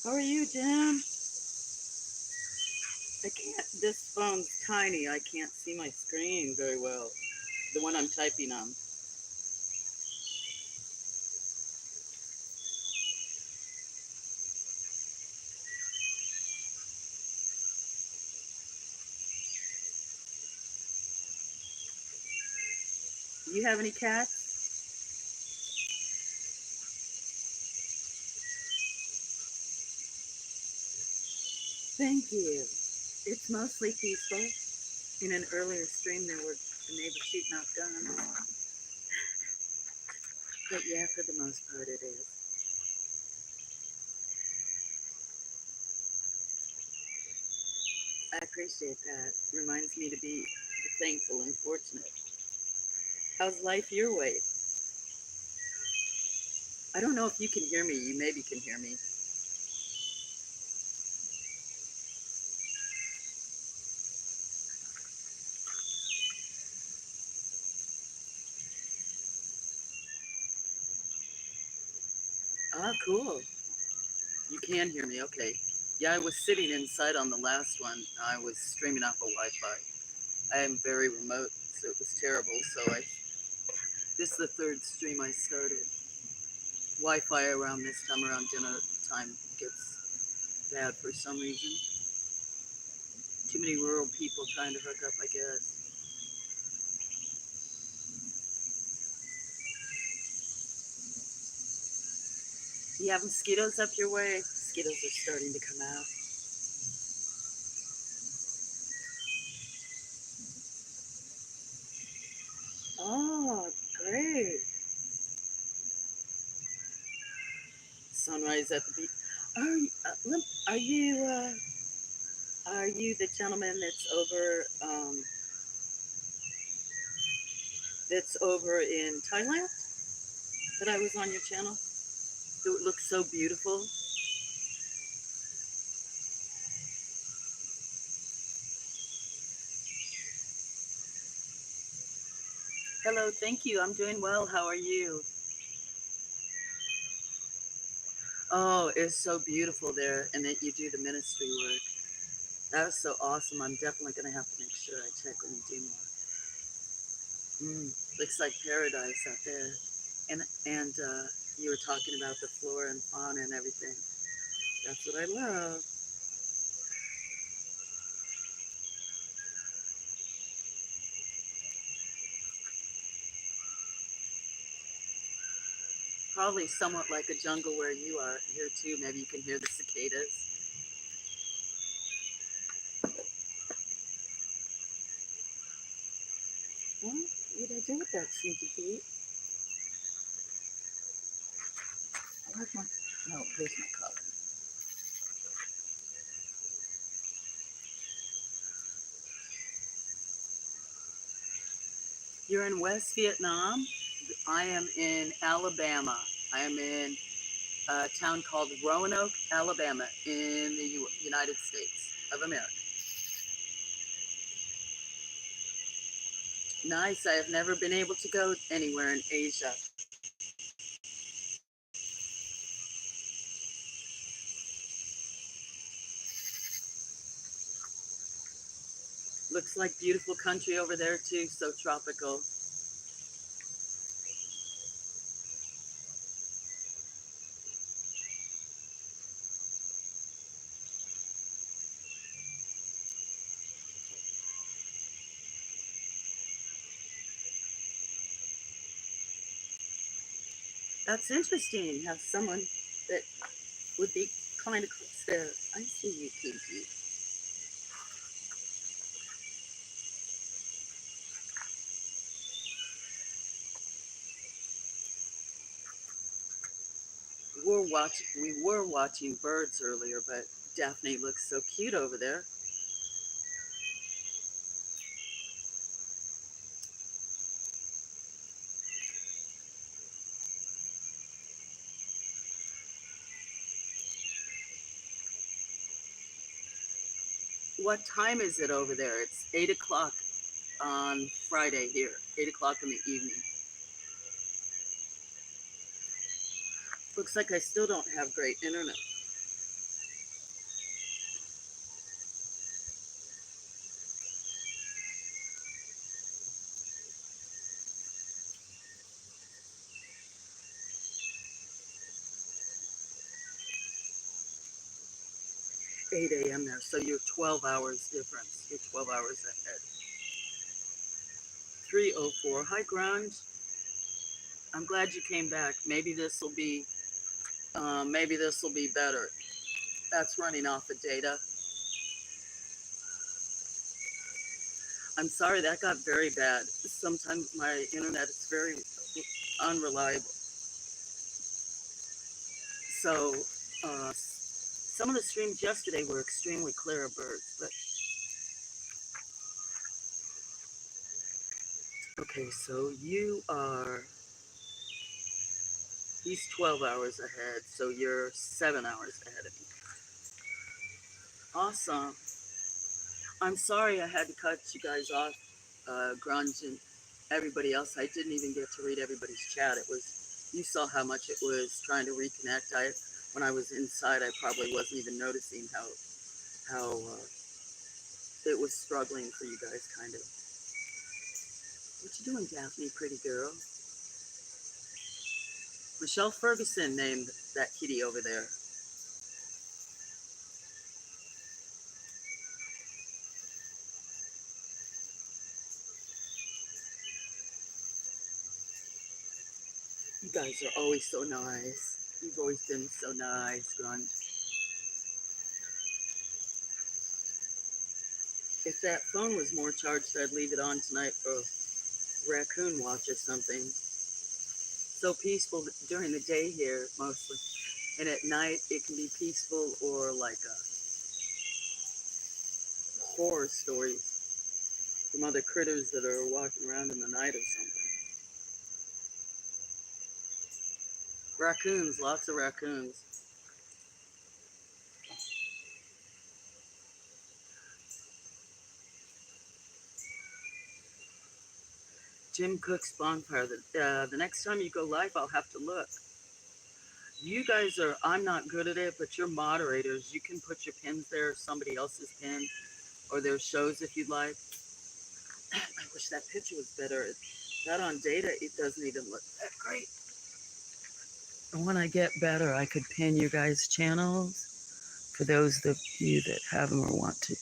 How are you, Jim? I can't. This phone's tiny. I can't see my screen very well. The one I'm typing on. Do you have any cats? Thank you. It's mostly peaceful. In an earlier stream, there were the neighbor shooting off guns. But yeah, for the most part, it is. I appreciate that. Reminds me to be thankful and fortunate. How's life your way? I don't know if you can hear me. You maybe can hear me. Ah, cool. You can hear me. Okay. Yeah, I was sitting inside on the last one. I was streaming off of Wi-Fi. I am very remote, so it was terrible. This is the third stream I started. Wi-Fi around this time, around dinner time, gets bad for some reason. Too many rural people trying to hook up, I guess. You have mosquitoes up your way? Mosquitoes are starting to come out. Oh, great. Sunrise at the beach. Are you are you the gentleman that's over in Thailand that I was on your channel? It looks so beautiful. Hello, thank you. I'm doing well. How are you? Oh, it's so beautiful there, and that you do the ministry work. That was so awesome. I'm definitely going to have to make sure I check when you do more. Looks like paradise out there. And you were talking about the flora and fauna and everything. That's what I love. Probably somewhat like a jungle where you are here too. Maybe you can hear the cicadas. What did I do with that sneaky Pete? Where's my? No, here's my cup. You're in West Vietnam. I am in Alabama. I am in a town called Roanoke, Alabama, in the United States of America. Nice. I have never been able to go anywhere in Asia. Looks like beautiful country over there too, so tropical. That's interesting. Have someone that would be kind of close there. I see you, Pinky. We were watching birds earlier, but Daphne looks so cute over there. What time is it over there? It's 8 o'clock on Friday here. 8 o'clock in the evening. Looks like I still don't have great internet. 8 a.m. there, so you're 12 hours difference. You're 12 hours ahead. 3:04. Hi, Grunge. I'm glad you came back. Maybe this will be better. That's running off of data. I'm sorry that got very bad. Sometimes my internet is very unreliable. So some of the streams yesterday were extremely clear, birds. But okay, so he's 12 hours ahead, so you're 7 hours ahead of me. Awesome. I'm sorry I had to cut you guys off, Grunge and everybody else. I didn't even get to read everybody's chat. You saw how much it was trying to reconnect. When I was inside, I probably wasn't even noticing how it was struggling for you guys, kind of. What you doing, Daphne, pretty girl? Michelle Ferguson named that kitty over there. You guys are always so nice. You've always been so nice, Grunge. If that phone was more charged, I'd leave it on tonight for raccoon watch or something. So peaceful during the day here, mostly. And at night, it can be peaceful or like a horror stories from other critters that are walking around in the night or something. Raccoons, lots of raccoons. Jim Cook's bonfire. The next time you go live, I'll have to look. You guys I'm not good at it, but you're moderators. You can put your pins there, somebody else's pin, or their shows if you'd like. I wish that picture was better. That on data, it doesn't even look that great. And when I get better, I could pin you guys' channels for those of you that have them or want to.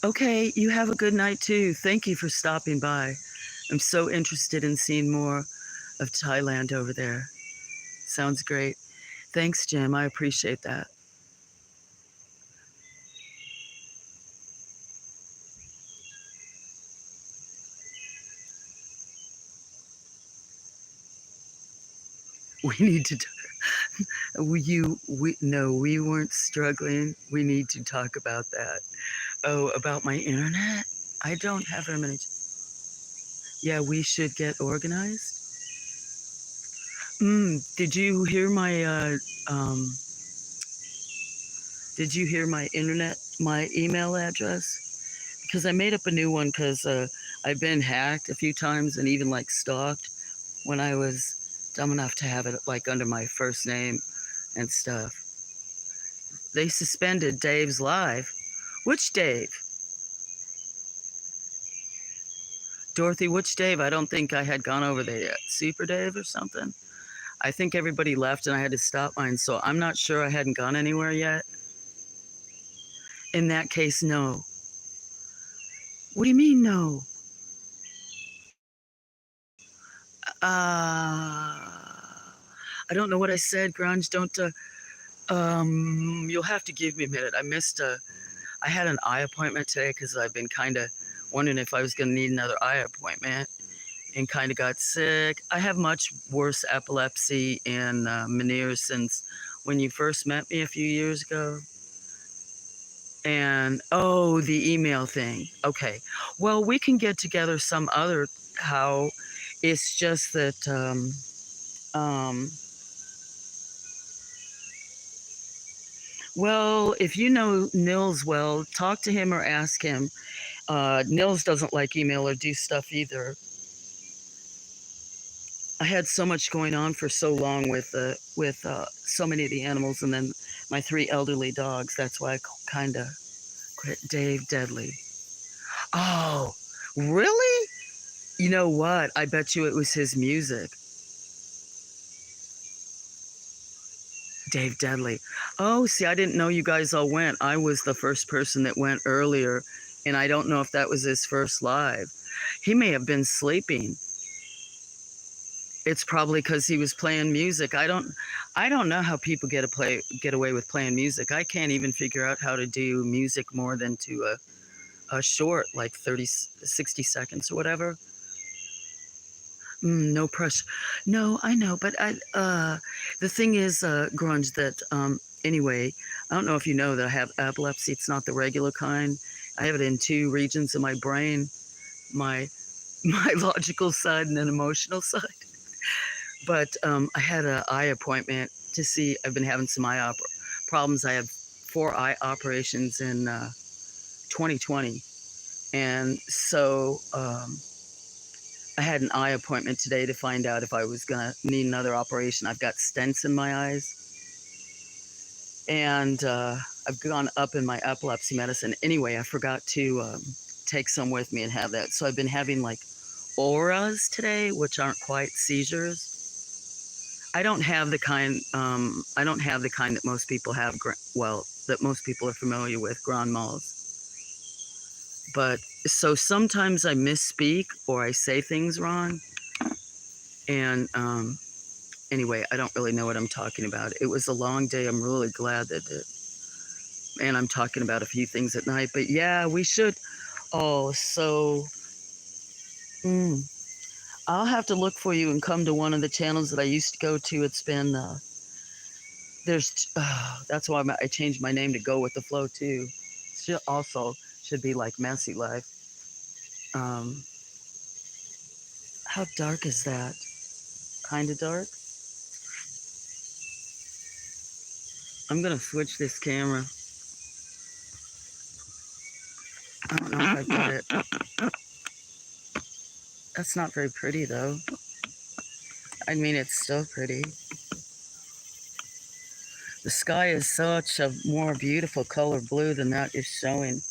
Okay, you have a good night too. Thank you for stopping by. I'm so interested in seeing more of Thailand over there. Sounds great. Thanks, Jim. I appreciate that. We need to. We weren't struggling. We need to talk about that. Oh, about my internet? I don't have very many. Yeah, we should get organized. Did you hear my my email address? Because I made up a new one because I've been hacked a few times and even like stalked when I was dumb enough to have it like under my first name and stuff. They suspended Dave's live. Which Dave? Dorothy, which Dave? I don't think I had gone over there yet. Super Dave or something? I think everybody left and I had to stop mine, so I'm not sure I hadn't gone anywhere yet. In that case, no. What do you mean, no? I don't know what I said, Grunge. Don't, you'll have to give me a minute. I had an eye appointment today because I've been kind of wondering if I was going to need another eye appointment and kind of got sick. I have much worse epilepsy and Meniere's since when you first met me a few years ago. And, oh, the email thing. Okay. Well, we can get together some other how. It's just that, well, if you know Nils well, talk to him or ask him. Nils doesn't like email or do stuff either. I had so much going on for so long with so many of the animals, and then my 3 elderly dogs. That's why I kind of quit. Dave Deadly. Oh, really? You know what? I bet you it was his music. Dave Deadly. Oh, see, I didn't know you guys all went. I was the first person that went earlier, and I don't know if that was his first live. He may have been sleeping. It's probably because he was playing music. I don't know how people get away with playing music. I can't even figure out how to do music more than to a short, like 30, 60 seconds or whatever. No pressure. No, I know, but the thing is, Grunge, that anyway, I don't know if you know that I have epilepsy. It's not the regular kind. I have it in two regions of my brain, my logical side and an emotional side. But I had an eye appointment to see. I've been having some problems. I have 4 eye operations in 2020, and so I had an eye appointment today to find out if I was gonna need another operation. I've got stents in my eyes, and I've gone up in my epilepsy medicine. Anyway, I forgot to take some with me and have that. So I've been having like auras today, which aren't quite seizures. I don't have the kind. I don't have the kind that most people have. Well, that most people are familiar with, grand mals. But so sometimes I misspeak or I say things wrong. And anyway, I don't really know what I'm talking about. It was a long day. I'm really glad that and I'm talking about a few things at night. But yeah, we should. Oh, so I'll have to look for you and come to one of the channels that I used to go to. It's been that's why I changed my name to Go With The Flow too. Should be like Messy Life. How dark is that? Kind of dark. I'm gonna switch this camera. I don't know if I got it. That's not very pretty though. I mean, it's still pretty. The sky is such a more beautiful color blue than that is showing.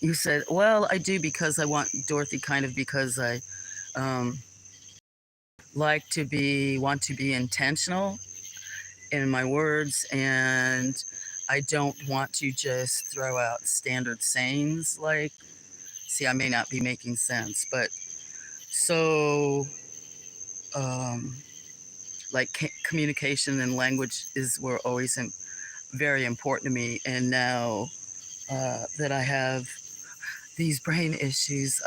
You said, well, I do because I want Dorothy, kind of because I want to be intentional in my words, and I don't want to just throw out standard sayings like, see, I may not be making sense, but so like communication and language were always very important to me. And now that I have these brain issues,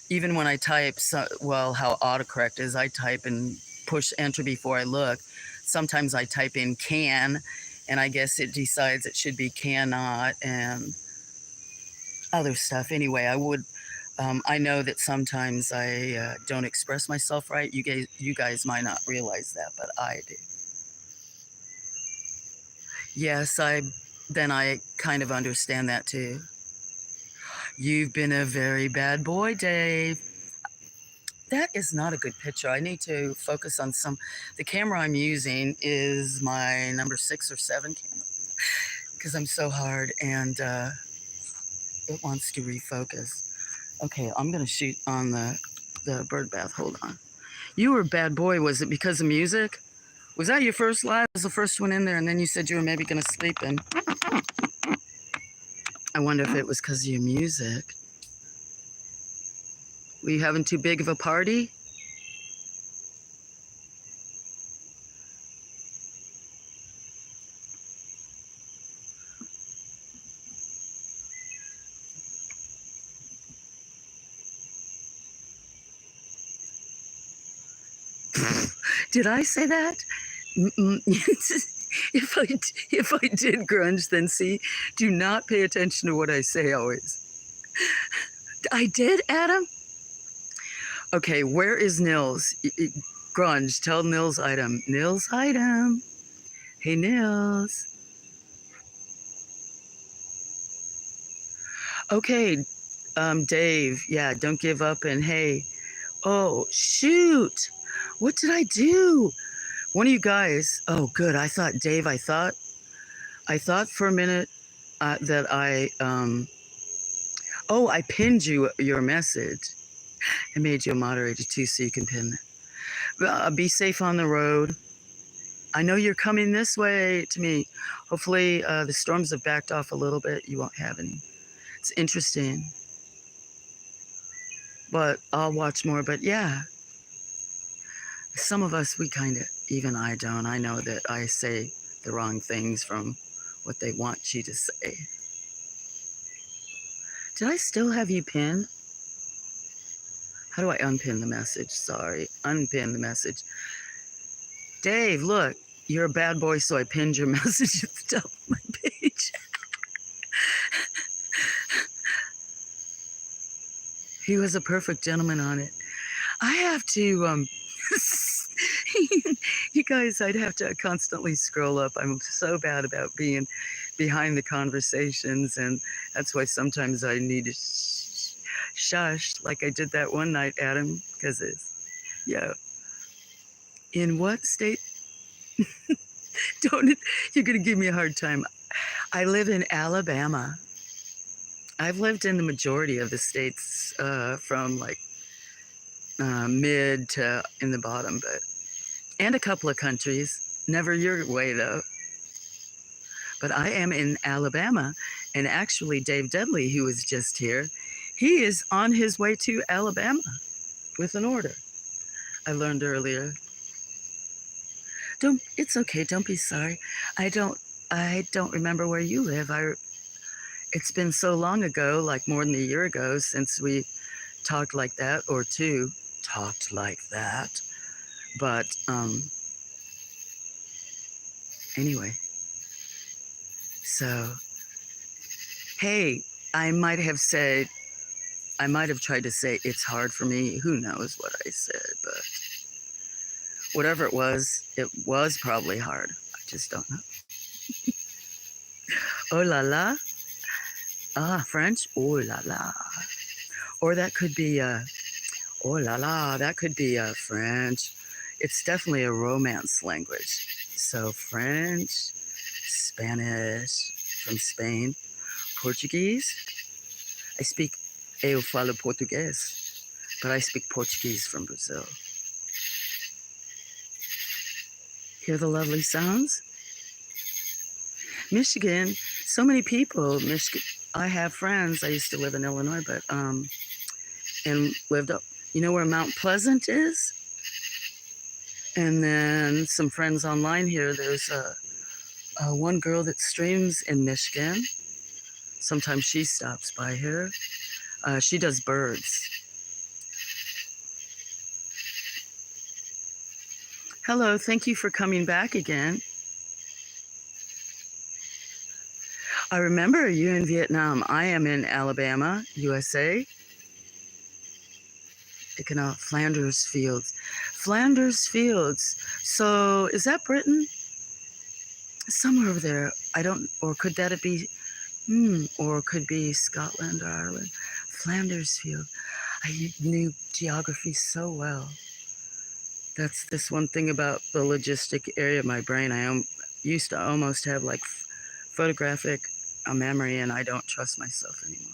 even when I type, how autocorrect is, I type and push enter before I look. Sometimes I type in can, and I guess it decides it should be cannot and other stuff. Anyway, I know that sometimes I don't express myself right. You guys might not realize that, but I do. Yes, I kind of understand that too. You've been a very bad boy, Dave. That is not a good picture. I need to focus on the camera I'm using is my number 6 or 7 camera because I'm so hard and it wants to refocus. Okay, I'm going to shoot on the bird bath. Hold on. You were a bad boy. Was it because of music? Was that your first live? Was the first one in there and then you said you were maybe going to sleep in? I wonder if it was because of your music. Were you having too big of a party? Did I say that? If I did, Grunge, then see, do not pay attention to what I say always. I did, Adam? Okay, where is Nils? Grunge, tell Nils item. Nils item. Hey, Nils. Okay, Dave, yeah, don't give up and hey. Oh, shoot. What did I do? One of you guys. Oh, good. I thought, Dave, I thought for a minute that I pinned you your message. I made you a moderator too, so you can pin it. Be safe on the road. I know you're coming this way to me. Hopefully, the storms have backed off a little bit. You won't have any. It's interesting. But I'll watch more. But yeah, some of us, we kind of, even I don't. I know that I say the wrong things from what they want you to say. Did I still have you pinned? How do I unpin the message? Sorry, unpin the message. Dave, look, you're a bad boy, so I pinned your message at the top of my page. He was a perfect gentleman on it. I have to, you guys, I'd have to constantly scroll up. I'm so bad about being behind the conversations, and that's why sometimes I need to shush, like I did that one night, Adam, because it's, yeah. In what state? Don't, you're going to give me a hard time. I live in Alabama. I've lived in the majority of the states, from like mid to in the bottom, but, and a couple of countries. Never your way though. But I am in Alabama, and actually Dave Dudley, who was just here, he is on his way to Alabama with an order. I learned earlier. It's okay, don't be sorry. I don't remember where you live. It's been so long ago, like more than a year ago, since we talked like that, or two talked like that. But anyway, so hey, I might have tried to say it's hard for me. Who knows what I said, but whatever it was probably hard. I just don't know. Oh la la. Ah, French. Oh la la. Or that could be oh la la. That could be French. It's definitely a Romance language. So French, Spanish from Spain, Portuguese. I speak eu falo português, but I speak Portuguese from Brazil. Hear the lovely sounds? Michigan, so many people. Michigan, I have friends. I used to live in Illinois, but and lived up. You know where Mount Pleasant is? And then some friends online here. There's one girl that streams in Michigan. Sometimes she stops by here. She does birds. Hello, thank you for coming back again. I remember you in Vietnam. I am in Alabama, USA. Flanders Fields. Flanders Fields. So is that Britain? Somewhere over there. Or could that be, or could be Scotland or Ireland. Flanders Field. I knew geography so well. That's this one thing about the logistic area of my brain. I used to almost have like photographic memory, and I don't trust myself anymore.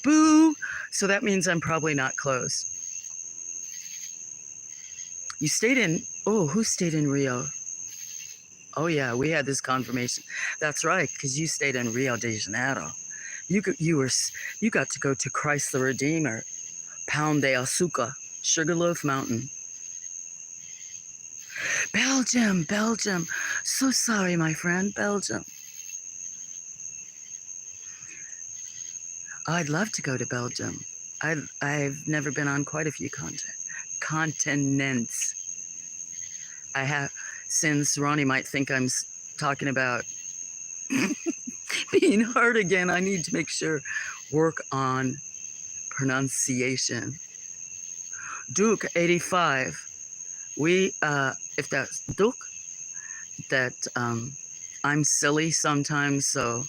Boo! So that means I'm probably not close. You stayed in, who stayed in Rio? Oh yeah, we had this confirmation. That's right, because you stayed in Rio de Janeiro. You got to go to Christ the Redeemer, Pound de Açúcar, Sugarloaf Mountain. Belgium. So sorry, my friend, Belgium. I'd love to go to Belgium. I've never been on quite a few continents. I have, since Ronnie might think I'm talking about being hard again, I need to make sure, work on pronunciation. Duke 85. If that's Duke, that I'm silly sometimes, so.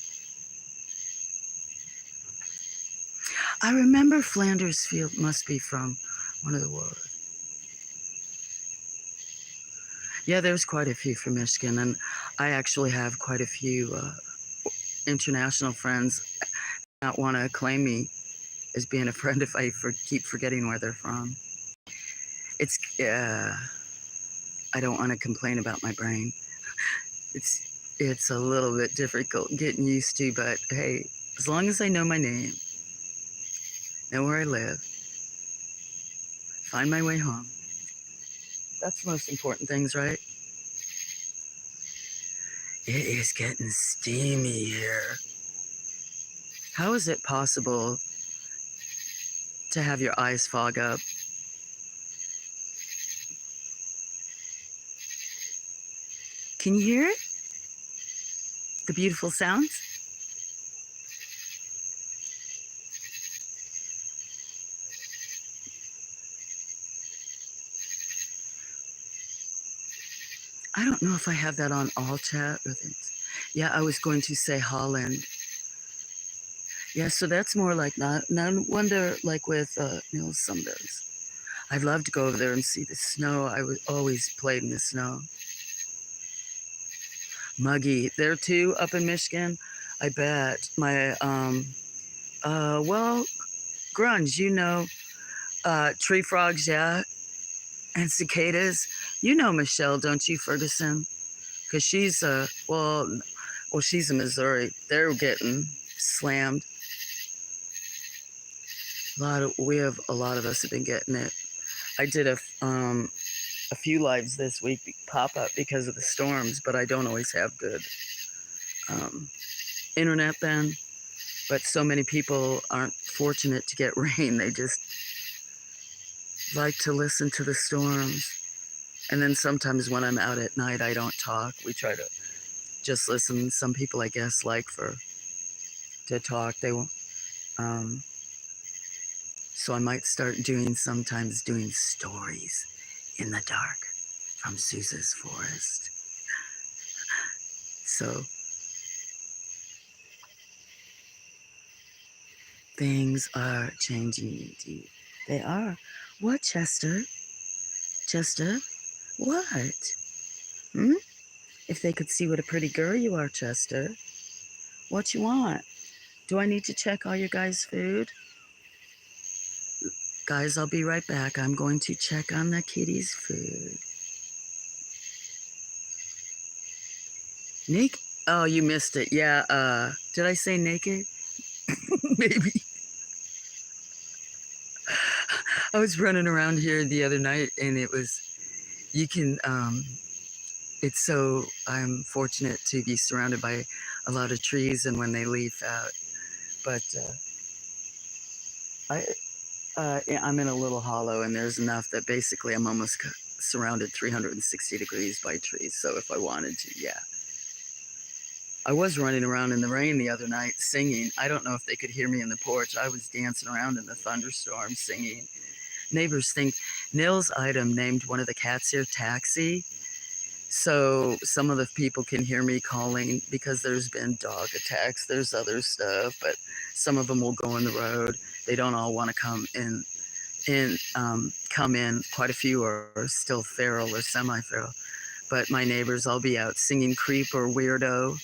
I remember Flanders Field must be from one of the words. Yeah, there's quite a few from Michigan, and I actually have quite a few international friends not want to claim me as being a friend if I keep forgetting where they're from. It's, I don't want to complain about my brain. It's a little bit difficult getting used to, but hey, as long as I know my name, know where I live, find my way home, that's the most important things, right? It is getting steamy here. How is it possible to have your eyes fog up? Can you hear it? The beautiful sounds? I don't know if I have that on all chat or things. Yeah, I was going to say Holland. Yeah, so that's more like no wonder like with Neil Summers. I'd love to go over there and see the snow. I was always played in the snow. Muggy, there too, up in Michigan. I bet my well, grunge, you know, tree frogs, yeah, and cicadas. You know Michelle, don't you, Ferguson? Because she's well, she's in Missouri. They're getting slammed. A lot of us have been getting it. I did a few lives this week pop up because of the storms, but I don't always have good internet then. But so many people aren't fortunate to get rain. They just like to listen to the storms. And then sometimes when I'm out at night, I don't talk. We try to just listen. Some people, I guess, like to talk. They won't. So I might start sometimes doing stories in the dark from Sousa's Forest. So things are changing indeed. They are. What, Chester? Chester? What? If they could see what a pretty girl you are, Chester. What you want? Do I need to check all your guys' food? Guys, I'll be right back. I'm going to check on the kitty's food. Naked? Oh, you missed it. Yeah, did I say naked? Maybe. I was running around here the other night and I'm fortunate to be surrounded by a lot of trees and when they leaf out. But I'm in a little hollow and there's enough that basically I'm almost surrounded 360 degrees by trees. So if I wanted to, yeah. I was running around in the rain the other night singing. I don't know if they could hear me in the porch. I was dancing around in the thunderstorm singing. Neighbors think Nils Item named one of the cats here Taxi. So some of the people can hear me calling because there's been dog attacks. There's other stuff, but some of them will go in the road. They don't all want to come in. Quite a few are still feral or semi-feral. But my neighbors, I'll be out singing Creep or Weirdo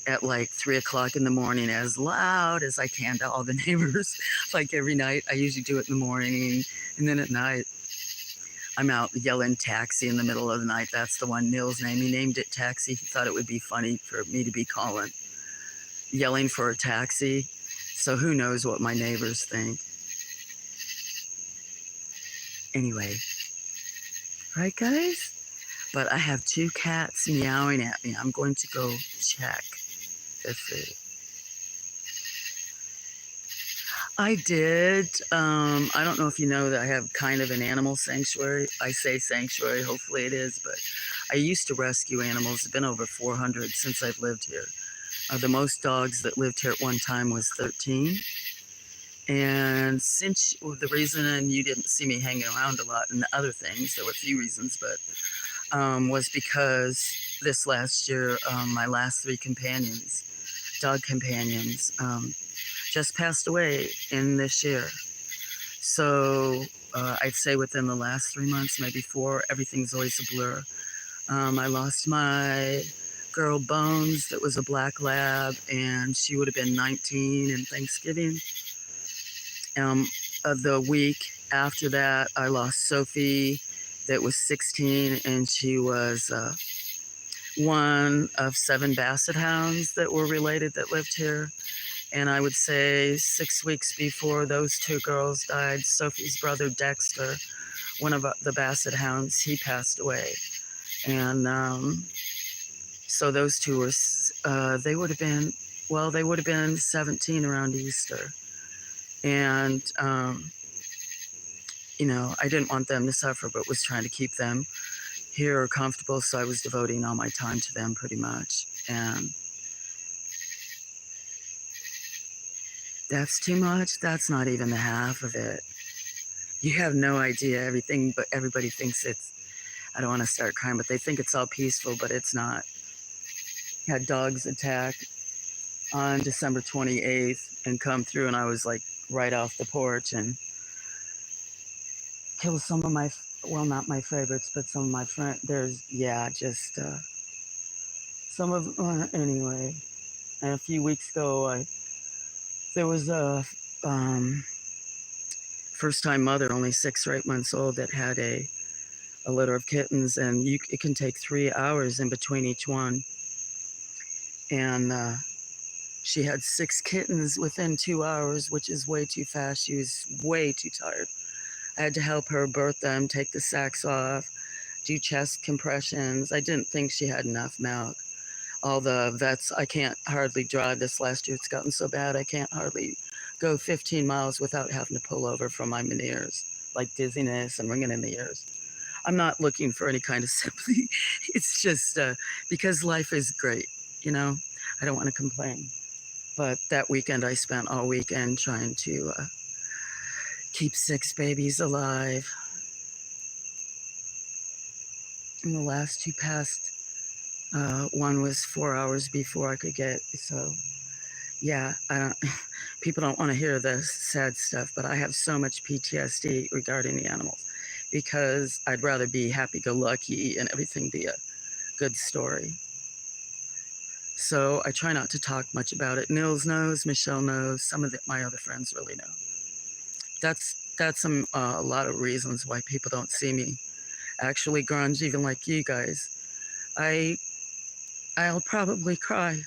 at like 3 o'clock in the morning as loud as I can to all the neighbors. Like every night, I usually do it in the morning. And then at night, I'm out yelling Taxi in the middle of the night. That's the one, Nils name. He named it Taxi. He thought it would be funny for me to be yelling for a taxi. So who knows what my neighbors think. Anyway, right guys? But I have 2 cats meowing at me. I'm going to go check their food. I did. I don't know if you know that I have kind of an animal sanctuary. I say sanctuary, hopefully it is, but I used to rescue animals. It's been over 400 since I've lived here. The most dogs that lived here at one time was 13. And since the reason, and you didn't see me hanging around a lot and other things, there were a few reasons, but was because this last year, my last 3 dog companions, just passed away in this year. So I'd say within the last 3 months, maybe 4, everything's always a blur. I lost my girl, Bones, that was a black lab, and she would have been 19 in Thanksgiving. The week after that, I lost Sophie, that was 16, and she was one of 7 basset hounds that were related that lived here. And I would say 6 weeks before those 2 girls died, Sophie's brother Dexter, one of the basset hounds, he passed away. And so those 2 were, they would have been 17 around Easter. And, you know, I didn't want them to suffer, but was trying to keep them here comfortable. So I was devoting all my time to them pretty much. And that's too much. That's not even the half of it. You have no idea everything, but everybody thinks it's, I don't want to start crying, but they think it's all peaceful, but it's not. Had dogs attack on December 28th and come through, and I was like right off the porch and killed some of my, well, not my favorites, but some of my friends. There's, yeah, just some of them, anyway. And a few weeks ago, there was a first-time mother, only 6 or 8 months old, that had a litter of kittens, and it can take 3 hours in between each one. And she had 6 kittens within 2 hours, which is way too fast. She was way too tired. I had to help her birth them, take the sacks off, do chest compressions. I didn't think she had enough milk. All the vets, I can't hardly drive. This last year it's gotten so bad I can't hardly go 15 miles without having to pull over from my Meniere's, like dizziness and ringing in the ears. I'm not looking for any kind of sympathy. It's just because life is great, you know. I don't want to complain. But that weekend, I spent all weekend trying to keep 6 babies alive. And the last 2 passed. One was 4 hours before I could get, so yeah, people don't want to hear the sad stuff, but I have so much PTSD regarding the animals because I'd rather be happy-go-lucky and everything be a good story. So I try not to talk much about it. Nils knows, Michelle knows, some of my other friends really know. That's a lot of reasons why people don't see me. Actually, grunge, even like you guys. I'll probably cry.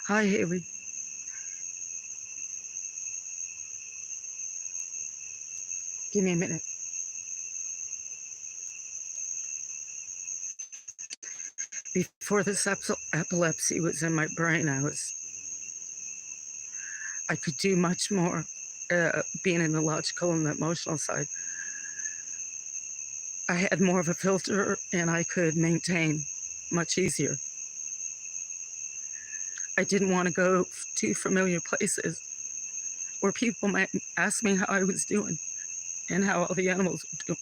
Hi, Haley. Give me a minute. Before this epilepsy was in my brain, I could do much more, being in the logical and the emotional side. I had more of a filter and I could maintain much easier. I didn't want to go to familiar places where people might ask me how I was doing and how all the animals were doing.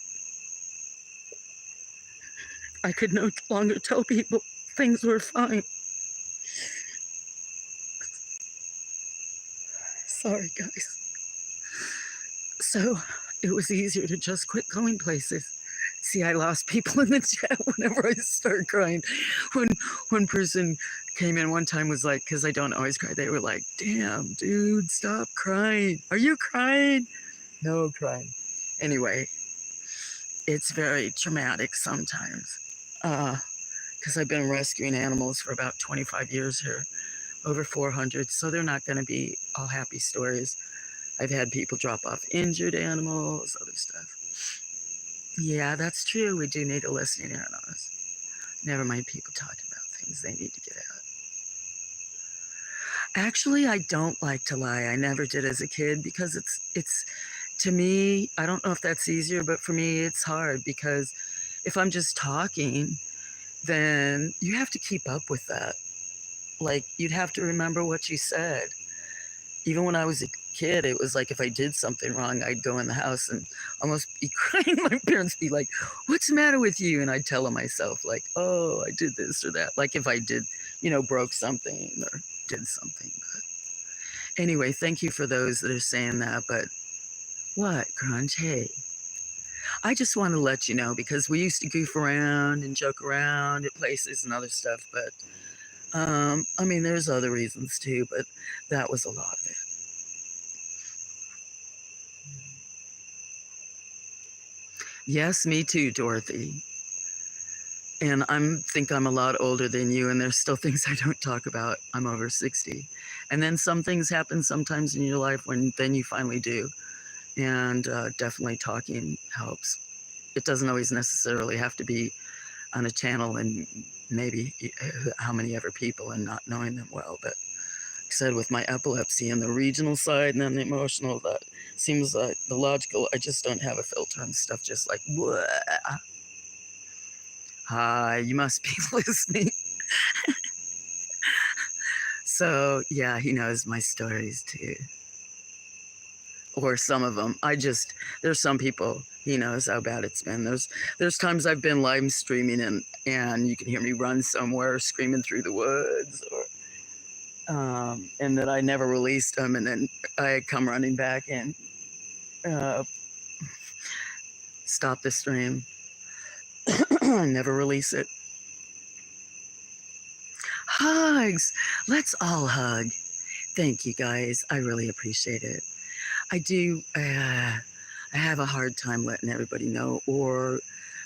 I could no longer tell people things were fine. Sorry, guys. So it was easier to just quit going places. See, I lost people in the chat whenever I start crying. When one person came in one time, was like, because I don't always cry, they were like, damn, dude, stop crying. Are you crying? No, crying. Anyway, it's very traumatic sometimes. Because I've been rescuing animals for about 25 years here, over 400, so they're not going to be all happy stories. I've had people drop off injured animals, other stuff. Yeah, that's true. We do need a listening ear on us. Never mind people talking about things they need to get out. Actually, I don't like to lie. I never did as a kid because it's to me, I don't know if that's easier, but for me, it's hard because if I'm just talking, then you have to keep up with that. Like, you'd have to remember what you said. Even when I was a kid, it was like if I did something wrong, I'd go in the house and almost be crying. My parents be like, what's the matter with you? And I'd tell them myself, like, oh, I did this or that. Like if I did, broke something or did something. But anyway, thank you for those that are saying that. But what, Grunge? Hey, I just want to let you know because we used to goof around and joke around at places and other stuff, but I mean, there's other reasons too, but that was a lot of it. Yes, me too, Dorothy. And think I'm a lot older than you, and there's still things I don't talk about. I'm over 60. And then some things happen sometimes in your life when then you finally do. And definitely talking helps. It doesn't always necessarily have to be on a channel and maybe how many ever people and not knowing them well. But like I said, with my epilepsy and the regional side and then the emotional, that seems like the logical. I just don't have a filter and stuff just like, whoa. Hi, you must be listening. So, yeah, he knows my stories too. Or some of them. There's some people, he knows how bad it's been. There's times I've been live streaming and you can hear me run somewhere screaming through the woods, or, and that I never released them, and then I come running back and stop the stream. Never release it. Hugs! Let's all hug. Thank you guys. I really appreciate it. I do. I have a hard time letting everybody know, or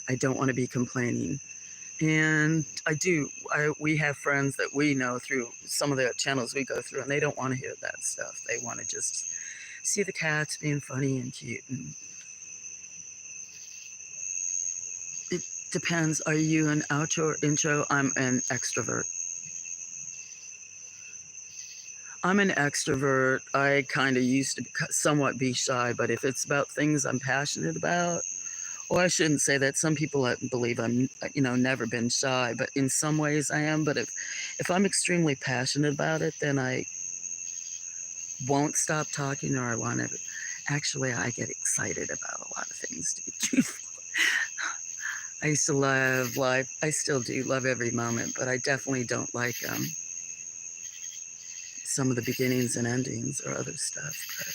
I don't want to be complaining. And we have friends that we know through some of the channels we go through, and they don't want to hear that stuff. They want to just see the cats being funny and cute. And it depends. Are you an outro or intro? I'm an extrovert. I'm an extrovert. I kind of used to somewhat be shy, but if it's about things I'm passionate about, or I shouldn't say that. Some people believe I'm, never been shy, but in some ways I am. But if I'm extremely passionate about it, then I won't stop talking, or I want to. Actually, I get excited about a lot of things, to be truthful. I used to love life. I still do love every moment, but I definitely don't like some of the beginnings and endings or other stuff. But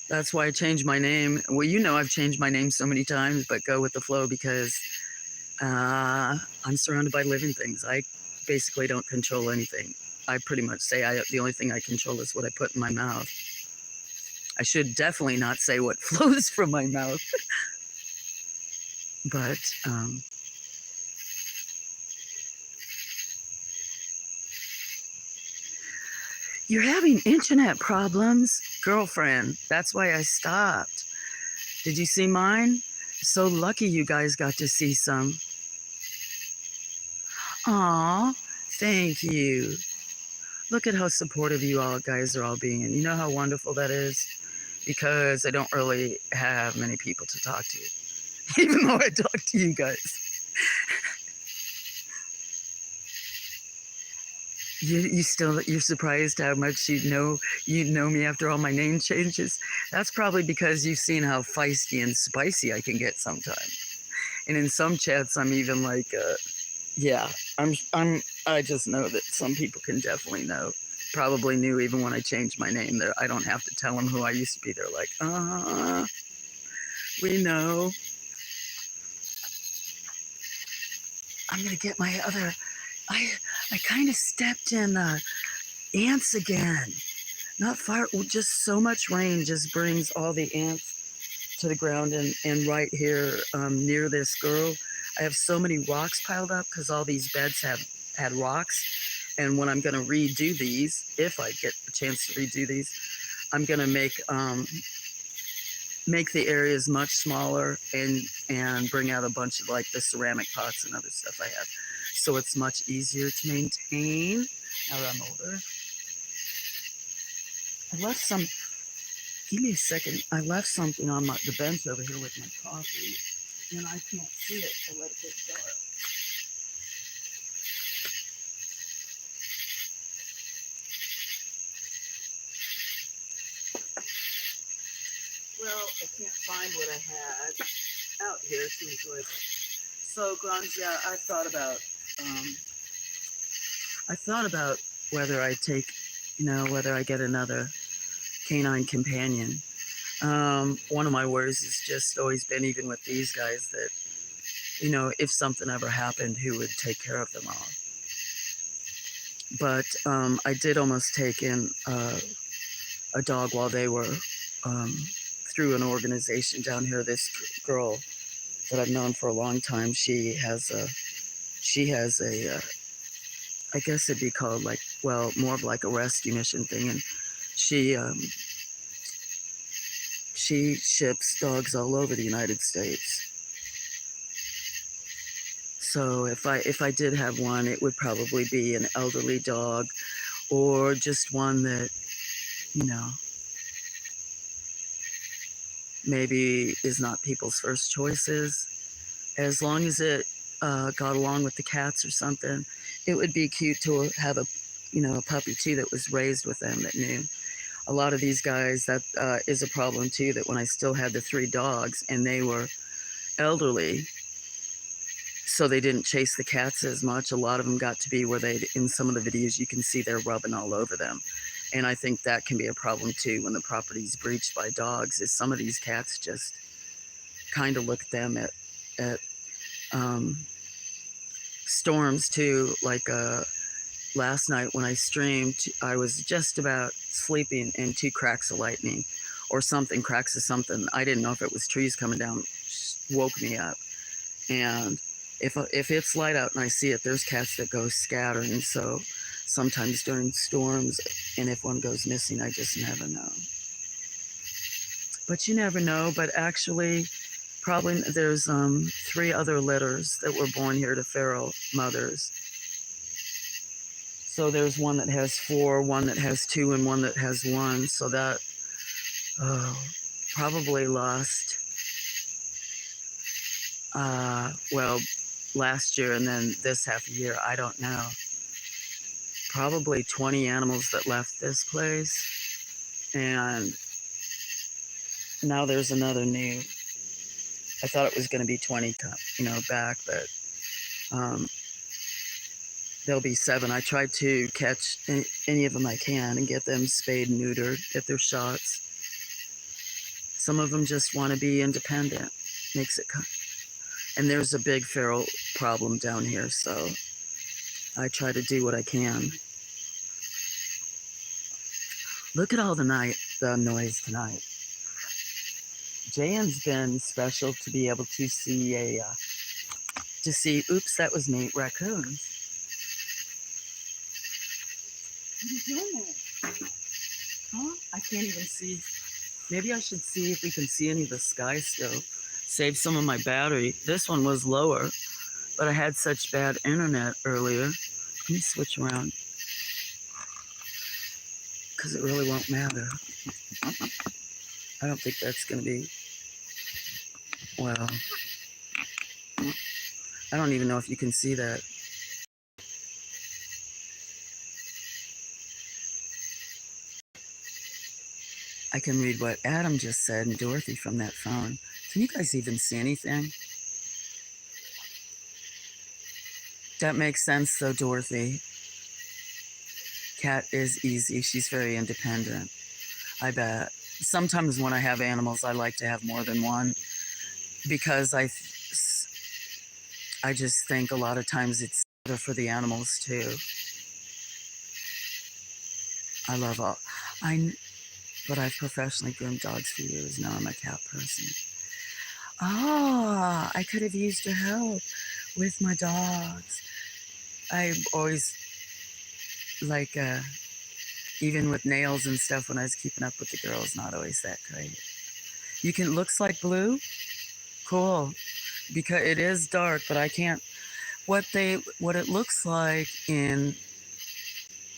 that's why I changed my name. Well, I've changed my name so many times, but go with the flow, because I'm surrounded by living things. I basically don't control anything. I pretty much say the only thing I control is what I put in my mouth. I should definitely not say what flows from my mouth. But you're having internet problems, girlfriend. That's why I stopped. Did you see mine? So lucky you guys got to see some. Aw, thank you. Look at how supportive you all guys are all being. You know how wonderful that is? Because I don't really have many people to talk to, even though I talk to you guys. You're surprised how much you know me after all my name changes. That's probably because you've seen how feisty and spicy I can get sometimes. And in some chats, I'm even like, I just know that some people can definitely know. Probably knew even when I changed my name. I don't have to tell them who I used to be. They're like, we know. I'm gonna get my other. I kind of stepped in ants again. Not far, just so much rain just brings all the ants to the ground. And right here near this girl, I have so many rocks piled up because all these beds have had rocks. And when I'm going to redo these, if I get a chance to redo these, I'm going to make the areas much smaller and bring out a bunch of like the ceramic pots and other stuff I have. So it's much easier to maintain now that I'm older. I left some, give me a second. I left something on the bench over here with my coffee, and I can't see it, so let it get dark. Well, I can't find what I had out here to enjoy it. So, Grunge, yeah, I thought about whether I take, whether I get another canine companion. One of my worries has just always been, even with these guys, that, you know, if something ever happened, who would take care of them all? But I did almost take in a dog while they were through an organization down here. This girl that I've known for a long time, she has a I guess it'd be called like, well, more of like a rescue mission thing, and she ships dogs all over the United States. So if I did have one, it would probably be an elderly dog, or just one that, you know, maybe is not people's first choices. As long as it got along with the cats or something, it would be cute to have a, you know, a puppy too that was raised with them, that knew. A lot of these guys, that is a problem too, that when I still had the 3 dogs and they were elderly, so they didn't chase the cats as much, a lot of them got to be where they, in some of the videos, you can see they're rubbing all over them. And I think that can be a problem too when the property's breached by dogs, is some of these cats just kind of look at them at storms too. Like last night when I streamed, I was just about sleeping and 2 cracks of lightning or something, cracks of something. I didn't know if it was trees coming down, woke me up. And if it's light out and I see it, there's cats that go scattering. So sometimes during storms, and if one goes missing, I just never know. But you never know. But actually, probably there's 3 other litters that were born here to feral mothers. So there's one that has 4, one that has 2, and one that has 1. So that probably lost, well, last year and then this half a year, I don't know. Probably 20 animals that left this place. And now there's another new. I thought it was going to be 20, you know, back, but there'll be 7. I tried to catch any of them I can and get them spayed and neutered, get their shots. Some of them just want to be independent. Makes it, and there's a big feral problem down here, so I try to do what I can. Look at all the noise tonight. Jan's been special to be able to see oops, that was me, raccoons. What are you doing there? Huh? I can't even see. Maybe I should see if we can see any of the sky still. Save some of my battery. This one was lower, but I had such bad internet earlier. Let me switch around, because it really won't matter. I don't think that's going to be, well, I don't even know if you can see that. I can read what Adam just said and Dorothy from that phone. Can you guys even see anything? That makes sense though, Dorothy. Cat is easy. She's very independent. I bet. Sometimes when I have animals, I like to have more than one, because I just think a lot of times it's better for the animals too. I love all. But I've professionally groomed dogs for years. Now I'm a cat person. Ah, I could have used your help with my dogs. I always, like, even with nails and stuff, when I was keeping up with the girls, not always that great. You can, looks like blue? Cool. Because it is dark, but I can't, what it looks like in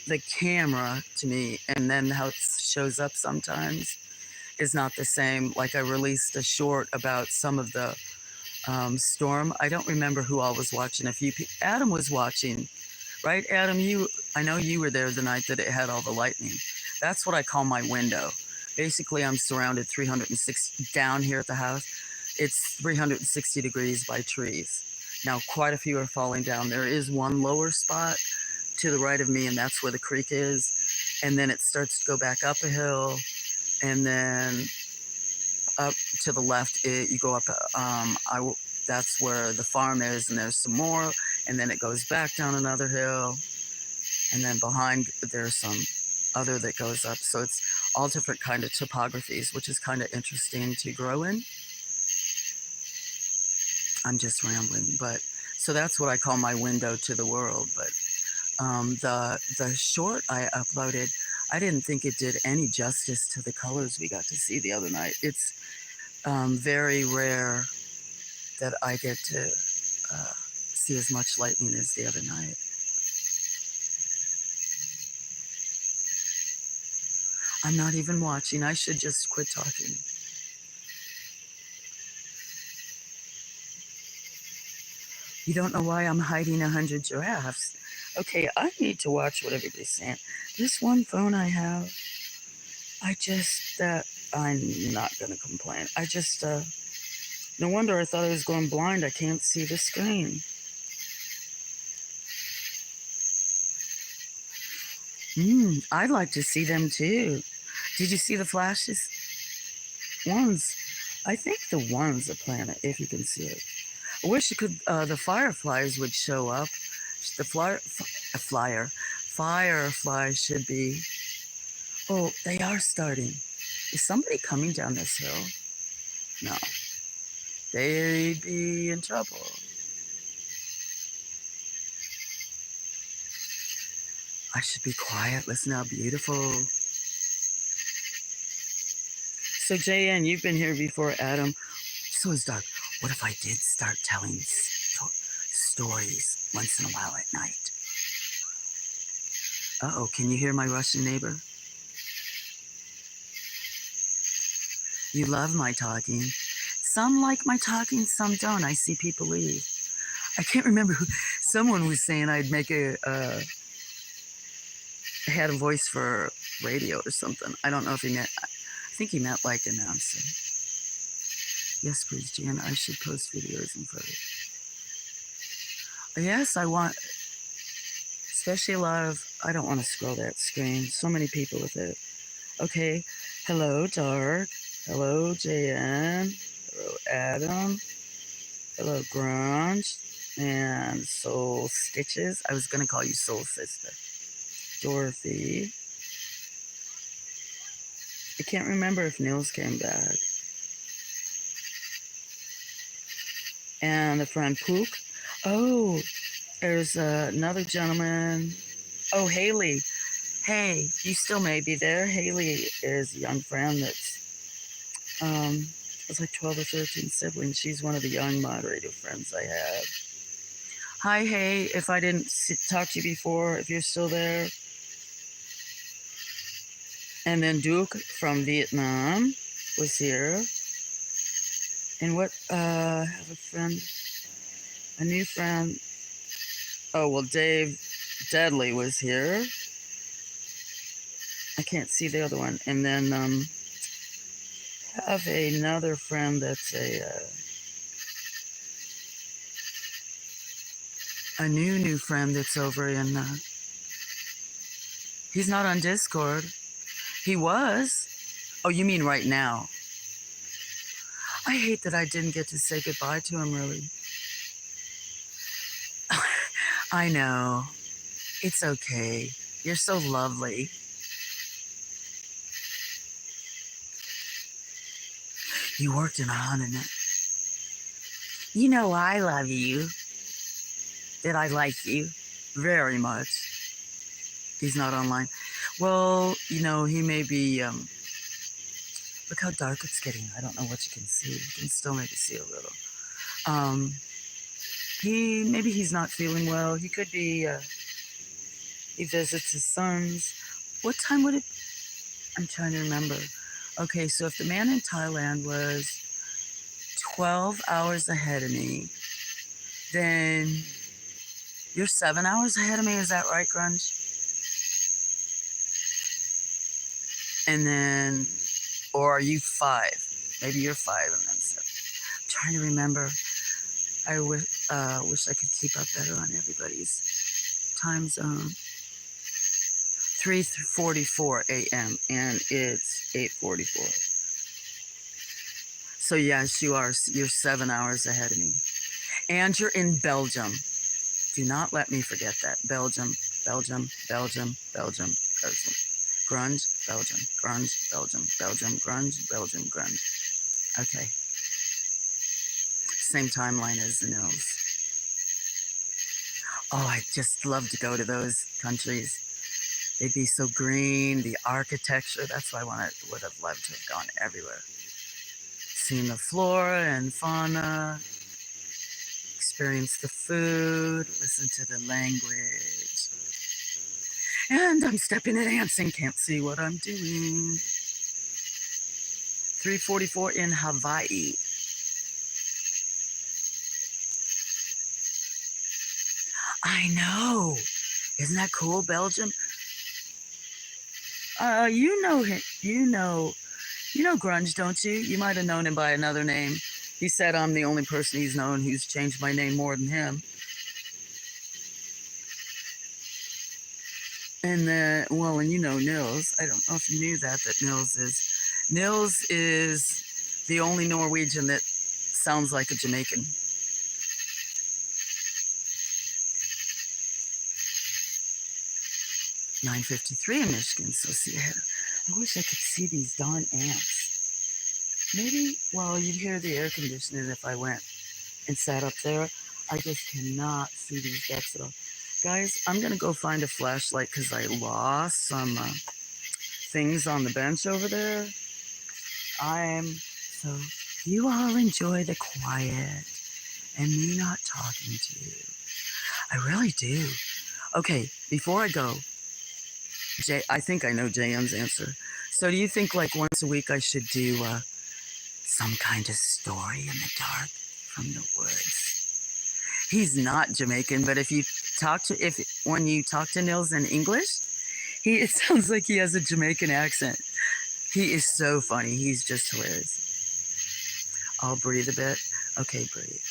the camera to me, and then how it shows up sometimes, is not the same. Like, I released a short about some of the storm. I don't remember who all was watching. Adam was watching, right? Adam, I know you were there the night that it had all the lightning. That's what I call my window. Basically, I'm surrounded 360 down here at the house. It's 360 degrees by trees. Now, quite a few are falling down. There is one lower spot to the right of me, and that's where the creek is. And then it starts to go back up a hill, and then up to the left, you go up. That's where the farm is, and there's some more, and then it goes back down another hill, and then behind there's some other that goes up. So it's all different kind of topographies, which is kind of interesting to grow in. I'm just rambling, but so that's what I call my window to the world. But the short I uploaded, I didn't think it did any justice to the colors we got to see the other night. It's very rare that I get to see as much lightning as the other night. I'm not even watching. I should just quit talking. You don't know why I'm hiding 100 giraffes. Okay, I need to watch what everybody's saying. This one phone I have, I'm not going to complain. No wonder I thought I was going blind. I can't see the screen. I'd like to see them too. Did you see the flashes? I think the one's a planet, if you can see it. I wish the fireflies would show up. The fireflies should be. Oh, they are starting. Is somebody coming down this hill? No. They'd be in trouble. I should be quiet. Listen how beautiful. So, JN, you've been here before, Adam. So is Doug. What if I did start telling stories once in a while at night? Uh-oh, can you hear my Russian neighbor? You love my talking. Some like my talking, some don't. I see people leave. I can't remember who. Someone was saying I'd make I had a voice for radio or something. I don't know if he meant, I think he meant like announcing. Yes, please, Jan, I should post videos and photos. Yes, I want, especially a lot of, I don't want to scroll that screen. So many people with it. Okay, hello, Dark. Hello, JN. Hello, Adam. Hello, Grunge. And Soul Stitches. I was going to call you Soul Sister. Dorothy. I can't remember if Nils came back. And the friend Pook. Oh, there's another gentleman. Oh, Haley. Hey, you still may be there. Haley is a young friend that's, it's like 12 or 13 siblings. She's one of the young moderator friends I have. Hi, hey, if I didn't talk to you before, if you're still there. And then Duke from Vietnam was here. And I have a friend, a new friend. Oh, well, Dave Deadly was here. I can't see the other one. And then have another friend that's a new friend that's over in, he's not on Discord. He was. Oh, you mean right now? I hate that I didn't get to say goodbye to him, really. I know. It's okay. You're so lovely. You worked in a haunted net. You know I love you. That I like you very much. He's not online. Well, you know, he may be, look how dark it's getting. I don't know what you can see. You can still maybe see a little. Maybe he's not feeling well. He could be, he visits his sons. What time would it, I'm trying to remember. Okay, so if the man in Thailand was 12 hours ahead of me, then you're 7 hours ahead of me. Is that right, Grunge? And then, or are you 5? Maybe you're 5 and then 7. I'm trying to remember. I wish I could keep up better on everybody's time zone. 3:44 a.m. and it's 8:44. So yes, you are. You're 7 hours ahead of me. And you're in Belgium. Do not let me forget that. Belgium, Belgium, Belgium, Belgium, Belgium. Grunge, Belgium, grunge, Belgium, Belgium, grunge, Belgium, grunge. Okay. Same timeline as the Nils. Oh, I just love to go to those countries. They'd be so green, the architecture. That's why I would have loved to have gone everywhere. Seen the flora and fauna, experience the food, listen to the language. And I'm stepping in ants and can't see what I'm doing. 3:44 in Hawaii. I know. Isn't that cool, Belgium? You know him. You know Grunge, don't you? You might have known him by another name. He said I'm the only person he's known who's changed my name more than him. And and you know Nils. I don't know if you knew that Nils is the only Norwegian that sounds like a Jamaican. $9.53 in Michigan. So see, I wish I could see these darn ants. Maybe, well, you'd hear the air conditioning if I went and sat up there. I just cannot see these ducks at all. Guys, I'm going to go find a flashlight because I lost some things on the bench over there. So you all enjoy the quiet and me not talking to you. I really do. Okay, before I go, Jay, I think I know JM's answer. So do you think like once a week I should do some kind of story in the dark from the woods? He's not Jamaican, but when you talk to Nils in English, it sounds like he has a Jamaican accent. He is so funny. He's just hilarious. I'll breathe a bit. Okay, breathe.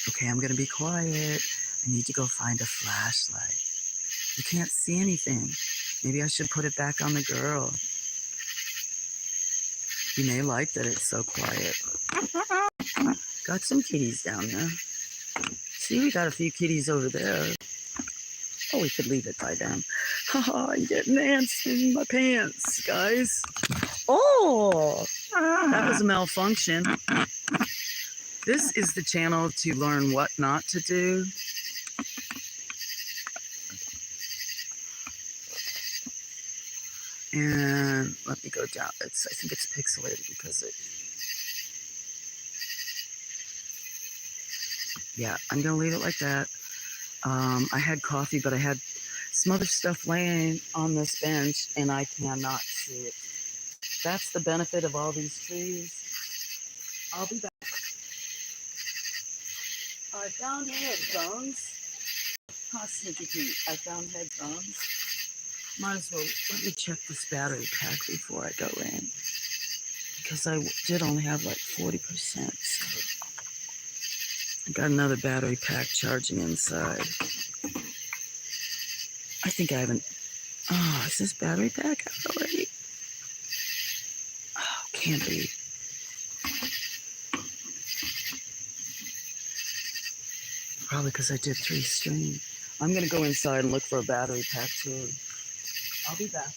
Okay, I'm going to be quiet. I need to go find a flashlight. You can't see anything. Maybe I should put it back on the girl. You may like that it's so quiet. Got some kitties down there. See, we got a few kitties over there. Oh, we could leave it by them. Haha, I'm getting ants in my pants, guys. Oh, that was a malfunction. This is the channel to learn what not to do. And let me go down. I think it's pixelated because yeah, I'm going to leave it like that. I had coffee, but I had some other stuff laying on this bench, and I cannot see it. That's the benefit of all these trees. I'll be back. I found headphones. Oh, sneaky Pete. I found headphones. Might as well let me check this battery pack before I go in. Because I did only have like 40%. So I got another battery pack charging inside. I think I haven't. Oh, is this battery pack out already? Oh, can't be. Probably because I did 3 streams. I'm going to go inside and look for a battery pack too. I'll be back.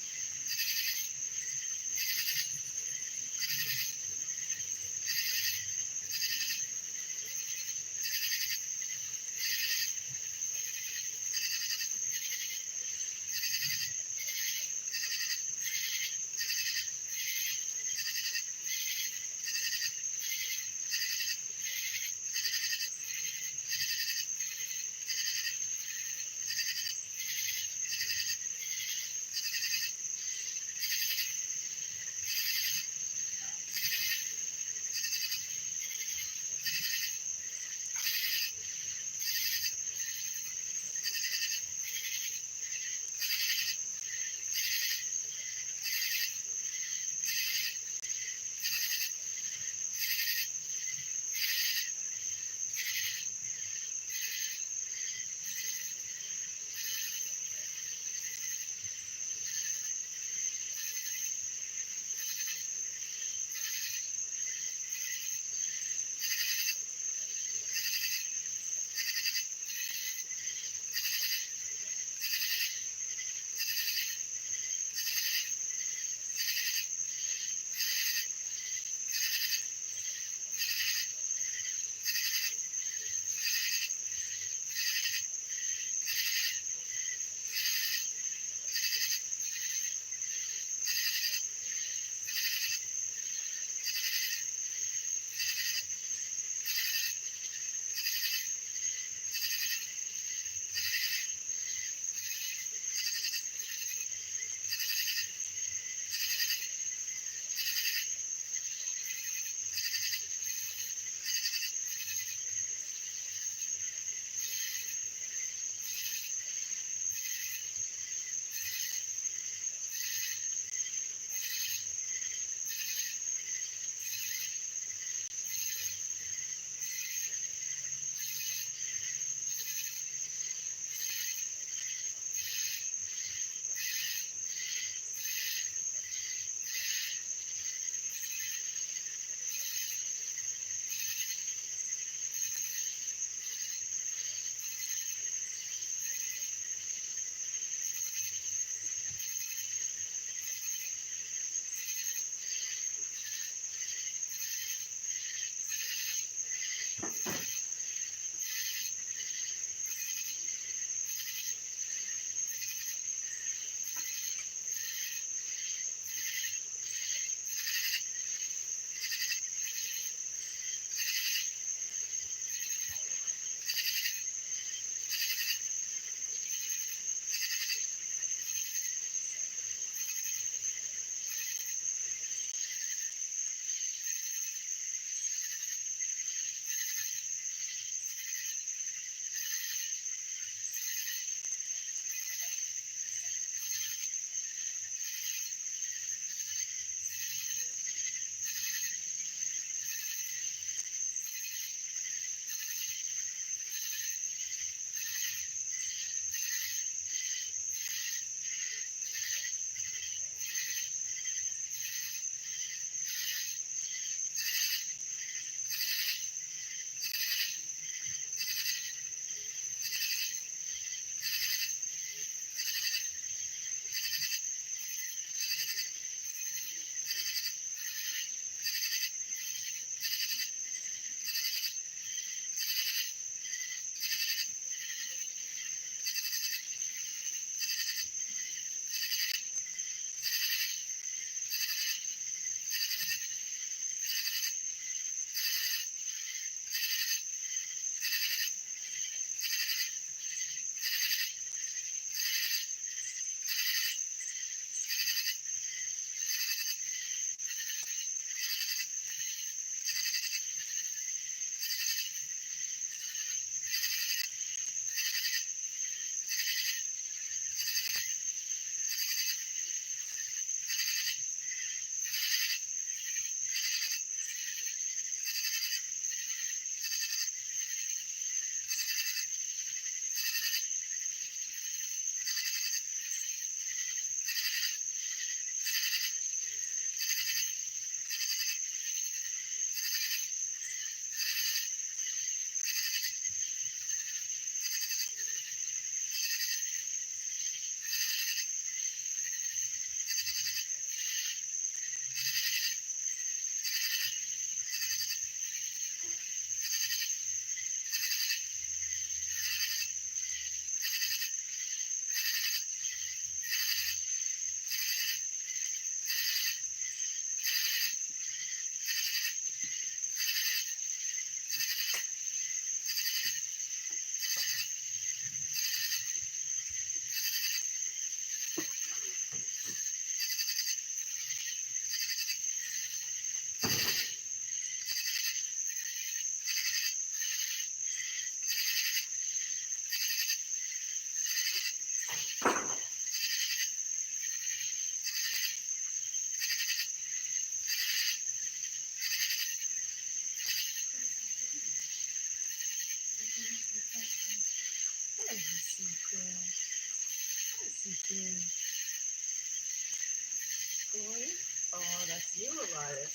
You, Elias,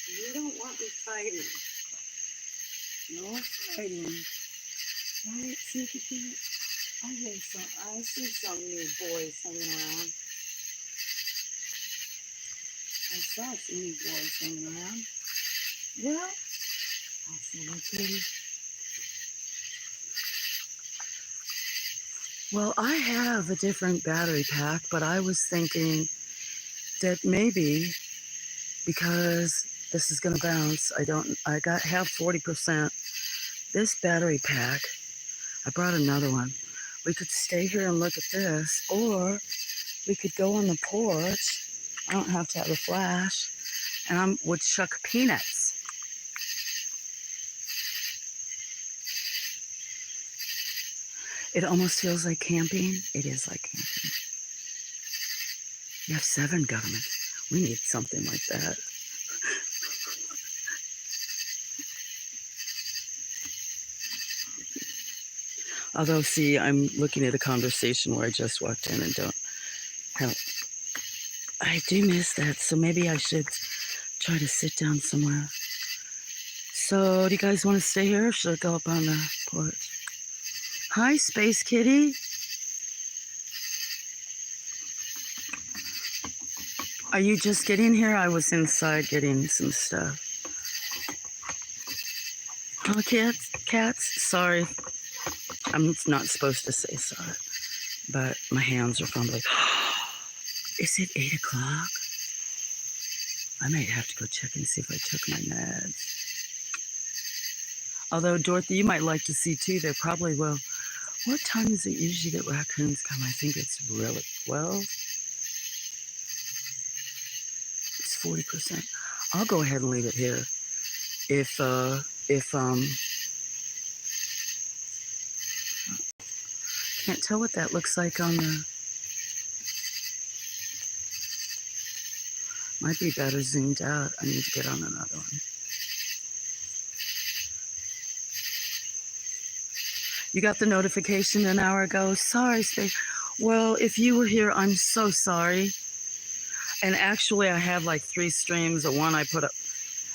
you don't want me fighting. No fighting. Right? See if you can. I see some new boys hanging around. I saw some new boys hanging around. Yeah. I see them too. Well, I have a different battery pack, but I was thinking that maybe because this is going to bounce, I have 40%. This battery pack, I brought another one. We could stay here and look at this, or we could go on the porch. I don't have to have a flash, and I would chuck peanuts. It almost feels like camping. It is like camping. You have 7 government. We need something like that. Although, see, I'm looking at a conversation where I just walked in and don't have... I do miss that, so maybe I should try to sit down somewhere. So, do you guys want to stay here, or should I go up on the porch? Hi, Space Kitty. Are you just getting here? I was inside getting some stuff. Oh, cats, sorry. I'm not supposed to say sorry, but my hands are fumbling. Is it 8 o'clock? I might have to go check and see if I took my meds. Although, Dorothy, you might like to see too, they probably will. What time is it usually that raccoons come? I think it's really 12. It's 40%. I'll go ahead and leave it here. Can't tell what that looks like on the... Might be better zoomed out. I need to get on another one. You got the notification an hour ago? Sorry, Space. Well, if you were here, I'm so sorry. And actually, I have like 3 streams. One I put up,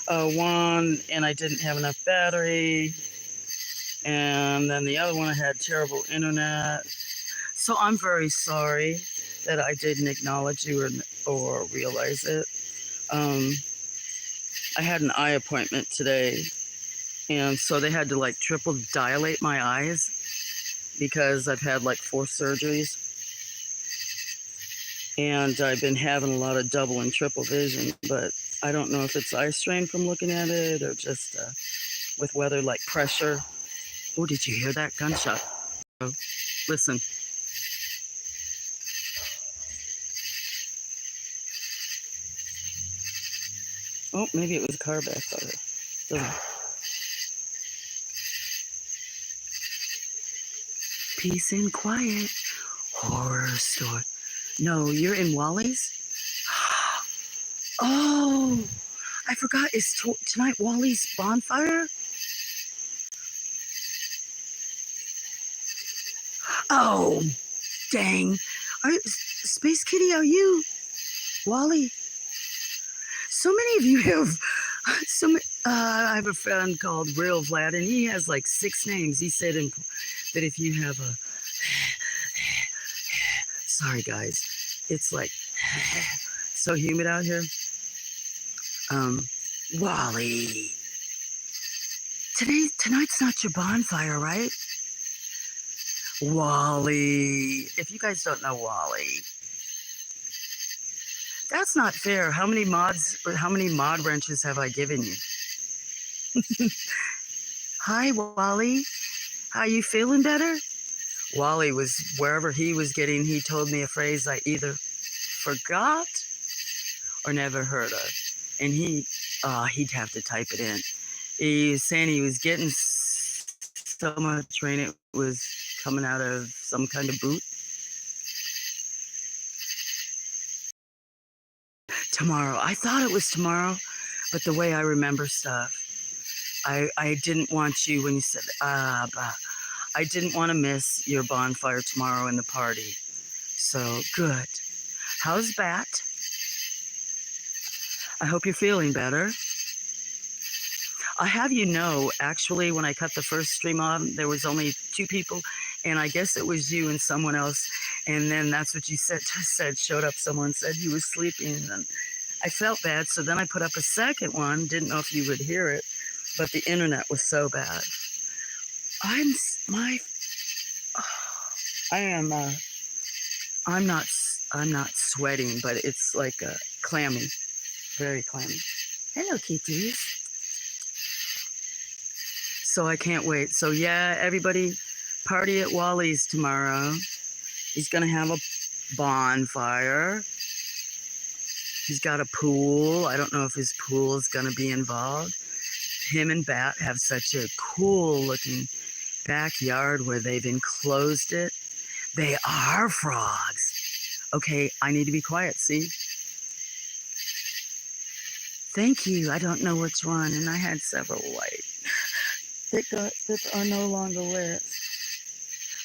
one, and I didn't have enough battery. And then the other one, I had terrible internet. So I'm very sorry that I didn't acknowledge you or realize it. I had an eye appointment today, and so they had to like triple dilate my eyes because I've had like 4 surgeries. And I've been having a lot of double and triple vision, but I don't know if it's eye strain from looking at it or just with weather like pressure. Oh, did you hear that gunshot? Oh, listen. Oh, maybe it was a car backfire. Peace and quiet. Horror story. No, you're in Wally's? Oh, I forgot. Is tonight Wally's bonfire? Oh, dang. Space Kitty, are you Wally? So many of you have... I have a friend called Real Vlad, and he has like 6 names. He said that if you have a... Sorry, guys. It's like so humid out here. Wally. Tonight's not your bonfire, right? Wally. If you guys don't know Wally, that's not fair. How many mod wrenches have I given you? Hi, Wally. How you feeling better? Wally was wherever he was getting, he told me a phrase I either forgot or never heard of. And he'd have to type it in. He was saying he was getting so much rain it was coming out of some kind of boot. Tomorrow. I thought it was tomorrow, but the way I remember stuff, I didn't want you when you said, I didn't want to miss your bonfire tomorrow in the party. So, good. How's Bat? I hope you're feeling better. I have you know, actually, when I cut the first stream on, there was only 2 people, and I guess it was you and someone else. And then that's what you said, showed up, someone said you was sleeping, and I felt bad. So then I put up a second one, didn't know if you would hear it, but the internet was so bad. I'm not sweating, but it's like clammy, very clammy. Hello, kitties. So I can't wait. So yeah, everybody, party at Wally's tomorrow. He's gonna have a bonfire. He's got a pool. I don't know if his pool is gonna be involved. Him and Bat have such a cool looking backyard where they've enclosed it. They are frogs. Okay, I need to be quiet, see? Thank you. I don't know which one, and I had several white that are no longer with.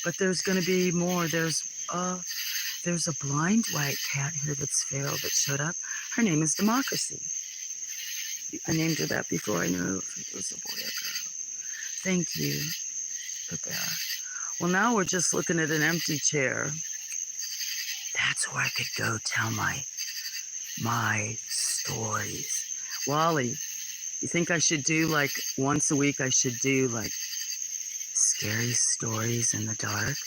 But there's going to be more. There's a blind white cat here that's feral that showed up. Her name is Democracy. I named her that before I knew if it was a boy or girl. Thank you. But they are. Well, now we're just looking at an empty chair. That's where I could go tell my stories. Wally, you think I should do like once a week? I should do like scary stories in the dark.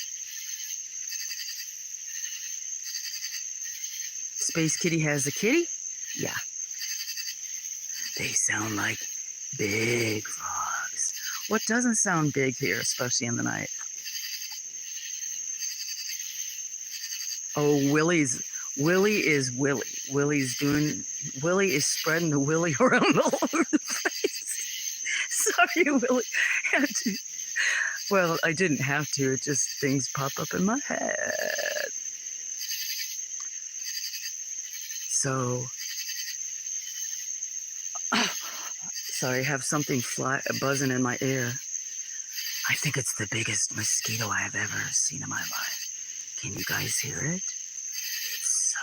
Space Kitty has a kitty? Yeah. They sound like big frogs. What doesn't sound big here, especially in the night? Oh, Willie is Willie. Willie is spreading the willy around all over the place. Sorry, Willie. Well, I didn't have to. It just things pop up in my head. So, sorry, I have something buzzing in my ear. I think it's the biggest mosquito I have ever seen in my life. Can you guys hear it? It's so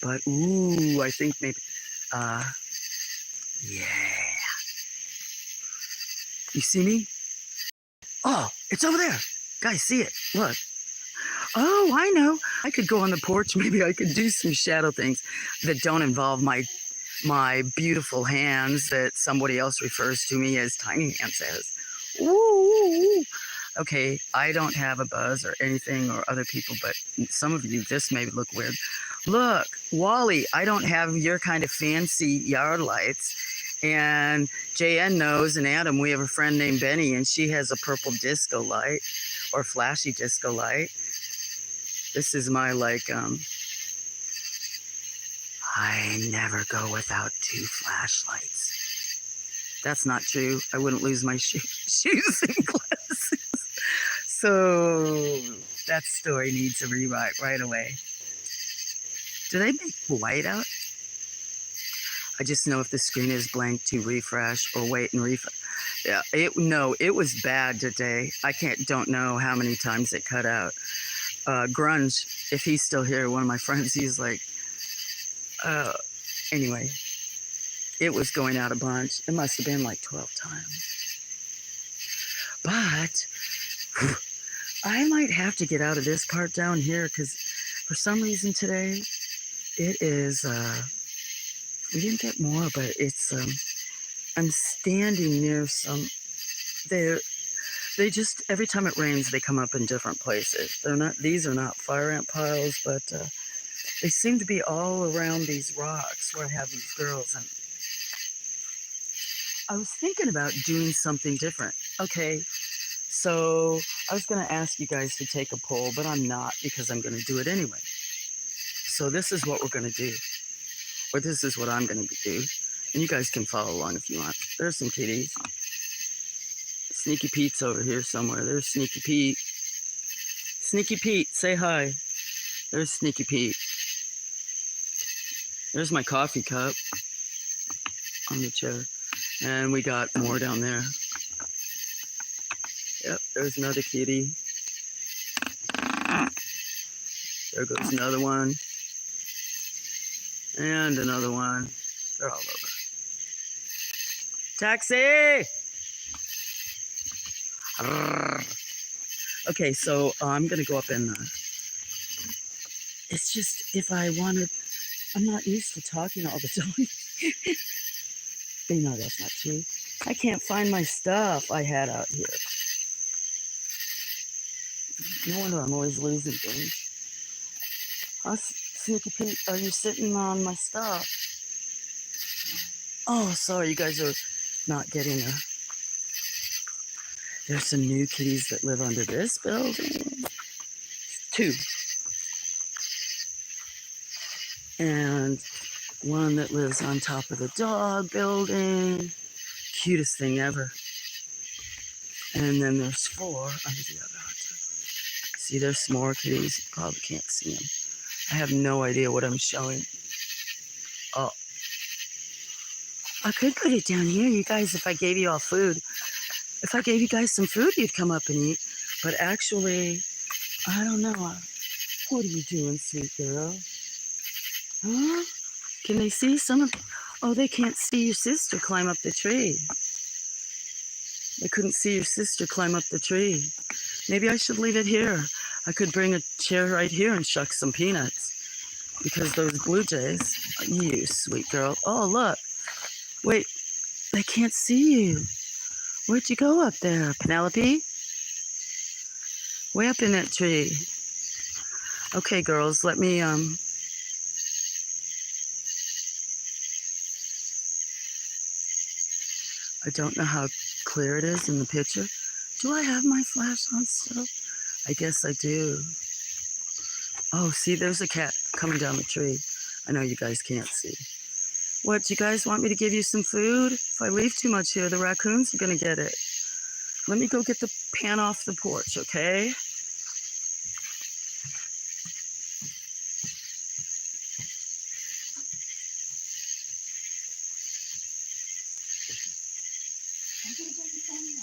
loud. But, ooh, I think maybe, yeah. You see me? Oh, it's over there. Guys, see it. Look. Oh, I know. I could go on the porch. Maybe I could do some shadow things that don't involve my beautiful hands that somebody else refers to me as tiny hands as. Ooh. Okay, I don't have a buzz or anything or other people, but some of you, this may look weird. Look, Wally, I don't have your kind of fancy yard lights. And JN knows, and Adam, we have a friend named Benny, and she has a purple disco light or flashy disco light. This is my, I never go without 2 flashlights. That's not true. I wouldn't lose my shoes and glasses. So that story needs a rewrite right away. Do they make white out? I just know if the screen is blank to refresh or wait and refresh. Yeah, it was bad today. Don't know how many times it cut out. Grunge, if he's still here, one of my friends, he's like, anyway, it was going out a bunch. It must have been like 12 times. But I might have to get out of this part down here because for some reason today, it is, we didn't get more, but it's, I'm standing near they just, every time it rains, they come up in different places. These are not fire ant piles, but they seem to be all around these rocks where I have these girls. And I was thinking about doing something different. Okay, so I was going to ask you guys to take a poll, but I'm not because I'm going to do it anyway. So this is what we're going to do, or this is what I'm going to do. And you guys can follow along if you want. There's some kitties. Sneaky Pete's over here somewhere. There's Sneaky Pete. Sneaky Pete, say hi. There's Sneaky Pete. There's my coffee cup on the chair. And we got more down there. Yep, there's another kitty. There goes another one. And another one. They're all over. Taxi! Okay, so I'm going to go up in it's just if I wanted, I'm not used to talking all the time. They know that's not true. I can't find my stuff I had out here. No wonder I'm always losing things. Sneaky Pete, are you sitting on my stuff? Oh, sorry, you guys are not getting a... There's some new kitties that live under this building. 2. And one that lives on top of the dog building. Cutest thing ever. And then there's 4 under the other hot tub. See, there's some more kitties. You probably can't see them. I have no idea what I'm showing. Oh. I could put it down here, you guys, if I gave you all food. If I gave you guys some food, you'd come up and eat. But actually, I don't know. What are you doing, sweet girl? Huh? Can they see some of... Oh, they can't see your sister climb up the tree. They couldn't see your sister climb up the tree. Maybe I should leave it here. I could bring a chair right here and shuck some peanuts. Because those blue jays... You sweet girl. Oh, look. Wait. They can't see you. Where'd you go up there, Penelope? Way up in that tree. Okay, girls, let me, I don't know how clear it is in the picture. Do I have my flash on still? I guess I do. Oh, see, there's a cat coming down the tree. I know you guys can't see. What, do you guys want me to give you some food? If I leave too much here, the raccoons are going to get it. Let me go get the pan off the porch, okay? I'm going to bring the pan in.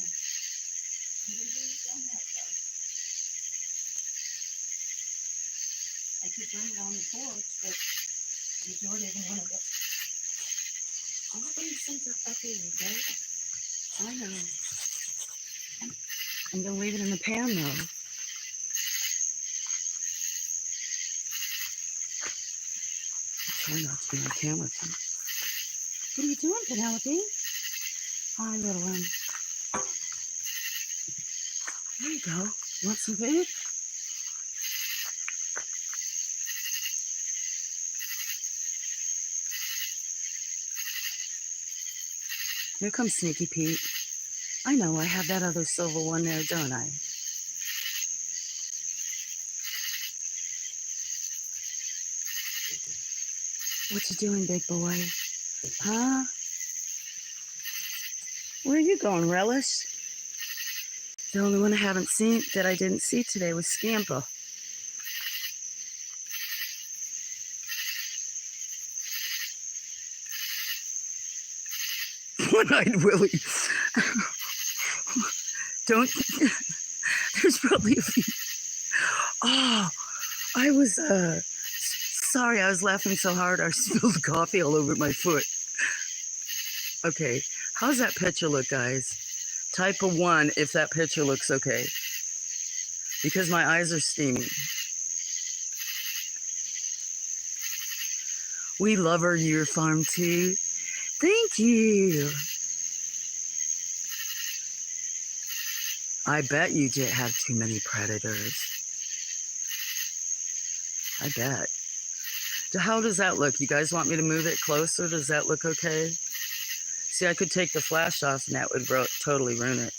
I'm going to bring the pan out, guys. I could bring it on the porch, but the majority of them want to go. I'll bring some up here, okay? I know. I'm going to leave it in the pan, though. Try not to be on camera. What are you doing, Penelope? Hi, little one. There you go. You want some food? Here comes Sneaky Pete. I know, I have that other silver one there, don't I? What you doing, big boy? Huh? Where are you going, Relish? The only one I didn't see today was Scamper. One-eyed Willie. Don't... There's probably a few... Oh, I was, sorry, I was laughing so hard I spilled coffee all over my foot. Okay, how's that picture look, guys? Type a 1 if that picture looks okay. Because my eyes are steaming. We love your farm too. Thank you. I bet you did have too many predators. I bet. So how does that look? You guys want me to move it closer? Does that look okay? See, I could take the flash off and that would totally ruin it.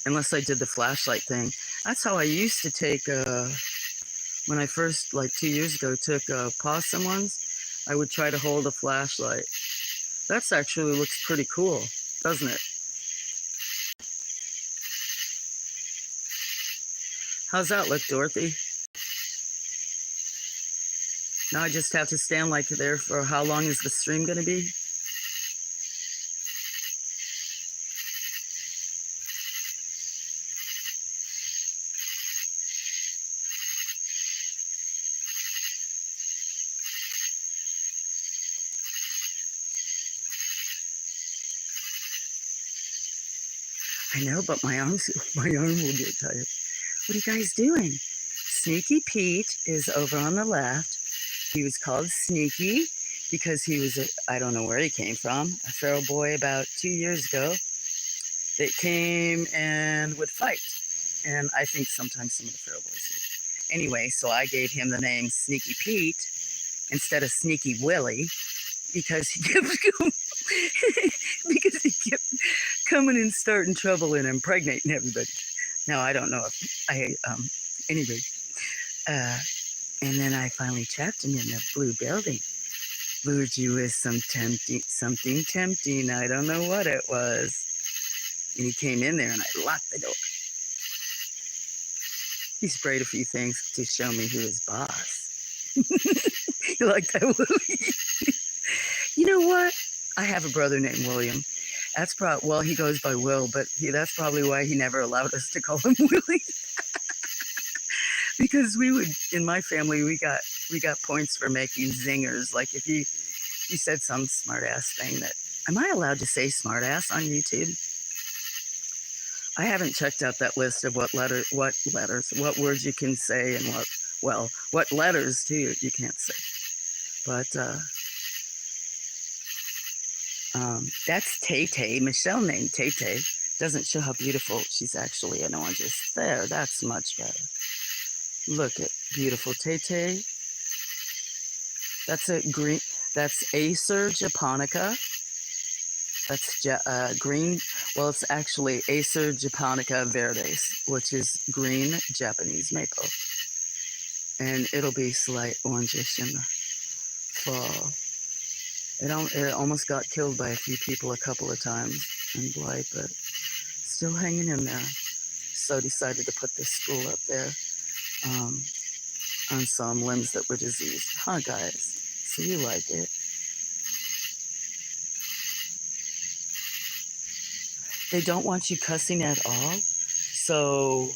Unless I did the flashlight thing. That's how I used to take, when I first, like 2 years ago, took possum ones. I would try to hold a flashlight. That's actually looks pretty cool, doesn't it? How's that look, Dorothy? Now I just have to stand like there for how long is the stream going to be? I know, but my arm will get tired. What are you guys doing? Sneaky Pete is over on the left. He was called Sneaky because he was, I don't know where he came from, a feral boy about 2 years ago that came and would fight. And I think sometimes some of the feral boys did. Anyway, so I gave him the name Sneaky Pete instead of Sneaky Willie because he kept because he kept coming and starting trouble and impregnating everybody. Now I don't know if I anyway. And then I finally trapped him in the blue building. Lured you with something tempting. I don't know what it was. And he came in there and I locked the door. He sprayed a few things to show me who was boss. You like that, Willie? You know what? I have a brother named William. That's well, he goes by Will, but that's probably why he never allowed us to call him Willie. Because we would, in my family, we got points for making zingers. Like if you said some smart ass thing that, am I allowed to say smart ass on YouTube? I haven't checked out that list of what words you can say and what letters too you can't say. But that's Tay-Tay. Michelle named Tay-Tay. Doesn't show how beautiful she's actually an orange. There, that's much better. Look at beautiful Tay-Tay. That's a green. That's Acer japonica. That's green. Well, it's actually Acer japonica verdes, which is green Japanese maple, and it'll be slight orangish in the fall. It almost got killed by a few people a couple of times in blight, but still hanging in there. So decided to put this school up there on some limbs that were diseased. Huh, guys? So you like it? They don't want you cussing at all. So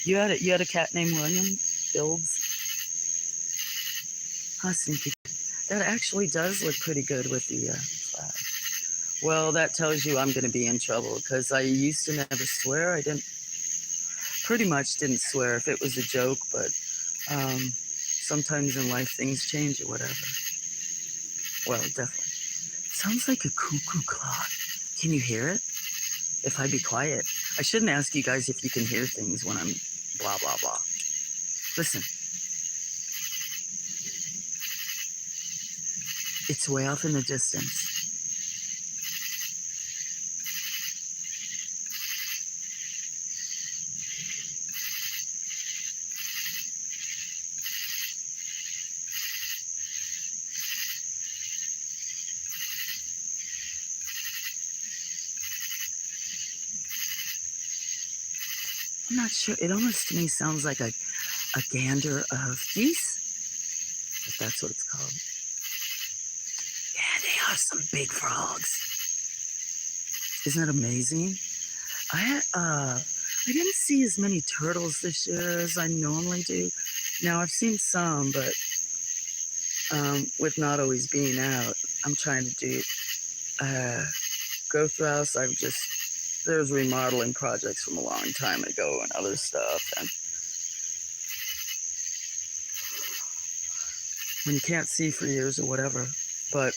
you had a cat named William Builds. Huh, Sneaky. That actually does look pretty good with the flag. Well, that tells you I'm going to be in trouble because I used to never swear. Pretty much didn't swear if it was a joke, but sometimes in life things change or whatever. Well, definitely. Sounds like a cuckoo clock. Can you hear it? If I be quiet. I shouldn't ask you guys if you can hear things when I'm blah, blah, blah. Listen. It's way off in the distance. I'm not sure. It almost to me sounds like a gander of geese, if that's what it's called. Yeah, they are some big frogs. Isn't that amazing? I didn't see as many turtles this year as I normally do. Now I've seen some, but with not always being out, I'm trying to do growth house. There's remodeling projects from a long time ago and other stuff, and when you can't see for years or whatever. But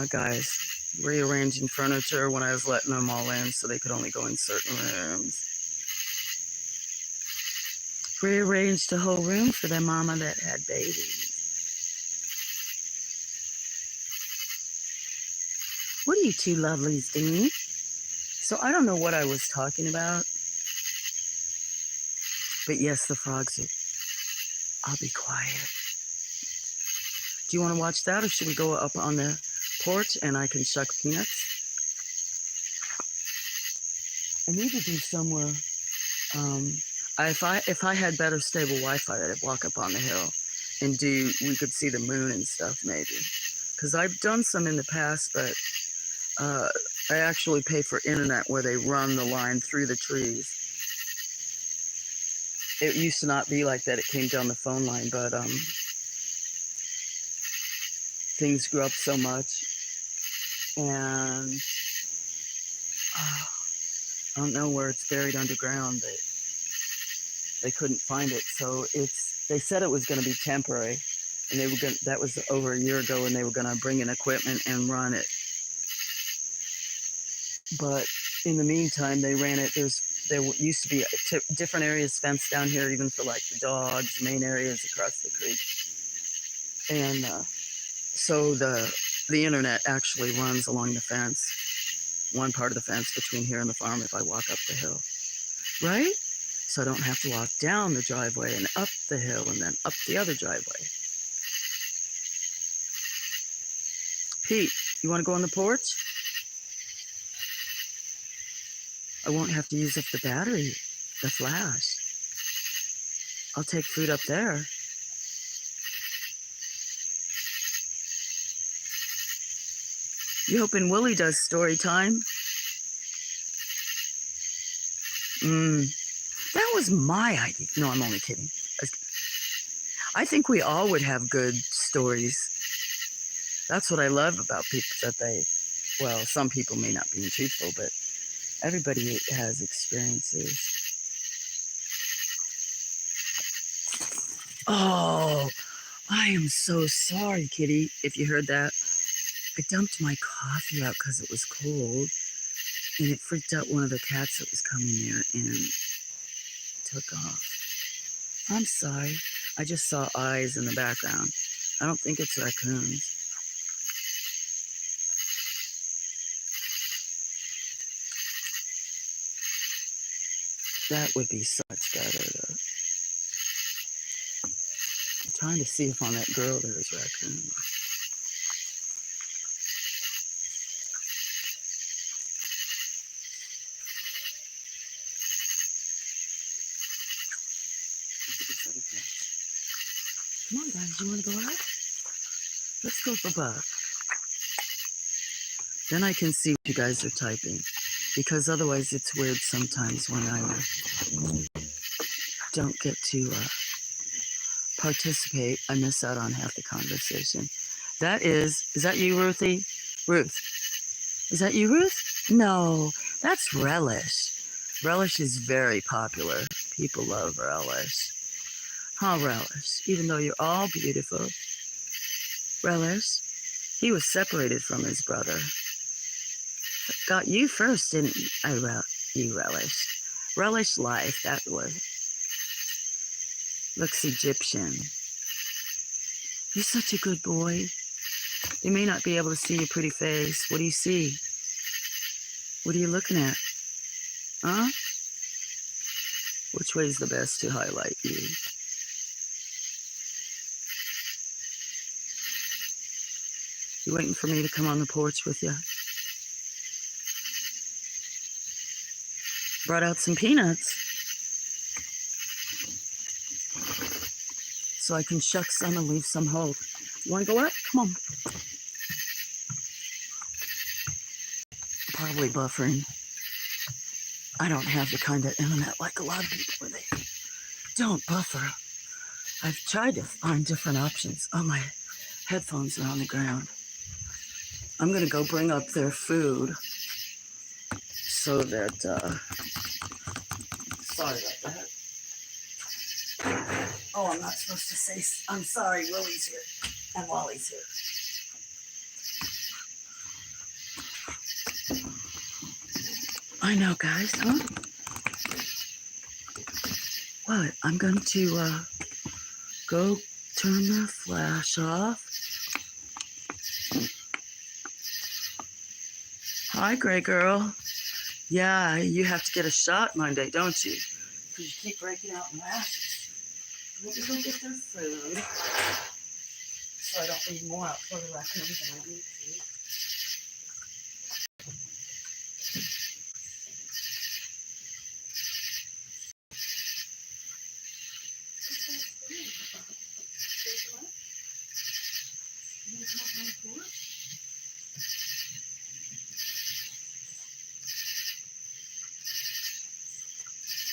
guys, rearranging furniture when I was letting them all in so they could only go in certain rooms. Rearranged the whole room for their mama that had babies. What are you two lovelies doing? So I don't know what I was talking about. But yes, the frogs are... I'll be quiet. Do you want to watch that, or should we go up on the porch and I can shuck peanuts? I need to do somewhere. If I had better stable Wi-Fi, I'd walk up on the hill and we could see the moon and stuff maybe. Because I've done some in the past, but I actually pay for internet where they run the line through the trees. It used to not be like that. It came down the phone line, but things grew up so much. And I don't know where it's buried underground, but they couldn't find it. So they said it was going to be temporary, and that was over a year ago, and they were going to bring in equipment and run it. But in the meantime, they ran it. There used to be different areas fenced down here, even for like the dogs, main areas across the creek. And so the internet actually runs along the fence, one part of the fence between here and the farm if I walk up the hill, right? So I don't have to walk down the driveway and up the hill and then up the other driveway. Pete, you want to go on the porch? I won't have to use up the battery, the flash. I'll take food up there. You hoping Willie does story time? That was my idea. No, I'm only kidding. I think we all would have good stories. That's what I love about people, that some people may not be truthful, but everybody has experiences. Oh, I am so sorry, Kitty, if you heard that. I dumped my coffee out because it was cold, and it freaked out one of the cats that was coming there and took off. I'm sorry. I just saw eyes in the background. I don't think it's raccoons. That would be such better. I'm trying to see if on that girl there is raccoons. Come on, guys, you want to go out? Let's go for Buck. Then I can see what you guys are typing, because otherwise it's weird sometimes when I don't get to participate. I miss out on half the conversation. Is that you, Ruthie? Ruth. Is that you, Ruth? No, that's Relish. Relish is very popular. People love Relish. Huh, Relish? Even though you're all beautiful. Relish, he was separated from his brother. Got you first, didn't you, Relish? Relish life, that was. Looks Egyptian. You're such a good boy. They may not be able to see your pretty face. What do you see? What are you looking at? Huh? Which way is the best to highlight you? You waiting for me to come on the porch with you? Brought out some peanuts so I can shuck some and leave some whole. You want to go up? Come on. Probably buffering. I don't have the kind of internet like a lot of people where they don't buffer. I've tried to find different options. Oh, my headphones are on the ground. I'm going to go bring up their food so that, sorry about that. Oh, I'm not supposed to say, I'm sorry, Willie's here and Wally's here. I know, guys, huh? What? I'm going to go turn the flash off. Hi, Gray Girl. Yeah, you have to get a shot Monday, don't you? Because you keep breaking out in rashes. Let me go get their food so I don't leave more out for the raccoons than I need to.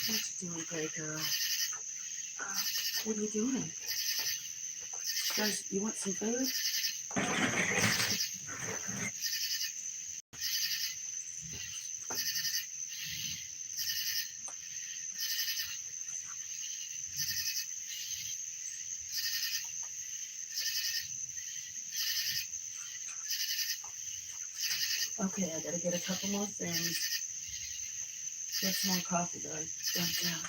What you doing, Gray Girl? What are you doing? Guys, you want some food? Okay, I gotta get a couple more things. Get some more coffee that I dumped out.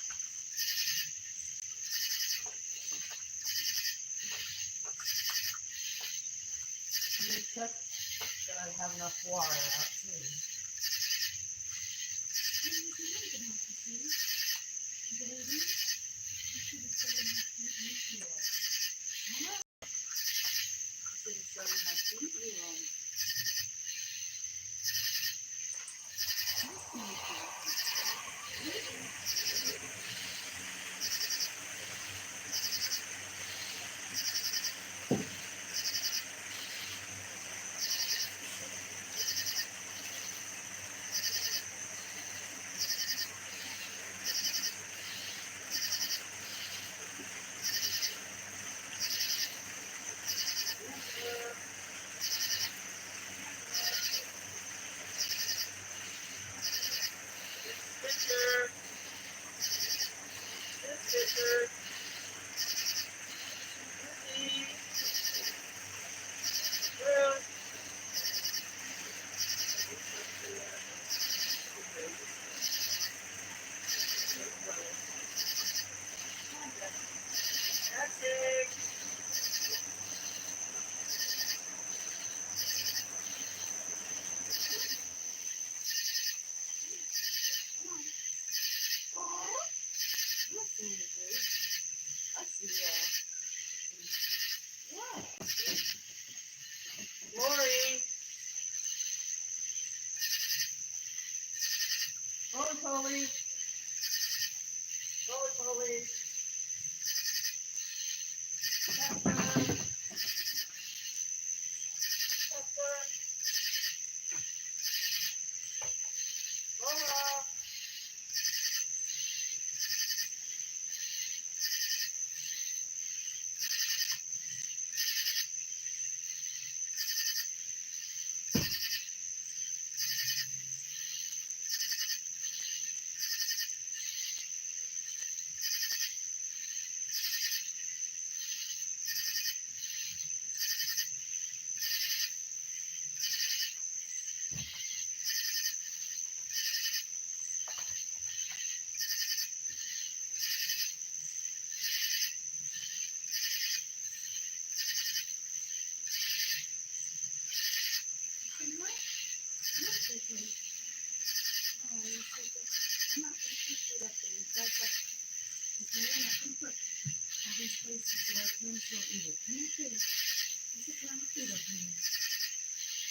Let me check that I have enough water out too. Lori, Polly,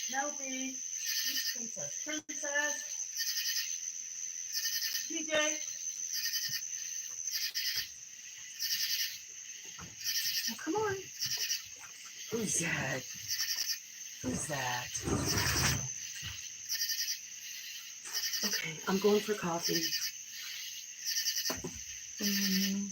Penelope, Princess, TJ. Oh, come on. Who's that? Who's that? Okay, I'm going for coffee. Mm-hmm.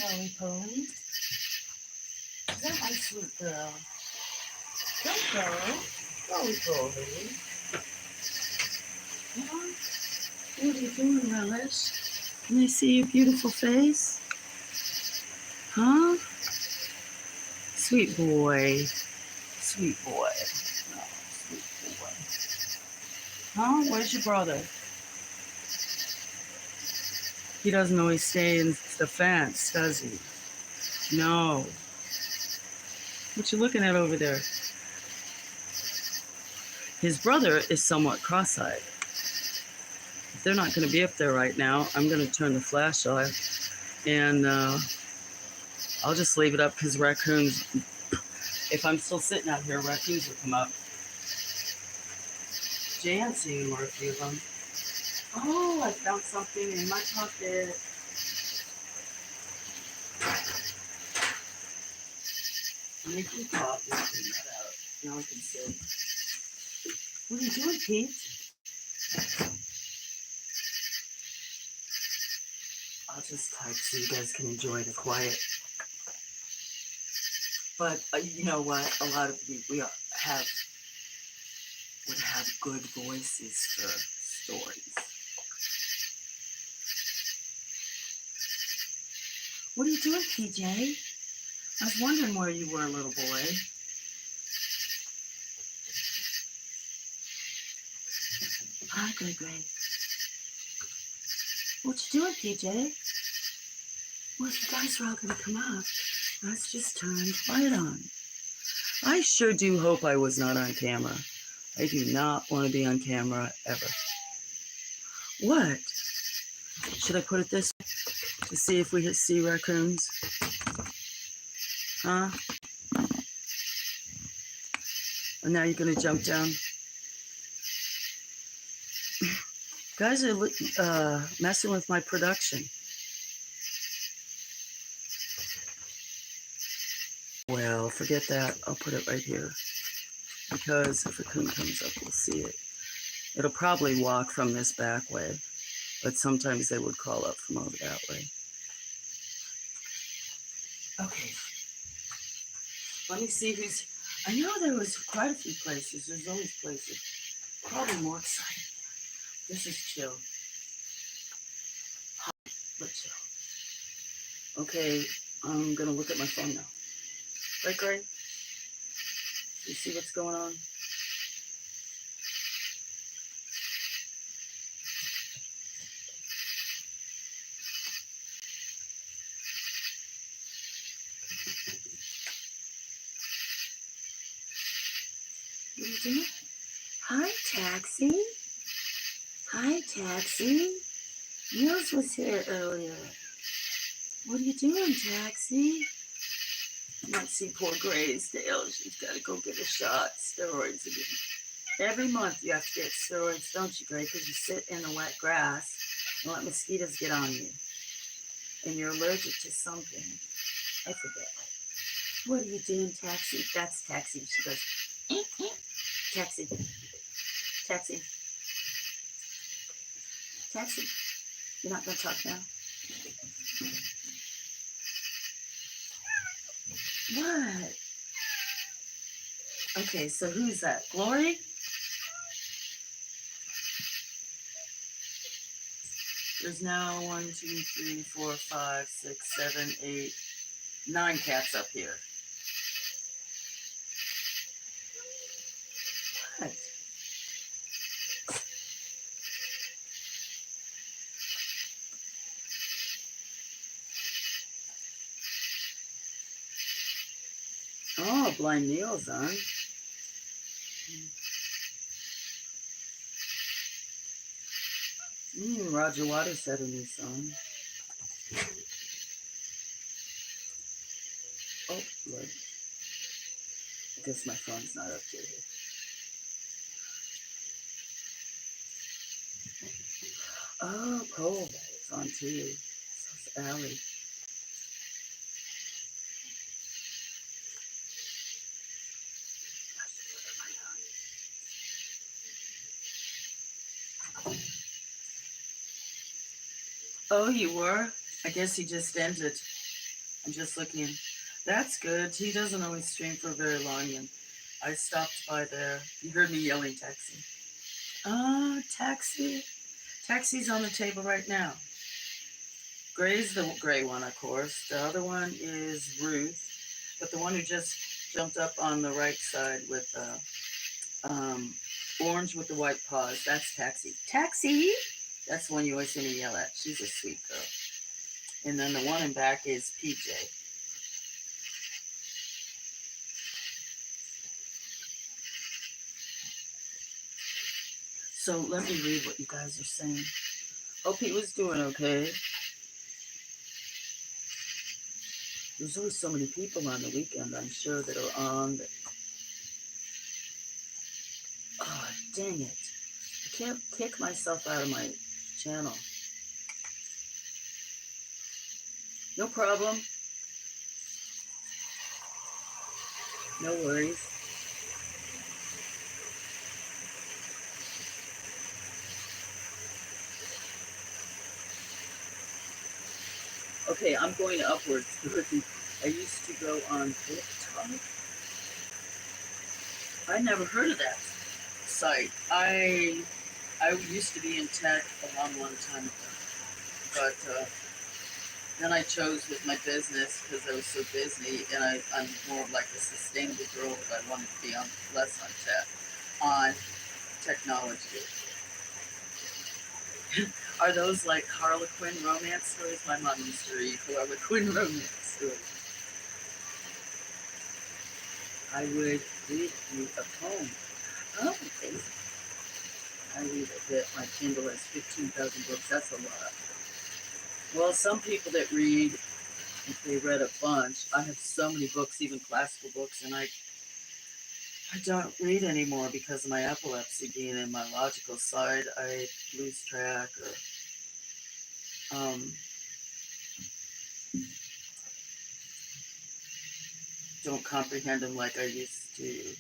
Roly-poly. Is that my sweet girl? Don't go. Roly-poly. Yeah. What are you doing, Relish? Can I see your beautiful face? Huh? Sweet boy. Sweet boy. Oh, sweet boy. Huh? Where's your brother? He doesn't always stay in the fence, does he? No. What you looking at over there? His brother is somewhat cross-eyed. If they're not going to be up there right now, I'm going to turn the flash off, and I'll just leave it up because raccoons, if I'm still sitting out here, raccoons will come up. Jan's seeing more, a few of them. Oh, I found something in my pocket. Make me pop and clean that out. Now I can see. What are you doing, Pete? I'll just type so you guys can enjoy the quiet. But you know what? A lot of you would have good voices for stories. What are you doing, PJ? I was wondering where you were, little boy. Hi, Gray. What you doing, PJ? Well, if you guys are all going to come up, let's just turn quiet on. I sure do hope I was not on camera. I do not want to be on camera ever. What? Should I put it this way to see if we see raccoons? Huh? And now you're going to jump down? Guys are messing with my production. Well, forget that. I'll put it right here. Because if a coon comes up, we'll see it. It'll probably walk from this back way. But sometimes they would crawl up from over that way. Okay. Let me see who's... I know there was quite a few places. There's always places. Probably more exciting. This is chill. But chill. Okay, I'm going to look at my phone now. Right, Gray? You see what's going on? What are you doing? Hi, Taxi. Hi, Taxi. Niels was here earlier. What are you doing, Taxi? You might see poor Gray's tail. She's got to go get a shot. Steroids again. Every month you have to get steroids, don't you, Gray? Because you sit in the wet grass and let mosquitoes get on you. And you're allergic to something. I forget. What are you doing, Taxi? That's Taxi. She goes, Taxi. Taxi. Taxi. You're not going to talk now? What? Okay, so who's that? Glory? There's now 1, 2, 3, 4, 5, 6, 7, 8, 9 cats up here. What? Oh, Blind Neil's on. Roger Waters had a new song. Oh, Lord. I guess my phone's not up to here. Oh, Cole is on too. So's Allie. Oh, you were? I guess he just ended. I'm just looking. That's good. He doesn't always stream for very long, and I stopped by there. You heard me yelling taxi. Taxi. Taxi's on the table right now. Gray's the gray one, of course. The other one is Ruth, but the one who just jumped up on the right side with orange with the white paws, that's Taxi. Taxi! That's the one you always hear me yell at. She's a sweet girl. And then the one in back is PJ. So let me read what you guys are saying. Hope he was doing okay. There's always so many people on the weekend, I'm sure, that are on. Oh, dang it. I can't kick myself out of my channel. No problem. No worries. Okay, I'm going upwards. I used to go on TikTok. I never heard of that site. I used to be in tech a long time ago, but then I chose with my business because I was so busy, and I'm more of like a sustainable girl. But I wanted to be on less on tech, on technology. Are those like Harlequin romance stories? My mom used to read Harlequin romance stories. I would read you a poem. Oh, okay. I read a bit. My Kindle has 15,000 books. That's a lot. Well, some people that read, if they read a bunch, I have so many books, even classical books, and I don't read anymore because of my epilepsy being in my logical side. I lose track or don't comprehend them like I used to.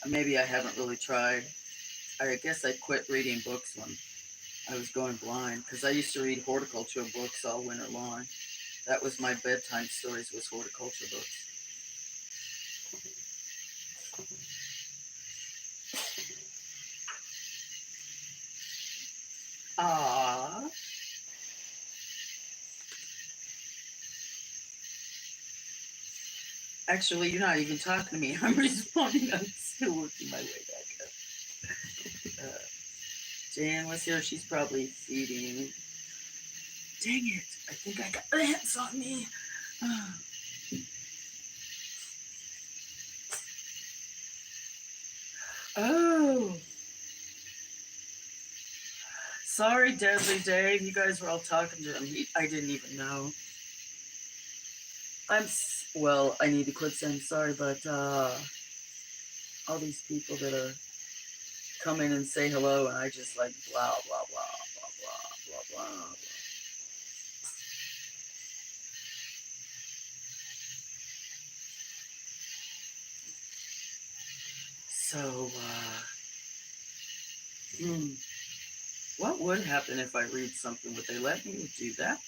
Maybe I haven't really tried. I guess I quit reading books when I was going blind because I used to read horticulture books all winter long. That was my bedtime stories, was horticulture books. Ah. Actually, you're not even talking to me. I'm responding. I'm still working my way back up. Jan was here. She's probably feeding. Dang it. I think I got ants on me. Oh. Sorry, Deadly Dave. You guys were all talking to him. I didn't even know. Well, I need to quit saying sorry, but all these people that are come in and say hello, and I just like blah, blah, blah, blah, blah, blah, blah. So, what would happen if I read something? Would they let me do that?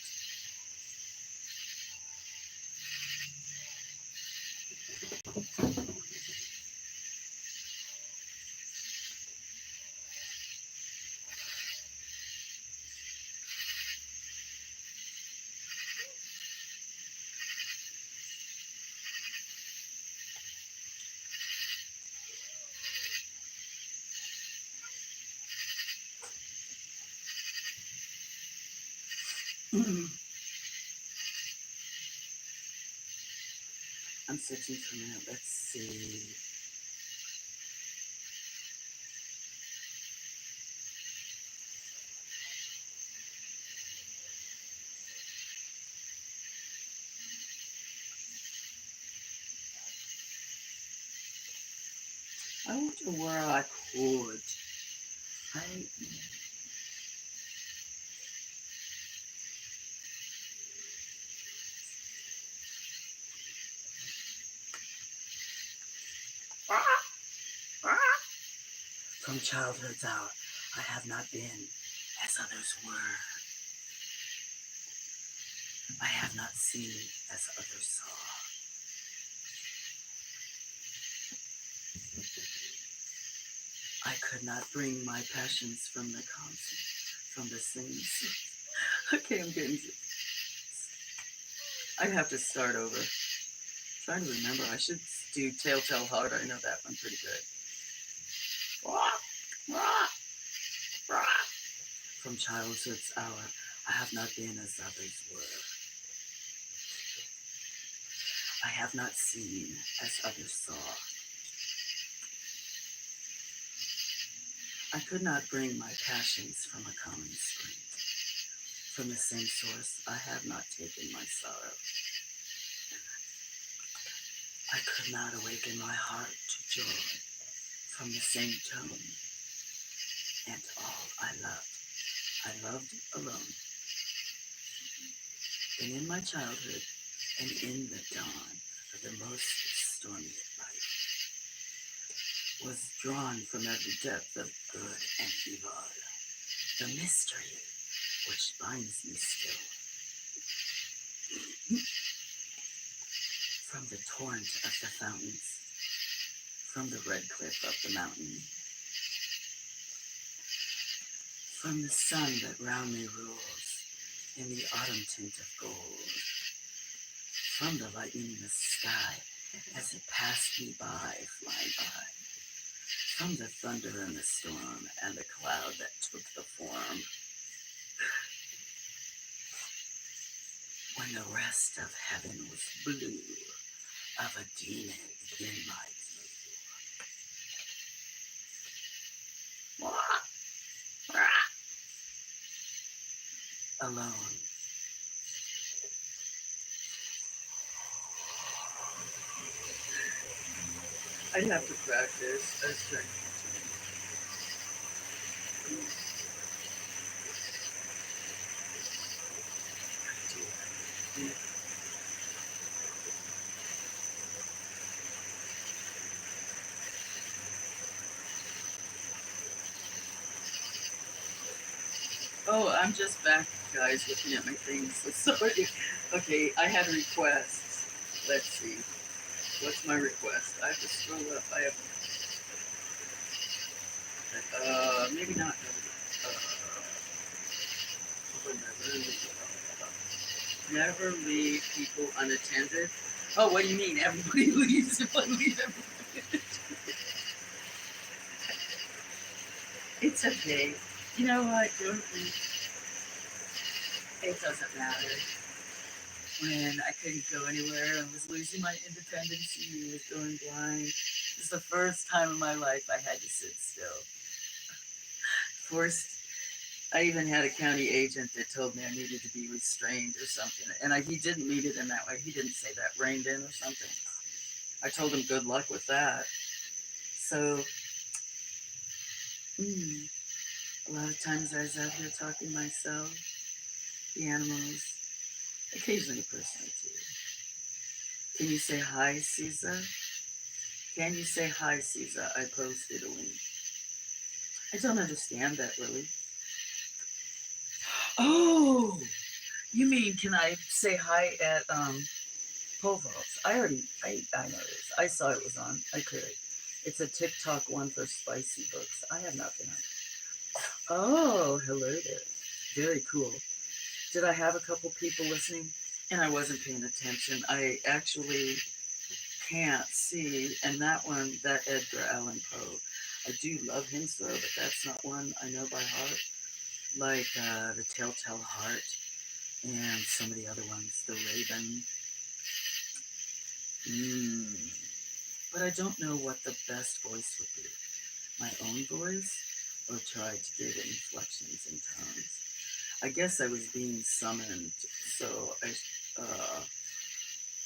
I'm searching for a minute. Let's see. I wonder where I could. From childhood's out, I have not been as others were. I have not seen as others saw. I could not bring my passions from the constant, from the same source. Okay, I'm getting. I have to start over. Trying to remember. I should do Telltale Heart. I know that one pretty good. From childhood's hour, I have not been as others were. I have not seen as others saw. I could not bring my passions from a common spring. From the same source, I have not taken my sorrow. I could not awaken my heart to joy from the same tone. And all I loved alone. And in my childhood, and in the dawn of the most stormy life, was drawn from every depth of good and evil, the mystery which binds me still. From the torrent of the fountains, from the red cliff of the mountain, from the sun that round me rules in the autumn tint of gold, from the lightning in the sky as it passed me by, flying by, from the thunder and the storm and the cloud that took the form, when the rest of heaven was blue, of a demon in my view. Alone. I'd have to practice. I was trying to. Oh, I'm just back, guys, looking at my things. So sorry. Okay, I had requests. Let's see. What's my request? I have to scroll up. I have. Maybe not. Never leave people unattended. Oh, what do you mean? Everybody leaves if I leave everybody. It's okay. You know what? It doesn't matter. When I couldn't go anywhere and was losing my independence and was going blind, it was the first time in my life I had to sit still. Forced. I even had a county agent that told me I needed to be restrained or something, and he didn't mean it in that way. He didn't say that, reined in or something. I told him good luck with that. So, a lot of times I was out here talking myself, the animals, occasionally a person or two. Can you say hi, Caesar? Can you say hi, Caesar? I posted a link. I don't understand that really. Oh, you mean can I say hi at pole vaults? I know this. I saw it was on. I could. It's a TikTok one for spicy books. I have not been on. Oh, hello there. Very cool. Did I have a couple people listening? And I wasn't paying attention. I actually can't see. And that one, that Edgar Allan Poe, I do love him so, but that's not one I know by heart. Like The Telltale Heart and some of the other ones, The Raven. But I don't know what the best voice would be. My own voice or try to give it inflections and tones. I guess I was being summoned, so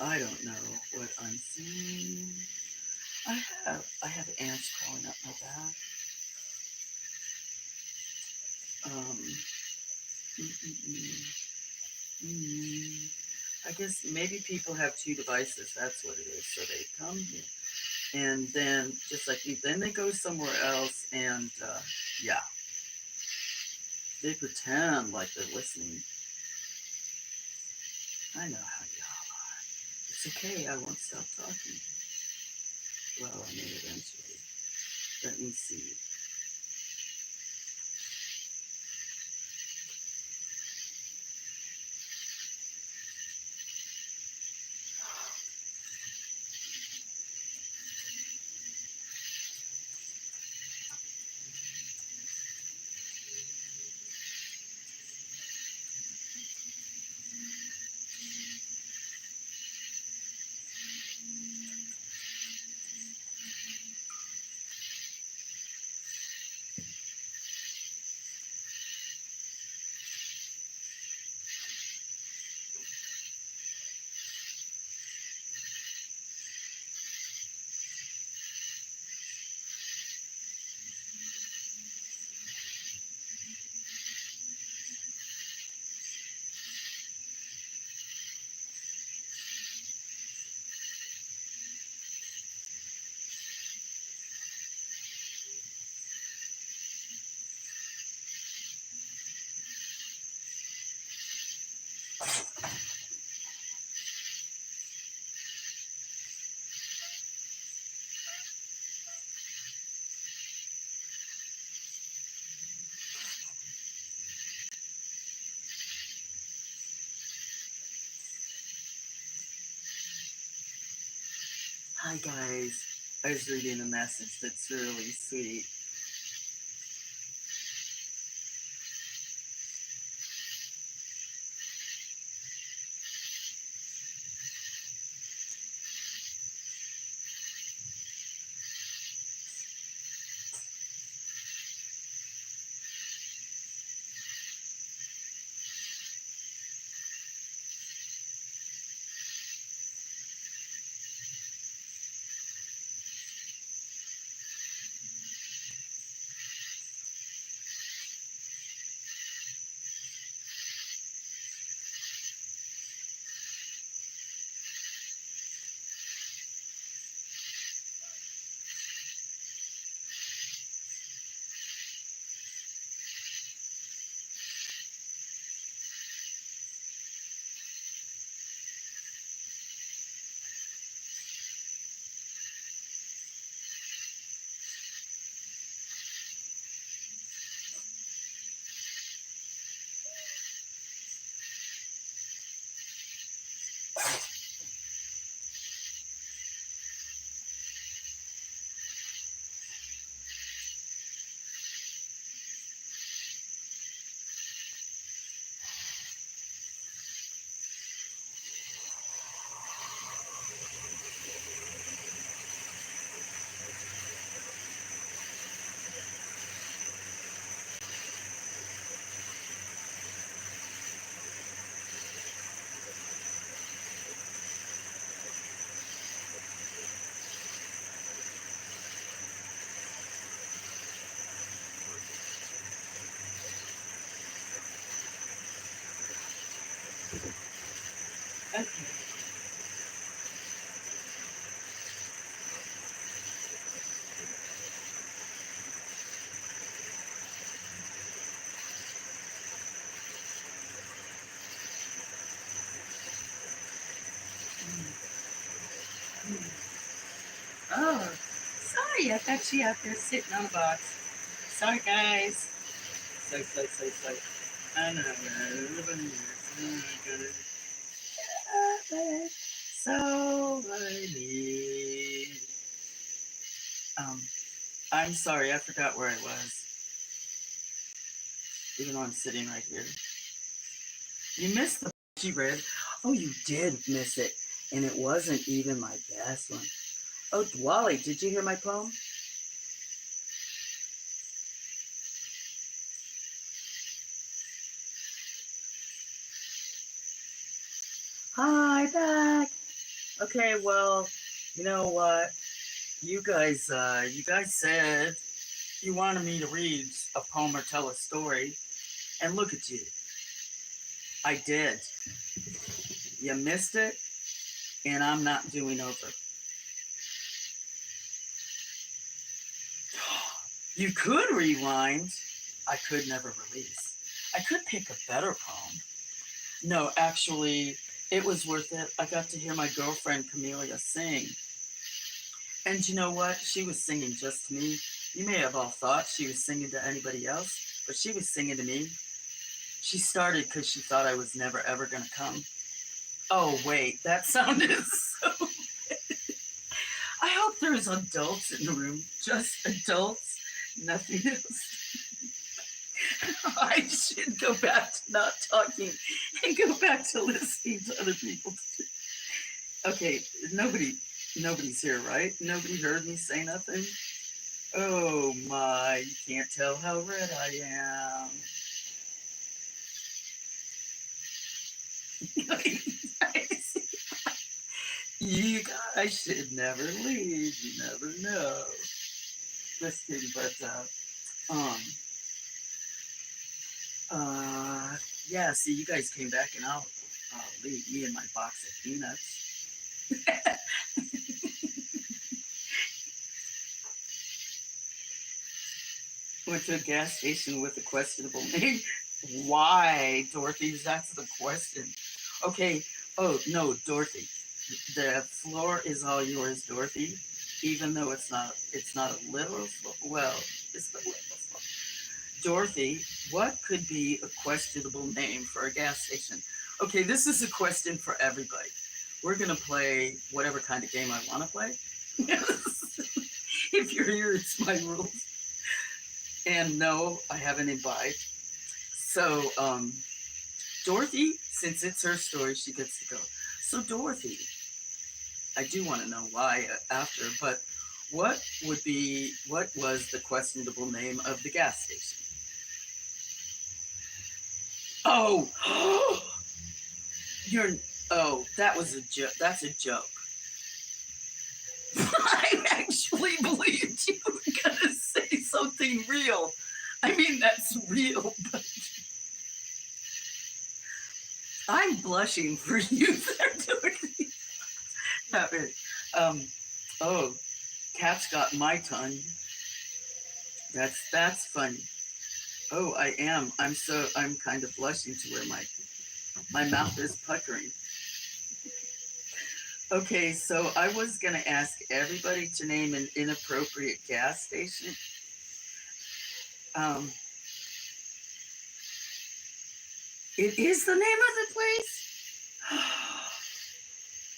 I don't know what I'm saying. I have ants crawling up my back. I guess maybe people have two devices. That's what it is. So they come here, and then just like me, then they go somewhere else, and yeah, they pretend like they're listening. I know how y'all are. It's okay, I won't stop talking. Well, I may eventually. Let me see. Hi guys. I was reading a message that's really sweet. Okay. Oh, sorry, I thought she out there sitting on a box. Sorry, guys. So. I know, everybody is so I need. I'm sorry, I forgot where I was. Even though I'm sitting right here. You missed the she read. Oh, you did miss it. And it wasn't even my best one. Oh, Wally, did you hear my poem? Hi, back. Okay, well, you know what? You guys said you wanted me to read a poem or tell a story. And look at you. I did. You missed it, and I'm not doing over. You could rewind. I could never release. I could pick a better poem. No, actually, It was worth it. I got to hear my girlfriend Camelia sing. And you know what? She was singing just to me. You may have all thought she was singing to anybody else, but she was singing to me. She started because she thought I was never ever going to come. Oh, wait, that sounded so bad. I hope there's adults in the room, just adults, nothing else. I should go back to not talking and go back to listening to other people. Okay, nobody's here, right? Nobody heard me say nothing? Oh my, you can't tell how red I am. You guys should never leave. You never know. Just kidding, but yeah. See, you guys came back, and I'll leave me and my box of peanuts. Went to a gas station with a questionable name. Why, Dorothy? That's the question. Okay. Oh no, Dorothy. The floor is all yours, Dorothy. Even though it's not a literal floor. Well, it's the literal floor. Dorothy, what could be a questionable name for a gas station? Okay, this is a question for everybody. We're gonna play whatever kind of game I want to play. If you're here, it's my rules. And no, I haven't imbibed. So, Dorothy, since it's her story, she gets to go. So, Dorothy, I do want to know why after, but what was the questionable name of the gas station? Oh, that was a joke. That's a joke. I actually believed you were gonna say something real. I mean, that's real, but I'm blushing for you there, Dorothy. Not really. Oh, cat's got my tongue. That's funny. Oh, I am. I'm kind of blushing to where my mouth is puckering. Okay, so I was gonna ask everybody to name an inappropriate gas station. Um, it is the name of the place.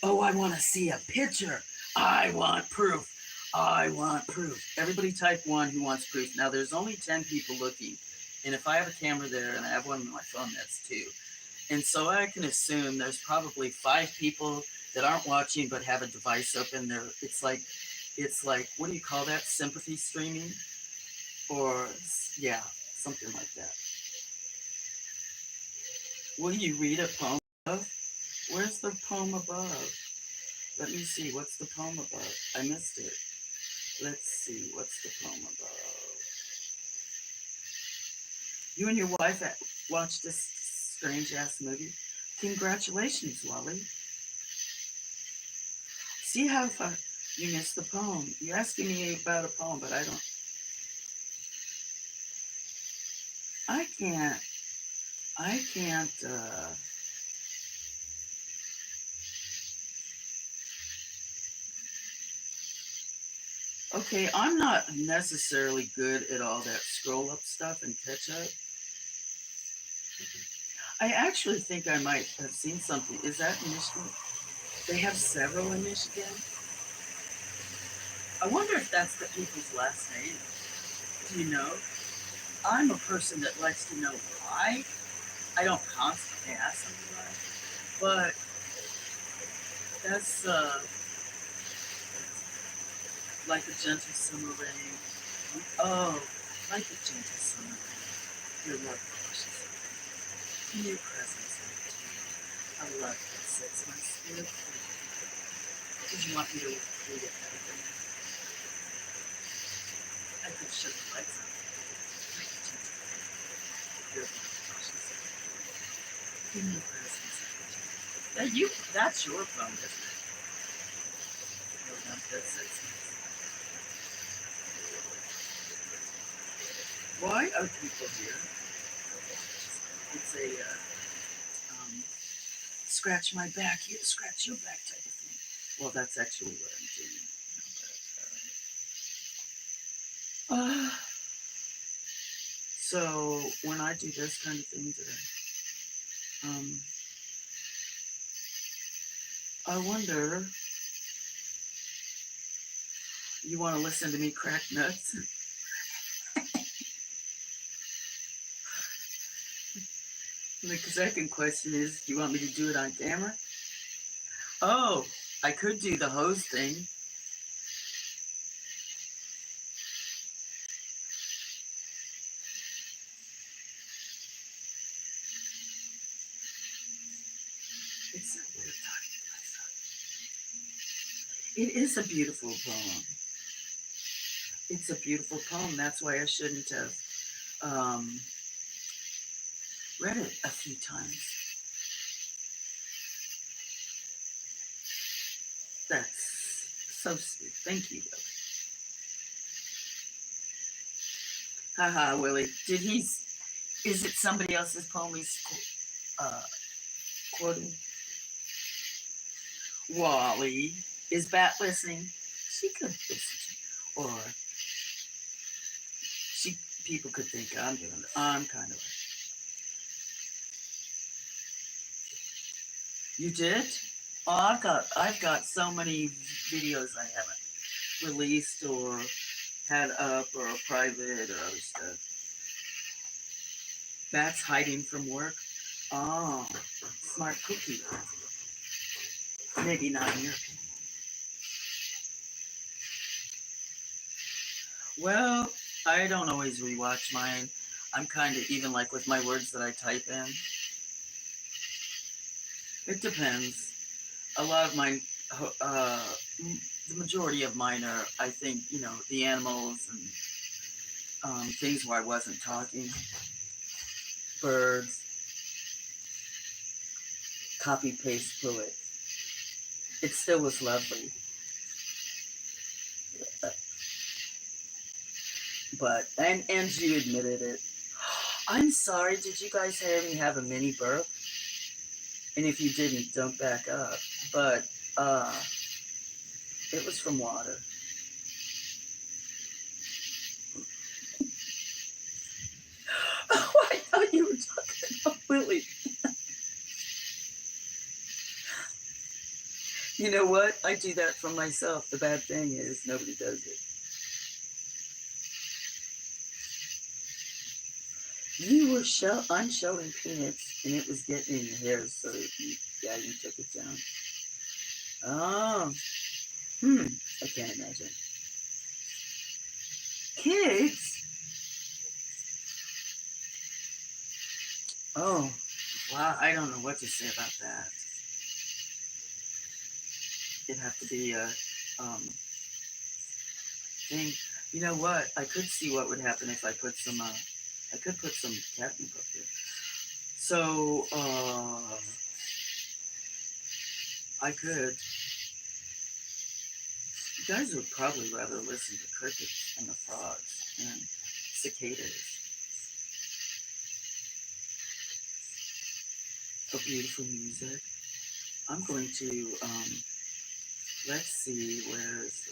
Oh, I want to see a picture. I want proof. I want proof. Everybody type 1 who wants proof. Now, there's only 10 people looking. And if I have a camera there and I have one on my phone, that's 2. And so I can assume there's probably 5 people that aren't watching but have a device open. It's like, what do you call that? Sympathy streaming? Or, yeah, something like that. Will you read a poem above? Where's the poem above? Let me see. What's the poem above? I missed it. Let's see. What's the poem above? You and your wife watched this strange-ass movie? Congratulations, Wally. See how far you missed the poem. You're asking me about a poem, but I can't, okay, I'm not necessarily good at all that scroll up stuff and catch up. I actually think I might have seen something. Is that in Michigan? They have several in Michigan. I wonder if that's the people's last name. Do you know? I'm a person that likes to know why. I don't constantly ask something like, but that's like a gentle summer rain. Oh, like a gentle summer rain. Your love washes away. Your presence empty. A love that sets my spirit free. Did you want me to read it better than that? I could shut the lights on. Like a gentle rain. Your love washes away. In your presence empty. That's your poem, isn't it? Your love that sets my spirit. Why are people here? It's a scratch my back, here, scratch your back type of thing. Well, that's actually what I'm doing. So when I do this kind of thing today, I wonder, you want to listen to me crack nuts? The second question is, do you want me to do it on camera? Oh, I could do the hose thing. It's so weird talking to myself. It is a beautiful poem. It's a beautiful poem. That's why I shouldn't have read it a few times. That's so sweet. Thank you, Willie. Haha, Willie. Is it somebody else's poem he's quoting? Wally. Is Bat listening? She could listen. Or people could think I'm doing it. I'm kind of like. You did? Oh, I've got so many videos I haven't released or had up or private or other stuff. Bat's hiding from work. Oh, smart cookie. Maybe not in your opinion. Well, I don't always rewatch mine. I'm kind of even like with my words that I type in. It depends. A lot of mine, the majority of mine are, I think, the animals and things where I wasn't talking. Birds. Copy paste through it. It still was lovely. But, and you admitted it. I'm sorry, did you guys hear me have a mini burp? And if you didn't, don't back up. But, it was from water. Oh, I thought you were talking about Willie. You know what? I do that for myself. The bad thing is nobody does it. You were unshowing peanuts, and it was getting in your hair, so you took it down. Oh, I can't imagine. Kids? Oh, wow, I don't know what to say about that. It'd have to be a thing. You know what? I could see what would happen if I put some, I could put some catnip up here. So, I could. You guys would probably rather listen to crickets and the frogs and cicadas. Oh, beautiful music. I'm going to, let's see, where is the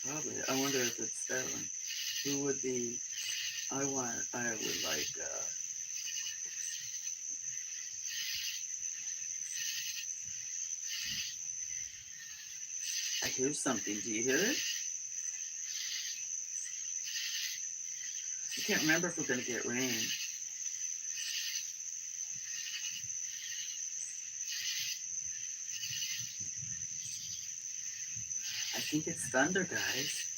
probably. I wonder if it's that one. Who would be? I would like. I hear something. Do you hear it? I can't remember if we're going to get rain. I think it's thunder, guys.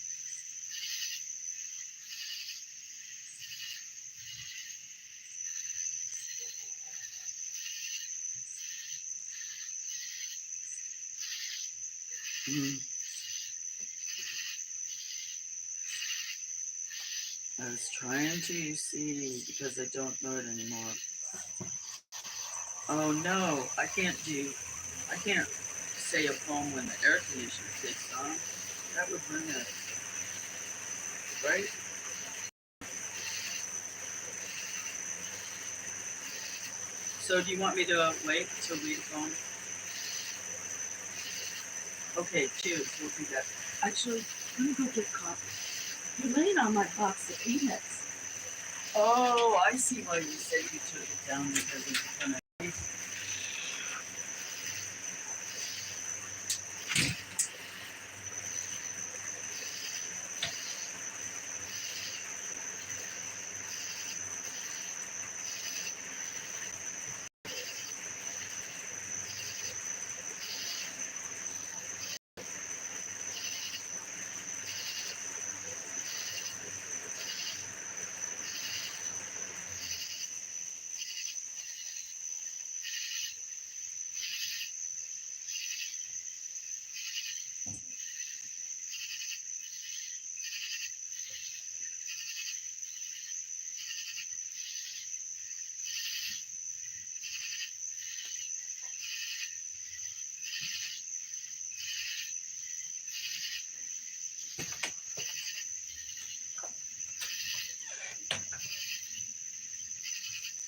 I was trying to see because I don't know it anymore. Oh no, I can't say a poem when the air conditioner kicks on. That would ruin it, right? So do you want me to wait to read a poem? Okay, choose. We'll do that. Actually, let me go get coffee. You're laying on my box of peanuts. Oh, I see why you said you took it down because it's kind of.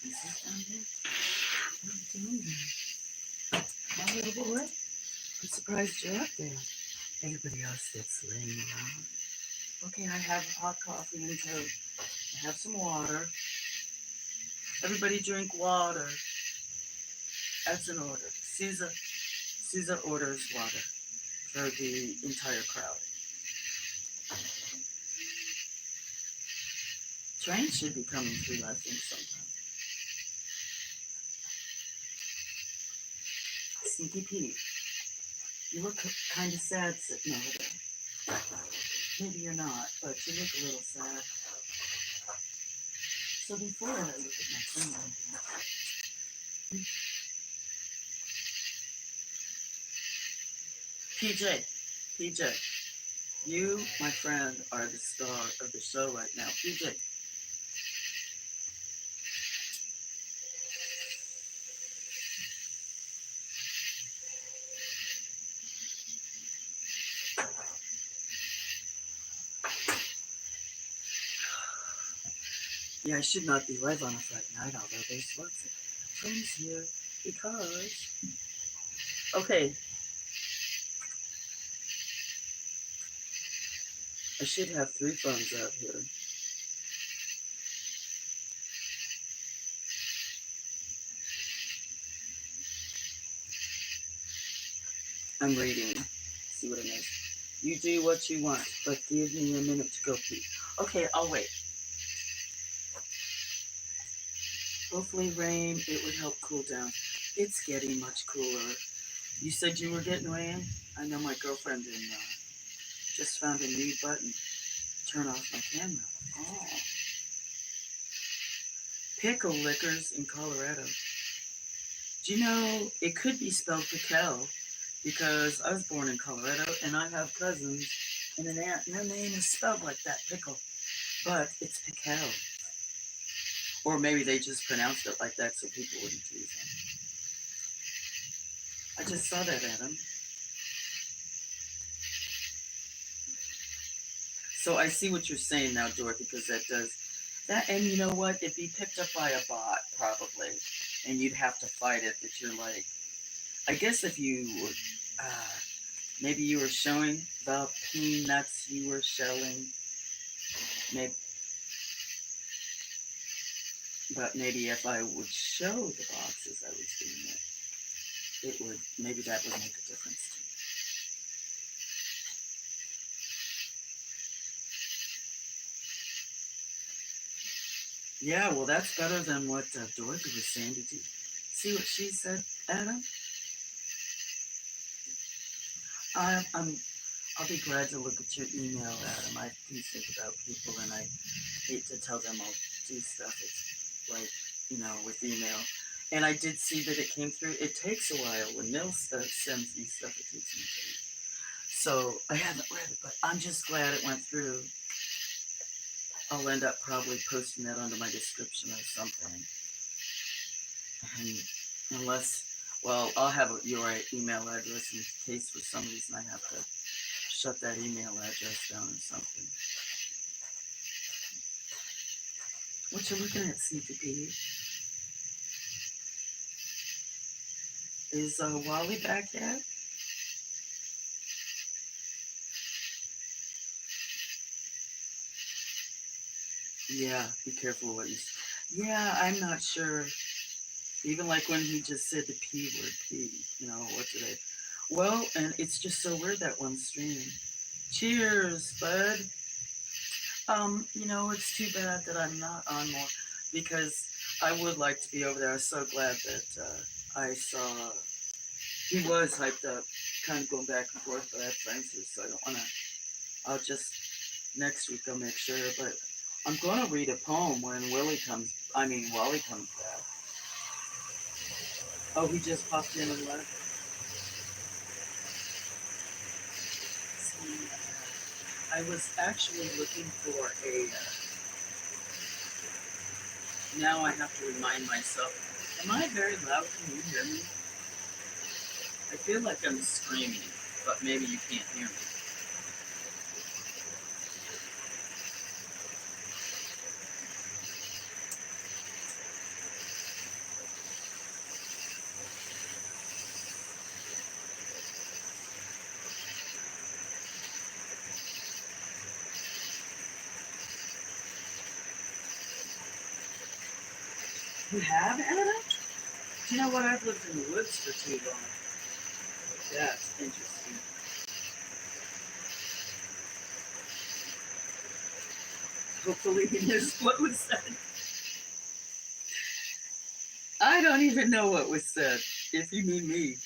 Is it down there? What are you doing there? My little boy? I'm surprised you're up there. Everybody else that's laying around. Okay, I have hot coffee and toast. I have some water. Everybody drink water. That's an order. Caesar orders water for the entire crowd. Train should be coming through, I think, sometime. Sneaky Pete, you look kind of sad sitting over there. Maybe you're not, but you look a little sad. So before I look at my phone, PJ, PJ, you, my friend, are the star of the show right now. PJ, yeah, I should not be live on a Friday night, although there's lots of friends here because. Okay, I should have 3 phones out here. I'm reading. See what it is. You do what you want, but give me a minute to go pee. Okay, I'll wait. Hopefully rain, it would help cool down. It's getting much cooler. You said you were getting rain? I know my girlfriend just found a new button. Turn off my camera. Oh. Pickle lickers in Colorado. Do you know, it could be spelled pickle because I was born in Colorado and I have cousins and an aunt and their name is spelled like that, pickle. But it's pickle. Or maybe they just pronounced it like that so people wouldn't tease them. I just saw that, Adam. So I see what you're saying now, Dorothy, because that does that. And you know what? It'd be picked up by a bot probably, and you'd have to fight it. That you're like, I guess if you were, maybe you were showing the peanuts you were shelling, maybe, but maybe if I would show the boxes I was doing it would maybe that would make a difference too. Yeah, well, that's better than what Dorothy was saying. Did you see what she said, Adam? I'm I'll be glad to look at your email, Adam. I do think about people, and I hate to tell them I'll do stuff. It's like, with email. And I did see that it came through. It takes a while. When Mill sends me stuff, it takes me days. So I haven't read it, but I'm just glad it went through. I'll end up probably posting that under my description or something. And Unless, well, I'll have your email address in case for some reason I have to shut that email address down or something. What you looking at, CTP? Is Wally back yet? Yeah, be careful what you. Yeah, I'm not sure. Even like when he just said the P word, P. You know what did I? Well, and it's just so weird that one stream. Cheers, bud. It's too bad that I'm not on more because I would like to be over there. I was so glad that I saw he was hyped up, kind of going back and forth, but I have friends here, so I don't want to. I'll just next week I'll make sure. But I'm going to read a poem when Wally comes back. Oh, he just popped in and left. See, I was actually looking for a. Now I have to remind myself. Am I very loud? Can you hear me? I feel like I'm screaming, but maybe you can't hear me. You have, Anna? Do you know what? I've lived in the woods for too long. That's interesting. Hopefully he missed what was said. I don't even know what was said, if you mean me.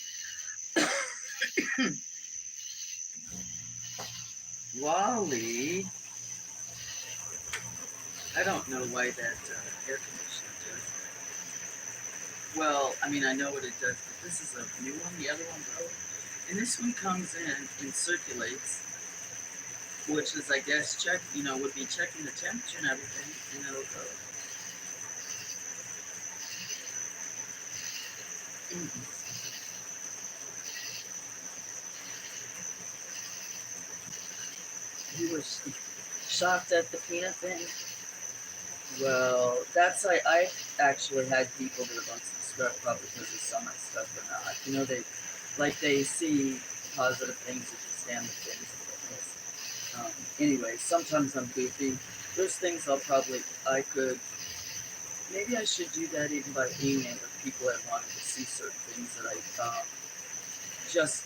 Wally, I don't know why that air conditioner does that. Well, I mean, I know what it does, but this is a new one. The other one broke. And this one comes in and circulates, which is, I guess, would be checking the temperature and everything, and it'll go. You were shocked at the peanut thing? Well, I actually had people that have unsubscribed probably because of some of my stuff or not. They see positive things and just damn the things that miss. Anyway, sometimes I'm goofy. There's things maybe I should do that even by email if people that wanted to see certain things that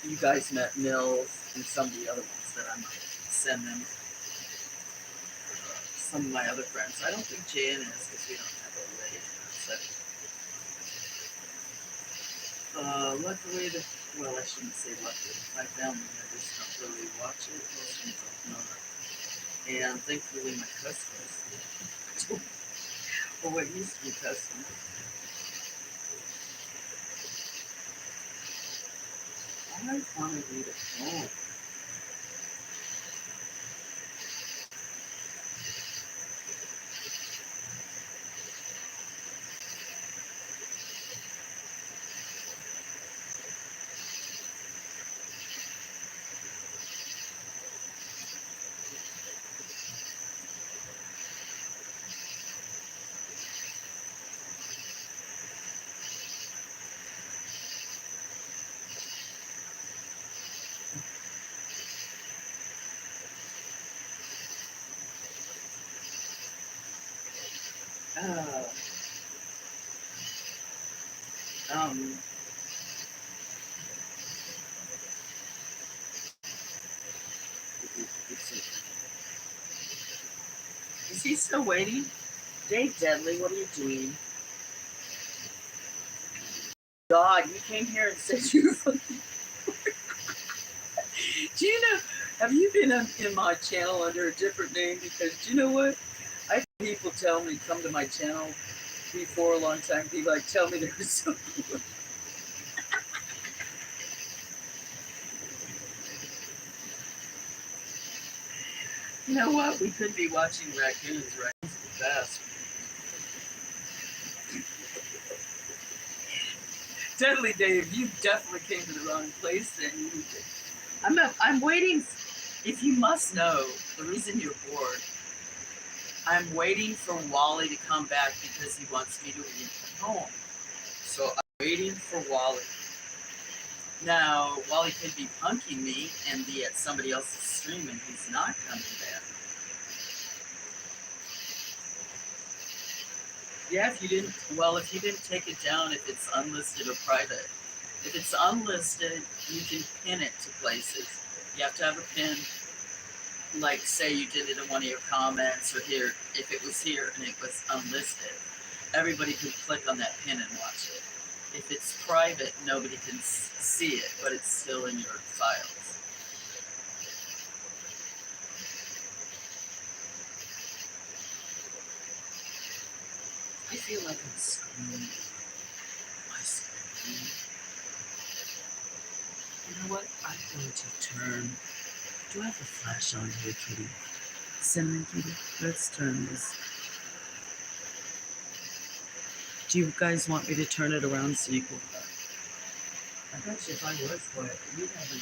you guys met Mills and some of the other ones that I might send them. Some of my other friends. I don't think Jan is because we don't have a lady. Luckily, I shouldn't say luckily. My family members don't really watch it. Most of them don't know that. And thankfully, my customers, or what used to be customers, I want to read a poem. Uh, um, is he still waiting? Dave Deadly, what are you doing? God, you came here and said you were. Do you know? Have you been in my channel under a different name? Because do you know what? I had people tell me come to my channel before a long time. People tell me there was something. You know what? We could be watching raccoons. Raccoons are the best. Deadly Dave, you definitely came to the wrong place then. I'm waiting. If you must know, the reason you're bored, I'm waiting for Wally to come back because he wants me to read from home. So I'm waiting for Wally. Now, Wally could be punking me and be at somebody else's stream and he's not coming back. Yeah, if you didn't take it down, if it's unlisted or private. If it's unlisted, you can pin it to places. You have to have a pin, like say you did it in one of your comments or here. If it was here and it was unlisted, everybody could click on that pin and watch it. If it's private, nobody can see it, but it's still in your files. I feel like I'm screaming. I scream. You know what? I'm going to turn. Do I have a flash on here, Kitty? Cinnamon Kitty? Let's turn this. Do you guys want me to turn it around so you can... I bet you if I was quiet, you'd have a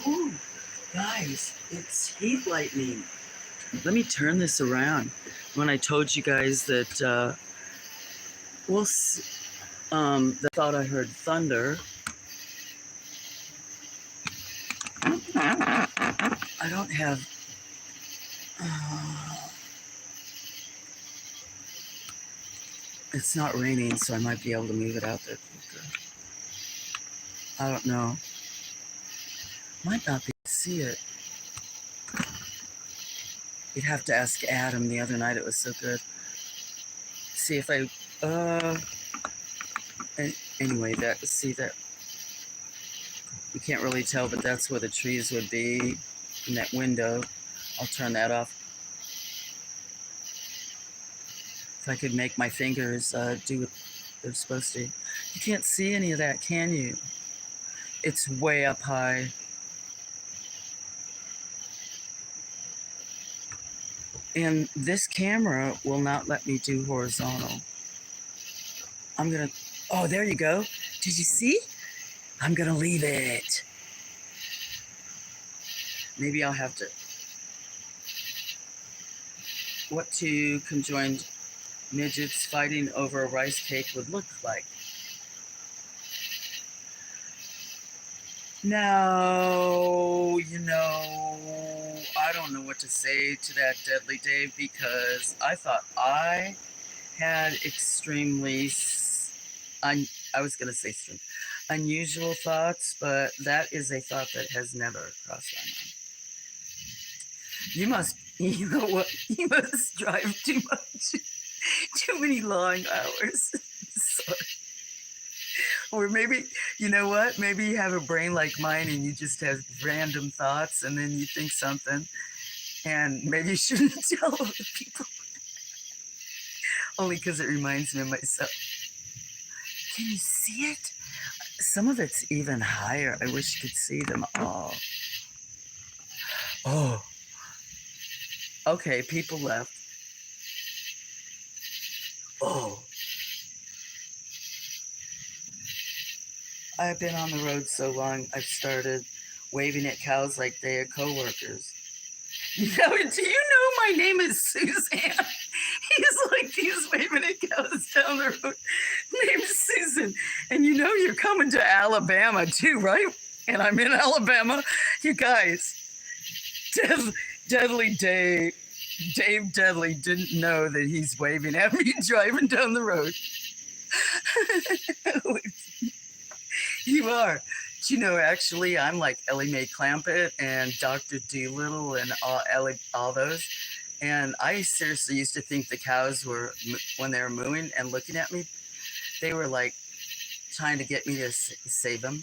record. Ooh, guys, it's heat lightning. Let me turn this around. When I told you guys that, that thought I heard thunder. I don't have... it's not raining, so I might be able to move it out there quicker. I don't know. Might not be able to see it. You'd have to ask Adam. The other night it was so good. See if I... anyway, see that... You can't really tell, but that's where the trees would be in that window. I'll turn that off. If I could make my fingers do what they're supposed to. You can't see any of that, can you? It's way up high. And this camera will not let me do horizontal. I'm gonna... Oh, there you go. Did you see? I'm gonna leave it. Maybe I'll have to... What two conjoined midgets fighting over a rice cake would look like. Now, I don't know what to say to that, Deadly Dave, because I thought I had extremely, I was going to say unusual thoughts, but that is a thought that has never crossed my mind. You must drive too much, too many long hours. Sorry. Or maybe, you know what? Maybe you have a brain like mine and you just have random thoughts and then you think something and maybe you shouldn't tell other people. Only because it reminds me of myself. Can you see it? Some of it's even higher. I wish you could see them all. Oh. Okay, people left. Oh. I've been on the road so long, I've started waving at cows like they are coworkers. Do you know my name is Suzanne? He's waving at cows down the road. Name's Susan. And you're coming to Alabama too, right? And I'm in Alabama. You guys, Deadly Dave Deadly didn't know that he's waving at me driving down the road. You are. Actually, I'm like Ellie Mae Clampett and Dr. Doolittle and all those. And I seriously used to think the cows were, when they were mooing and looking at me, they were like trying to get me to save them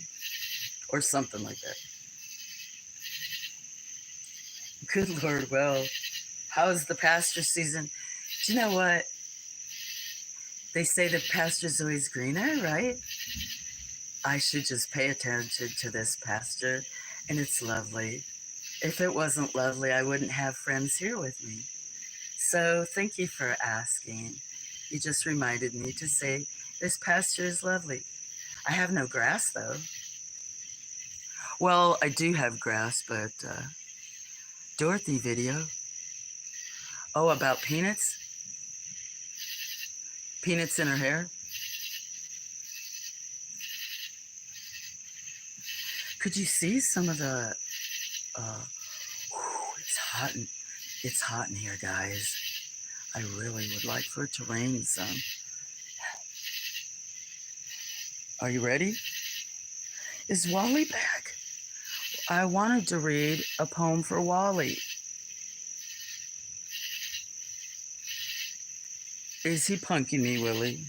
or something like that. Good Lord, well, how's the pasture season? Do you know what? They say the pasture's always greener, right? I should just pay attention to this pasture, and it's lovely. If it wasn't lovely, I wouldn't have friends here with me. So thank you for asking. You just reminded me to say this pasture is lovely. I have no grass though. Well, I do have grass, but Dorothy video. Oh, about peanuts? Peanuts in her hair? Could you see some of the it's hot in here, guys. I really would like for it to rain some. Are you ready? Is Wally back? I wanted to read a poem for Wally. Is he punking me, Willie?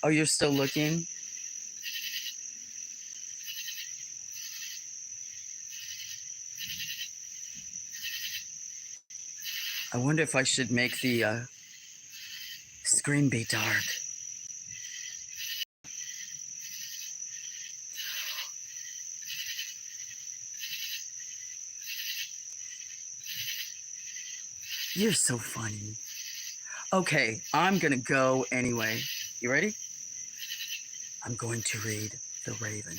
Oh, you're still looking? I wonder if I should make the screen be dark. You're so funny. Okay, I'm gonna go anyway. You ready? I'm going to read The Raven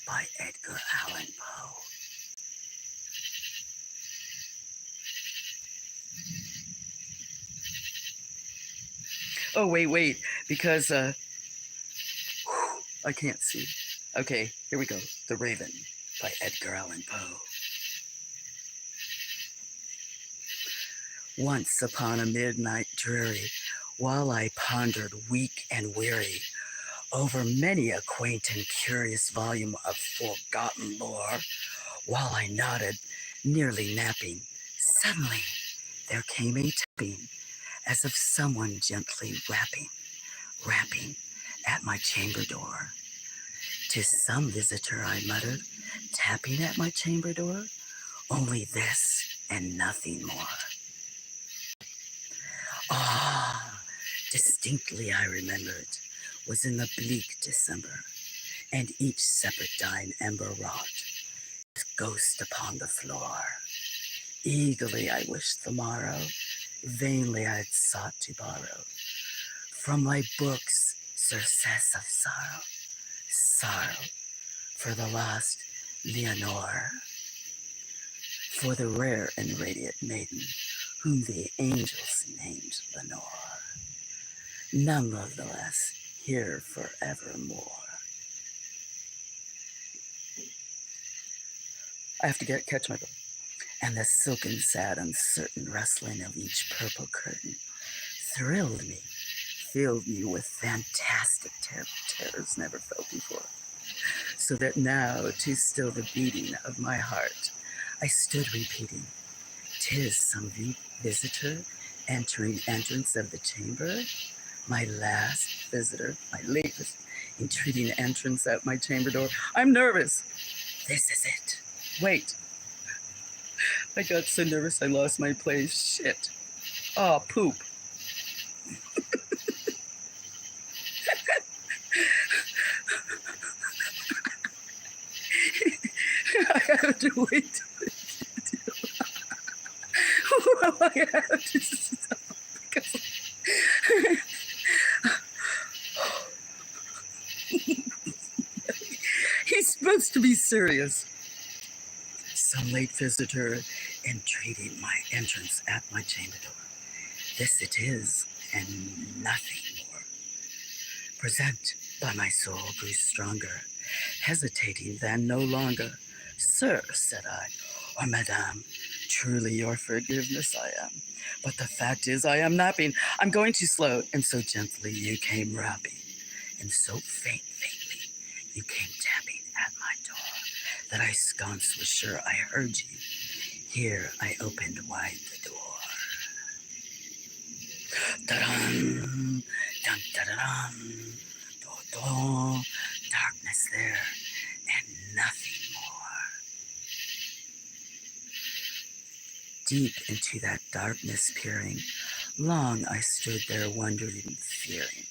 by Edgar Allan Poe. Oh, wait, because I can't see. Okay, here we go. The Raven by Edgar Allan Poe. Once upon a midnight dreary, while I pondered weak and weary over many a quaint and curious volume of forgotten lore, while I nodded, nearly napping, suddenly there came a tapping, as of someone gently rapping at my chamber door. "'Tis some visitor," I muttered, tapping at my chamber door. "Only this and nothing more." Ah, distinctly I remembered, was in the bleak December, and each separate dying ember wrought its ghost upon the floor. Eagerly I wished the morrow, vainly I had sought to borrow from my books surcease of sorrow for the lost Leonore, for the rare and radiant maiden whom the angels named Lenore. Nonetheless, here forevermore. I have to catch my breath. And the silken, sad, uncertain rustling of each purple curtain thrilled me, filled me with fantastic terrors never felt before. So that now, to still the beating of my heart, I stood repeating, "'Tis some visitor entering entrance of the chamber, my last visitor, my late visitor, entreating entrance at my chamber door. I'm nervous. This is it. Wait. I got so nervous I lost my place. Shit. Oh, poop." I have to wait till well, I have to stop because he's supposed to be serious. Some late visitor entreating my entrance at my chamber door. This it is, and nothing more. Present by my soul grew stronger, hesitating then no longer. "Sir," said I, "or Madame, truly your forgiveness I am. But the fact is I am napping. I'm going too slow." And so gently you came rapping, and so faintly you came tapping at my door, that I sconce was sure I heard you. Here I opened wide the door. Da-dum, dum-da-da-dum, do-do, darkness there, and nothing more. Deep into that darkness peering, long I stood there wondering, fearing,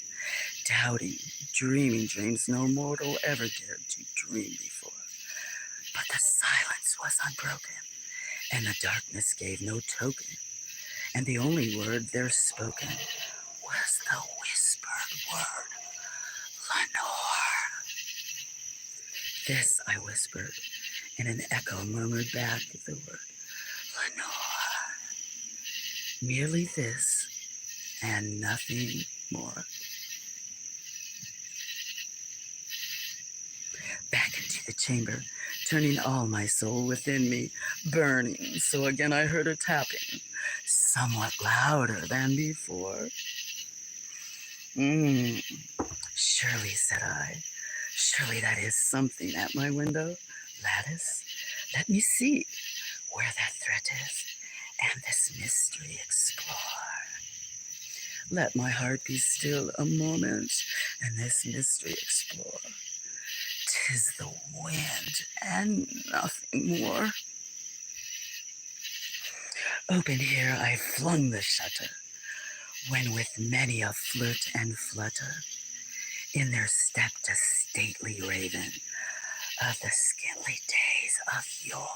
doubting, dreaming dreams no mortal ever dared to dream before. But the silence was unbroken, and the darkness gave no token, and the only word there spoken was the whispered word, Lenore. This, I whispered, and an echo murmured back the word, Lenore. Merely this, and nothing more. Back into the chamber, turning all my soul within me, burning. So again I heard her tapping, somewhat louder than before. Surely, said I, surely that is something at my window. Lattice, let me see where that threat is, and this mystery explore. Let my heart be still a moment, and this mystery explore. 'Tis the wind, and nothing more. Open here I flung the shutter, when with many a flirt and flutter, in there stepped a stately raven of the skimpy days of yore.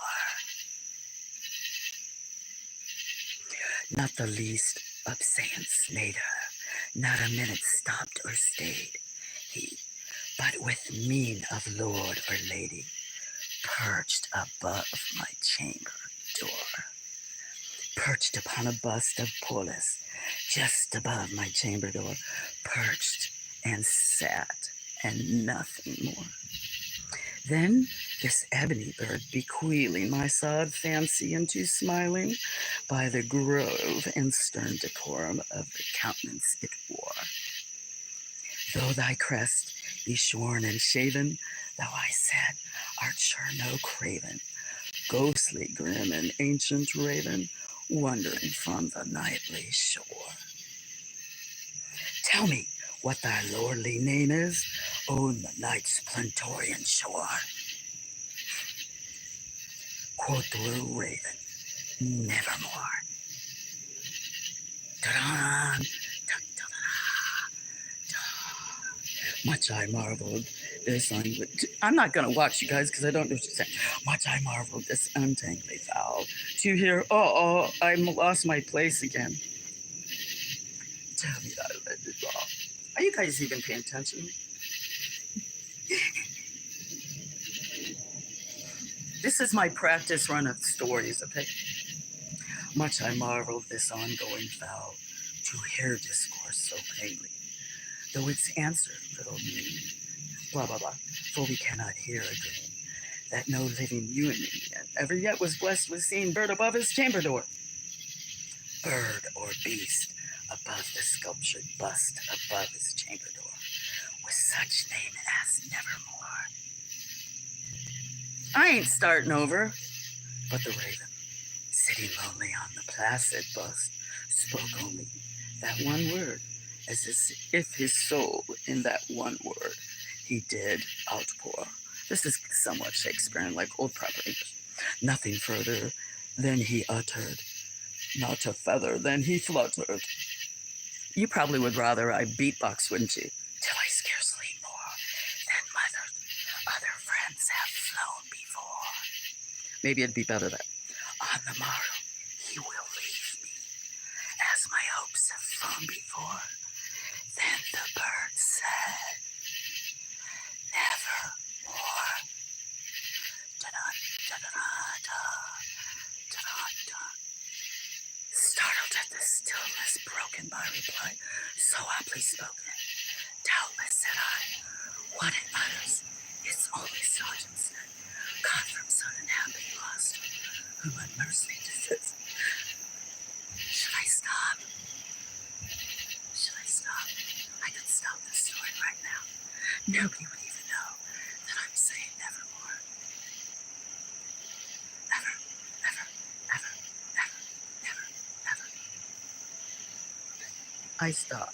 Not the least obeisance made her, not a minute stopped or stayed he, but with mien of lord or lady, perched above my chamber door. Perched upon a bust of Polis, just above my chamber door, perched and sat, and nothing more. Then this ebony bird, bequealing my sod fancy into smiling, by the grove and stern decorum of the countenance it wore. Though thy crest be shorn and shaven, thou, I said, art sure no craven, ghostly grim and ancient raven, wandering from the nightly shore. Tell me what thy lordly name is, on the night's plentorian shore. Quoth the raven, nevermore. Da-da, da-da-da. Much I marveled this I'm not going to watch you guys because I don't know what you're saying. Much I marveled this untangly fowl to hear, I lost my place again. Tell me that I let it off. Are you guys even paying attention? This is my practice run of stories, okay? Much I marvel this ongoing vow to hear discourse so plainly, though its answer little mean, blah, blah, blah, for we cannot hear agreeing, that no living human ever yet was blessed with seeing bird above his chamber door. Bird or beast above the sculptured bust above his chamber door, with such name as nevermore. I ain't starting over, but the raven, sitting lonely on the placid bust, spoke only that one word, as if his soul in that one word he did outpour. This is somewhat Shakespearean, like old proper English. Nothing further than he uttered, not a feather than he fluttered. You probably would rather I beatbox, wouldn't you? Till I scarcely more than other friends have flown before. Maybe it'd be better that on the morrow he will leave me, as my hopes have flown before. Then the bird said, nevermore. Da-da, da-da-da-da, da-da-da. Startled at the stillness broken by reply, so aptly spoken, doubtless said I, what it utters, it's only sergeant said, caught from sudden happy lost, who at mercy desist. Should I stop? Should I stop? I could stop the story right now. Nobody would even know that I'm saying nevermore. Never, never, never, never, never, never. I stop.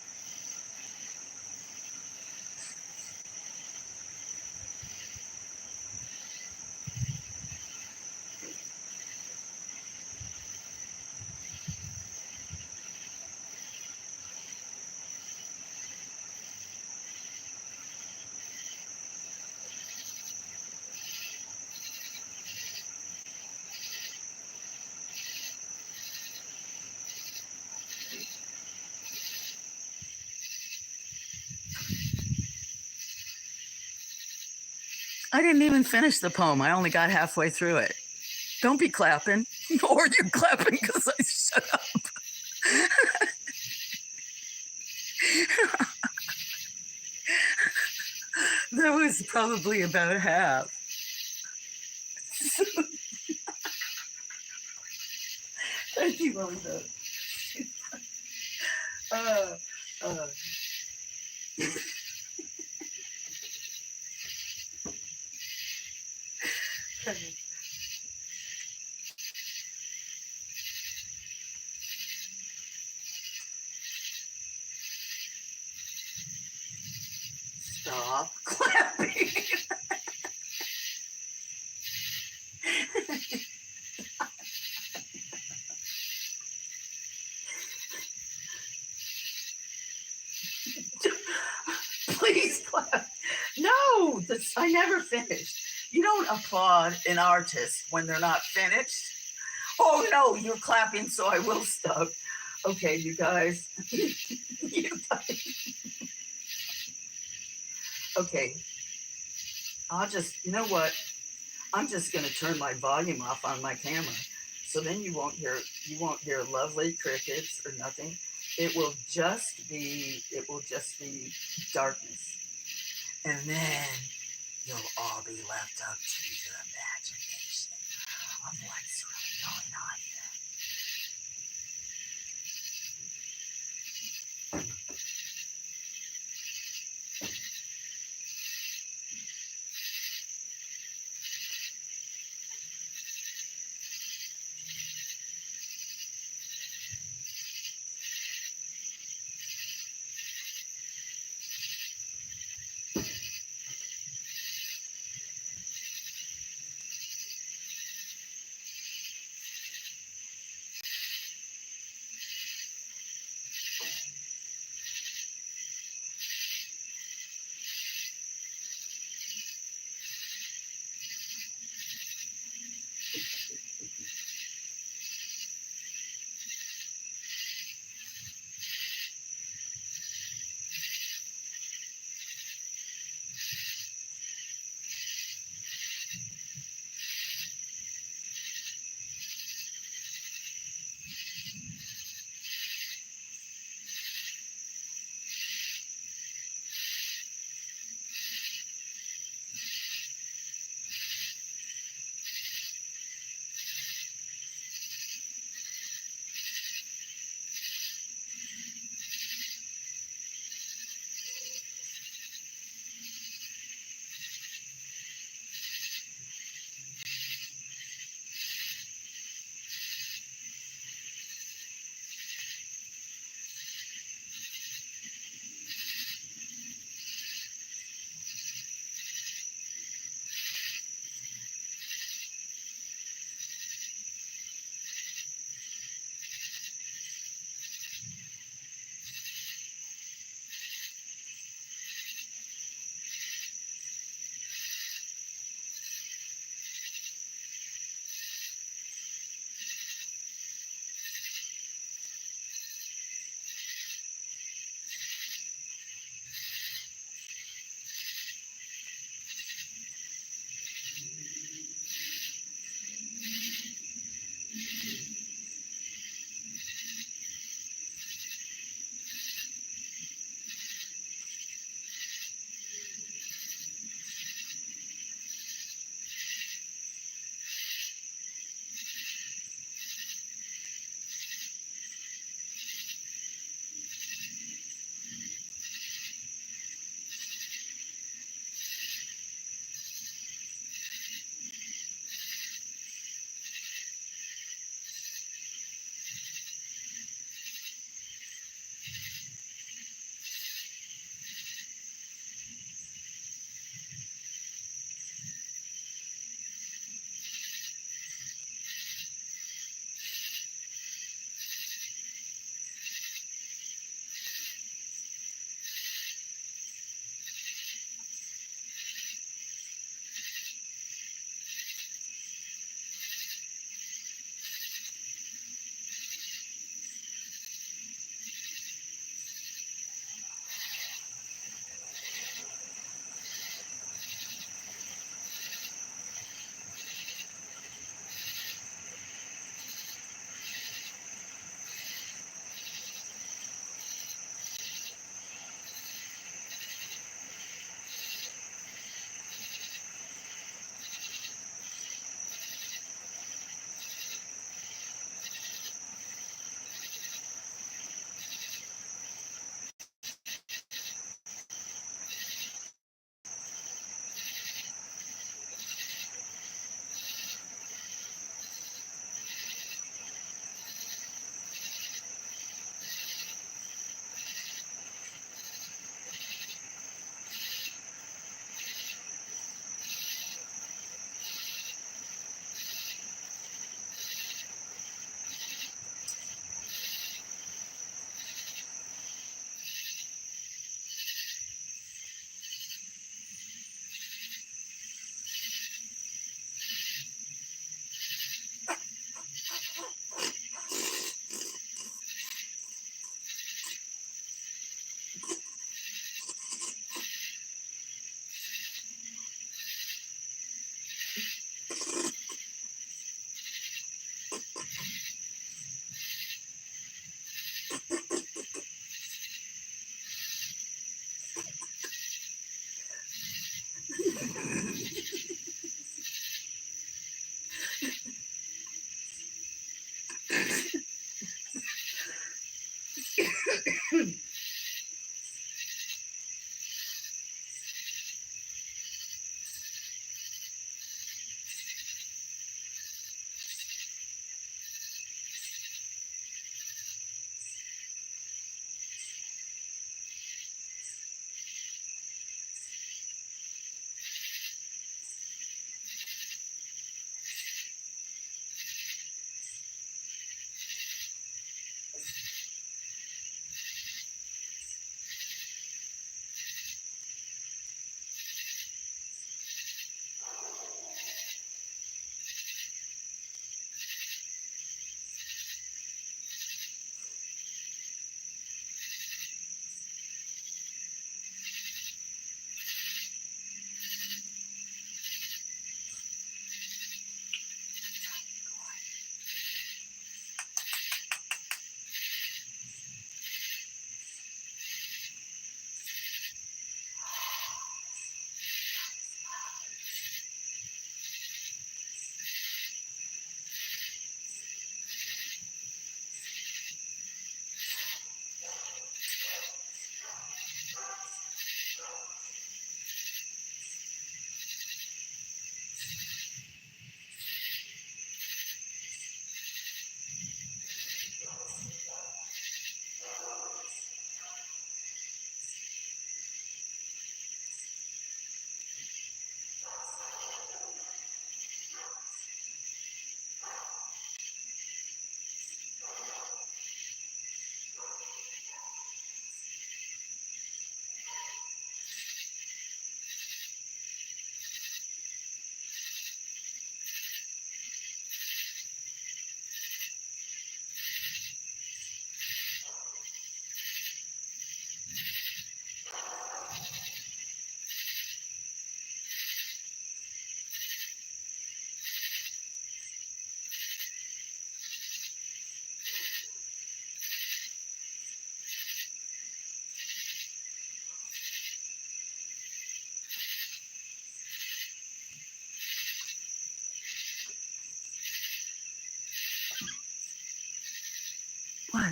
I didn't even finish the poem. I only got halfway through it. Don't be clapping. Or you're clapping because I shut up. That was probably about half. Thank you, Melinda. Uh, uh. Stop clapping. Please clap. No, I never finished. You don't applaud an artist when they're not finished. Oh no, you're clapping, so I will stop. Okay, you guys. You guys. Okay, I'll just, you know what? I'm just going to turn my volume off on my camera. So then you won't hear lovely crickets or nothing. It will just be darkness. And then you'll all be left up to your imagination of what's really going on here.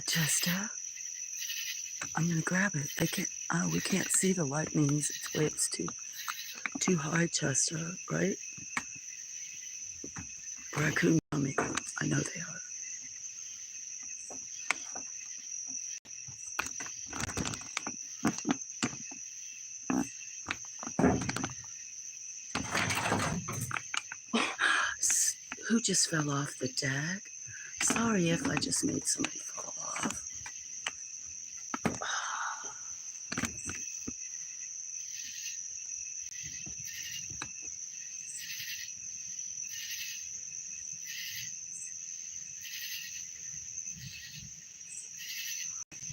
Chester, I'm gonna grab it. They can't. We can't see the lightnings. It's way it's too high, Chester. Right? Raccoon coming. I know they are. Who just fell off the deck? Sorry if I just made somebody fall off.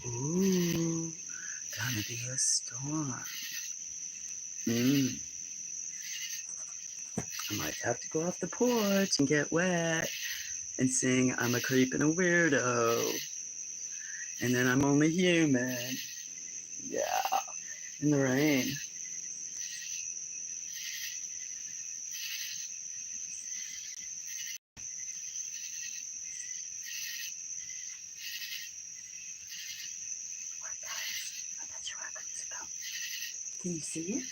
Ooh, gonna be a storm. I might have to go off the porch and get wet and sing I'm a creep and a weirdo. And then I'm only human. Yeah, in the rain. I bet your raccoons are coming. Can you see it?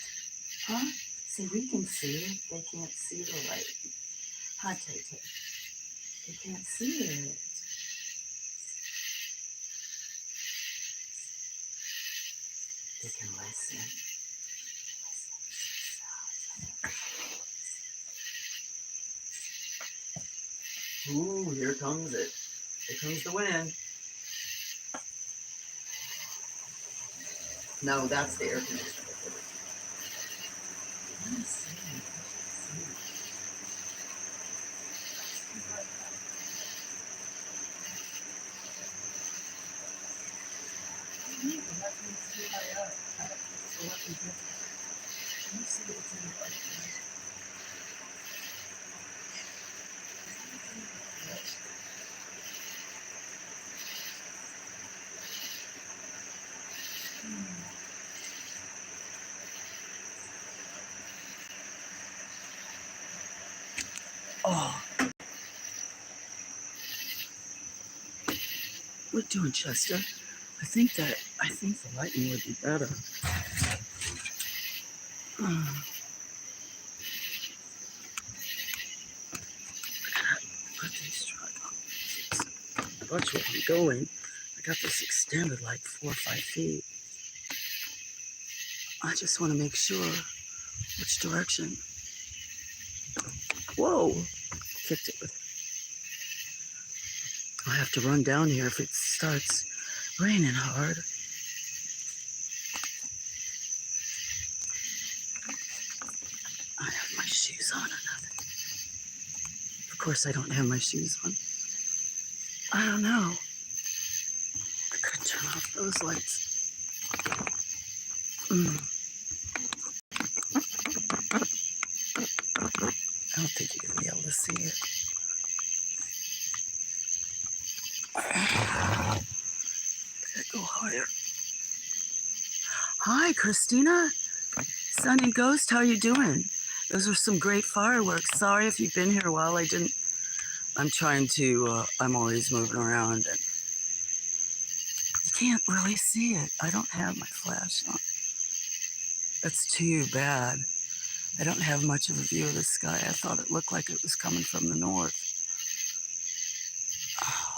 Huh? See, we can see it. They can't see the light. Hi, Tay-Tay. They can't see it. They can listen. Ooh, here comes it. Here comes the wind. No, that's the air conditioner. Oh, what are you doing, Chester? I think the lightning would be better. Put these truck. Watch where I'm going. I got this extended like 4 or 5 feet. I just want to make sure which direction. Whoa! Kicked it with it. I'll have to run down here if it starts raining hard. I have my shoes on or nothing. Of course I don't have my shoes on. I don't know. I could turn off those lights. I don't think you're going to be able to see it. I gotta go higher. Hi, Christina. Sun and Ghost, how you doing? Those are some great fireworks. Sorry if you've been here a while. I'm trying to, I'm always moving around and you can't really see it. I don't have my flash on. That's too bad. I don't have much of a view of the sky. I thought it looked like it was coming from the north. Oh.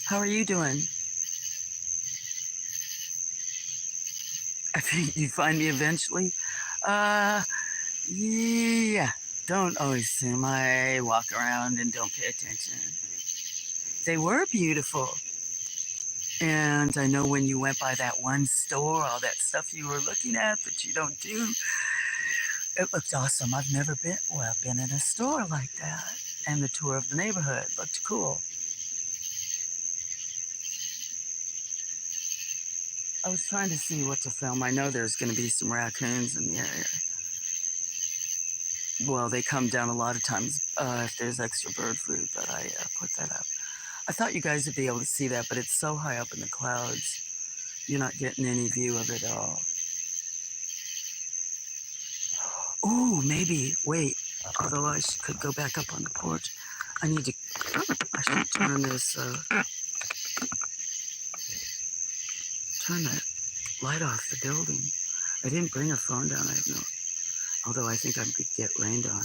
How are you doing? I think you find me eventually. Yeah. Don't always assume. I walk around and don't pay attention. They were beautiful. And I know when you went by that one store, all that stuff you were looking at that you don't do, it looked awesome. I've never been in a store like that. And the tour of the neighborhood looked cool. I was trying to see what to film. I know there's going to be some raccoons in the area. Well, they come down a lot of times if there's extra bird food, but I put that up. I thought you guys would be able to see that, but it's so high up in the clouds, you're not getting any view of it all. Oh, maybe, wait, although I could go back up on the porch. I should turn this, turn that light off the building. I didn't bring a phone down, I have no, although I think I could get rained on.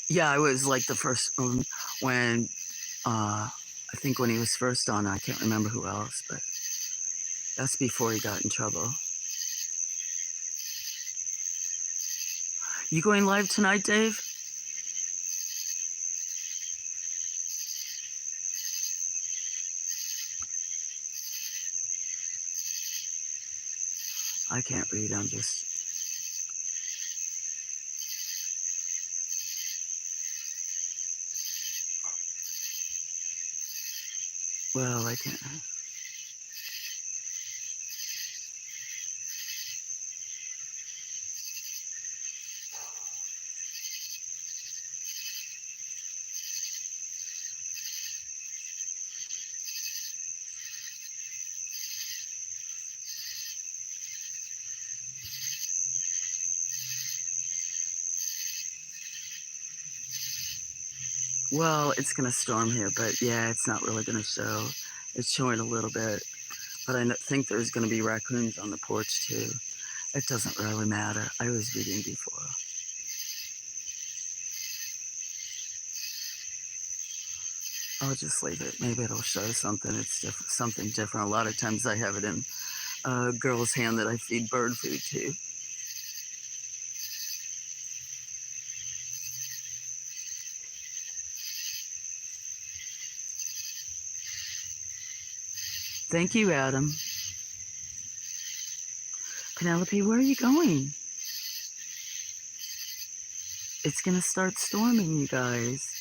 Yeah, I was like the first when I think when he was first on, I can't remember who else, but that's before he got in trouble. You going live tonight, Dave? I can't read, I'm just... Well, I can't... Well, it's going to storm here, but yeah, it's not really going to show. It's showing a little bit, but I think there's going to be raccoons on the porch too. It doesn't really matter. I was reading before. I'll just leave it. Maybe it'll show something. It's different, something different. A lot of times I have it in a girl's hand that I feed bird food to. Thank you, Adam. Penelope, where are you going? It's going to start storming, you guys.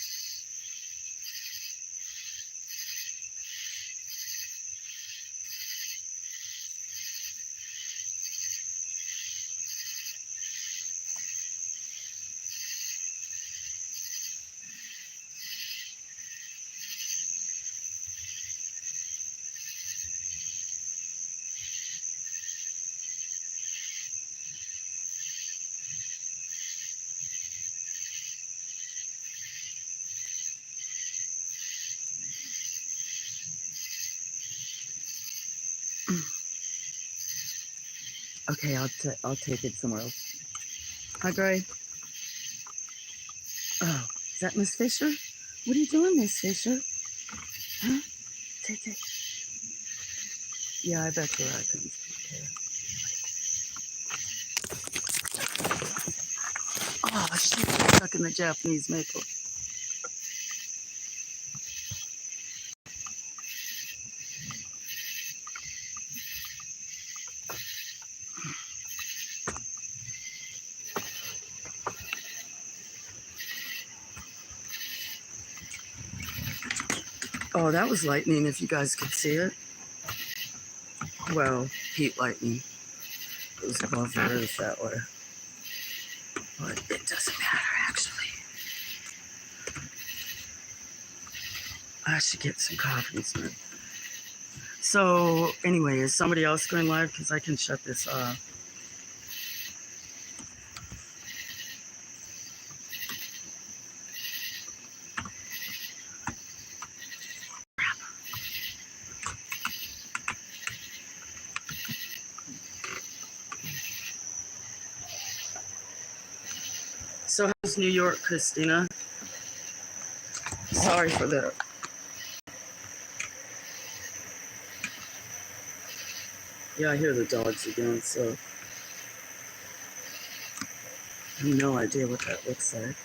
Okay, I'll take it somewhere else. Hi, Gray. Oh, is that Miss Fisher? What are you doing, Miss Fisher? Huh? Take. Yeah, I bet you're right. Okay. Oh, shit, I'm stuck in the Japanese maple. Oh, that was lightning, if you guys could see it. Well, heat lightning. It was above the roof that way. But it doesn't matter, actually. I should get some coffee soon. So, anyway, is somebody else going live? Because I can shut this off. So, how's New York, Christina? Sorry for that. Yeah, I hear the dogs again, so I have no idea what that looks like.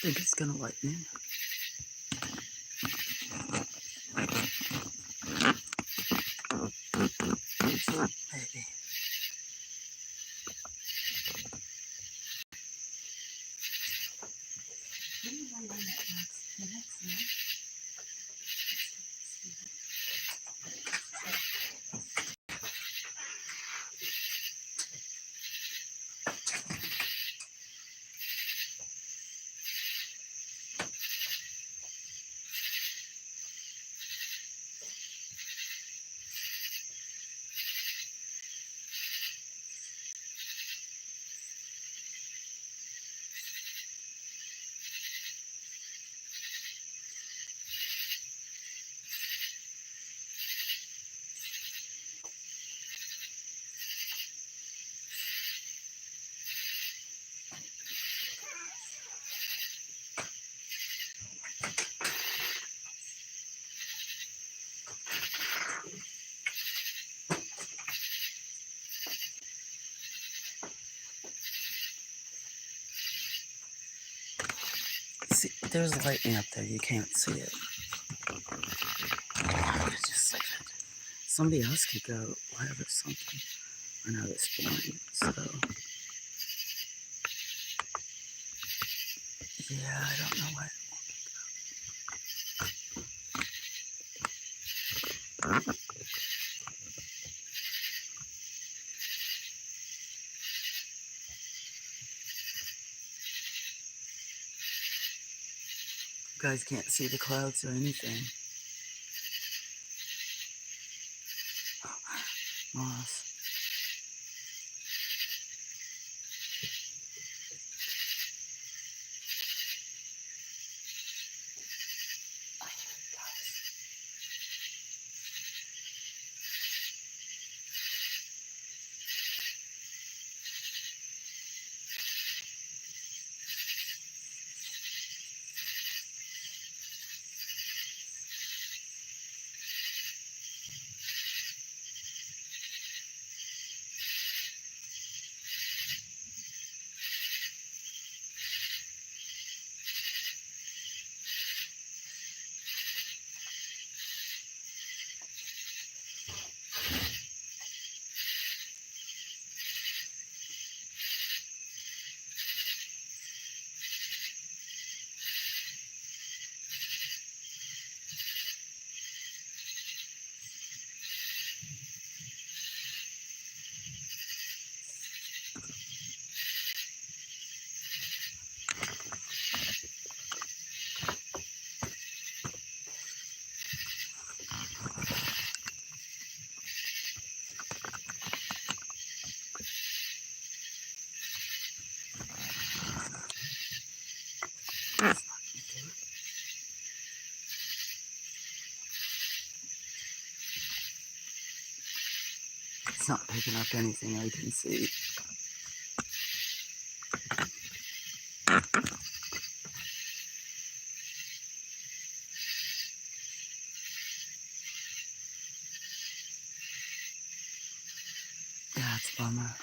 think it's gonna lighten. Maybe. See, there's lightning up there. You can't see it. Just like that. Somebody else could go live or something. I know this blind, so yeah, I don't know why. You guys can't see the clouds or anything. Moss. It's not picking up anything I can see. Yeah, it's a bummer.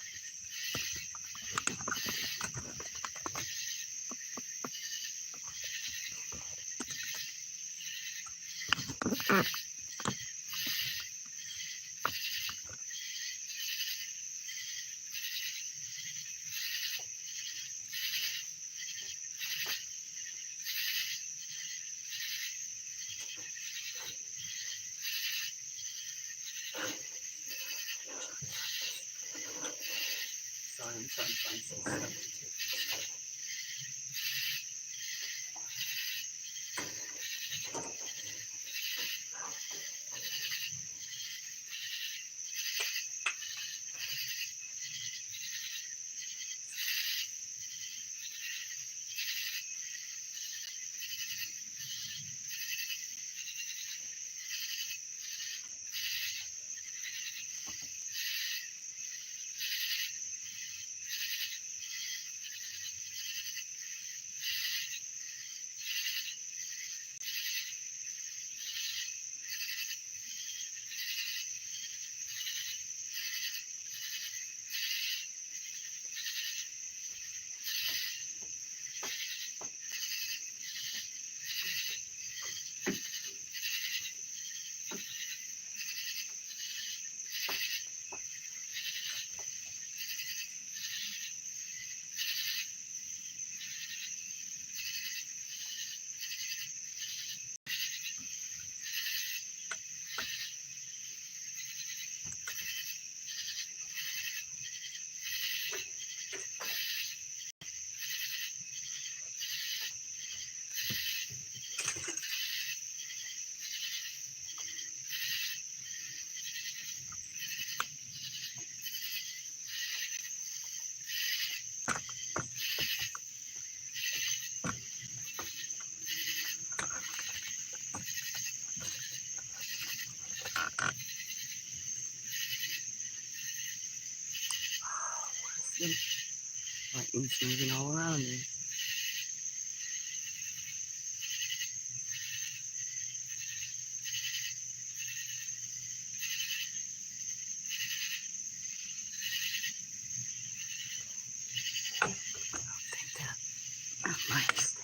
Sorry, I'm trying to find some stuff. Lightning's moving all around me. I think that might stay.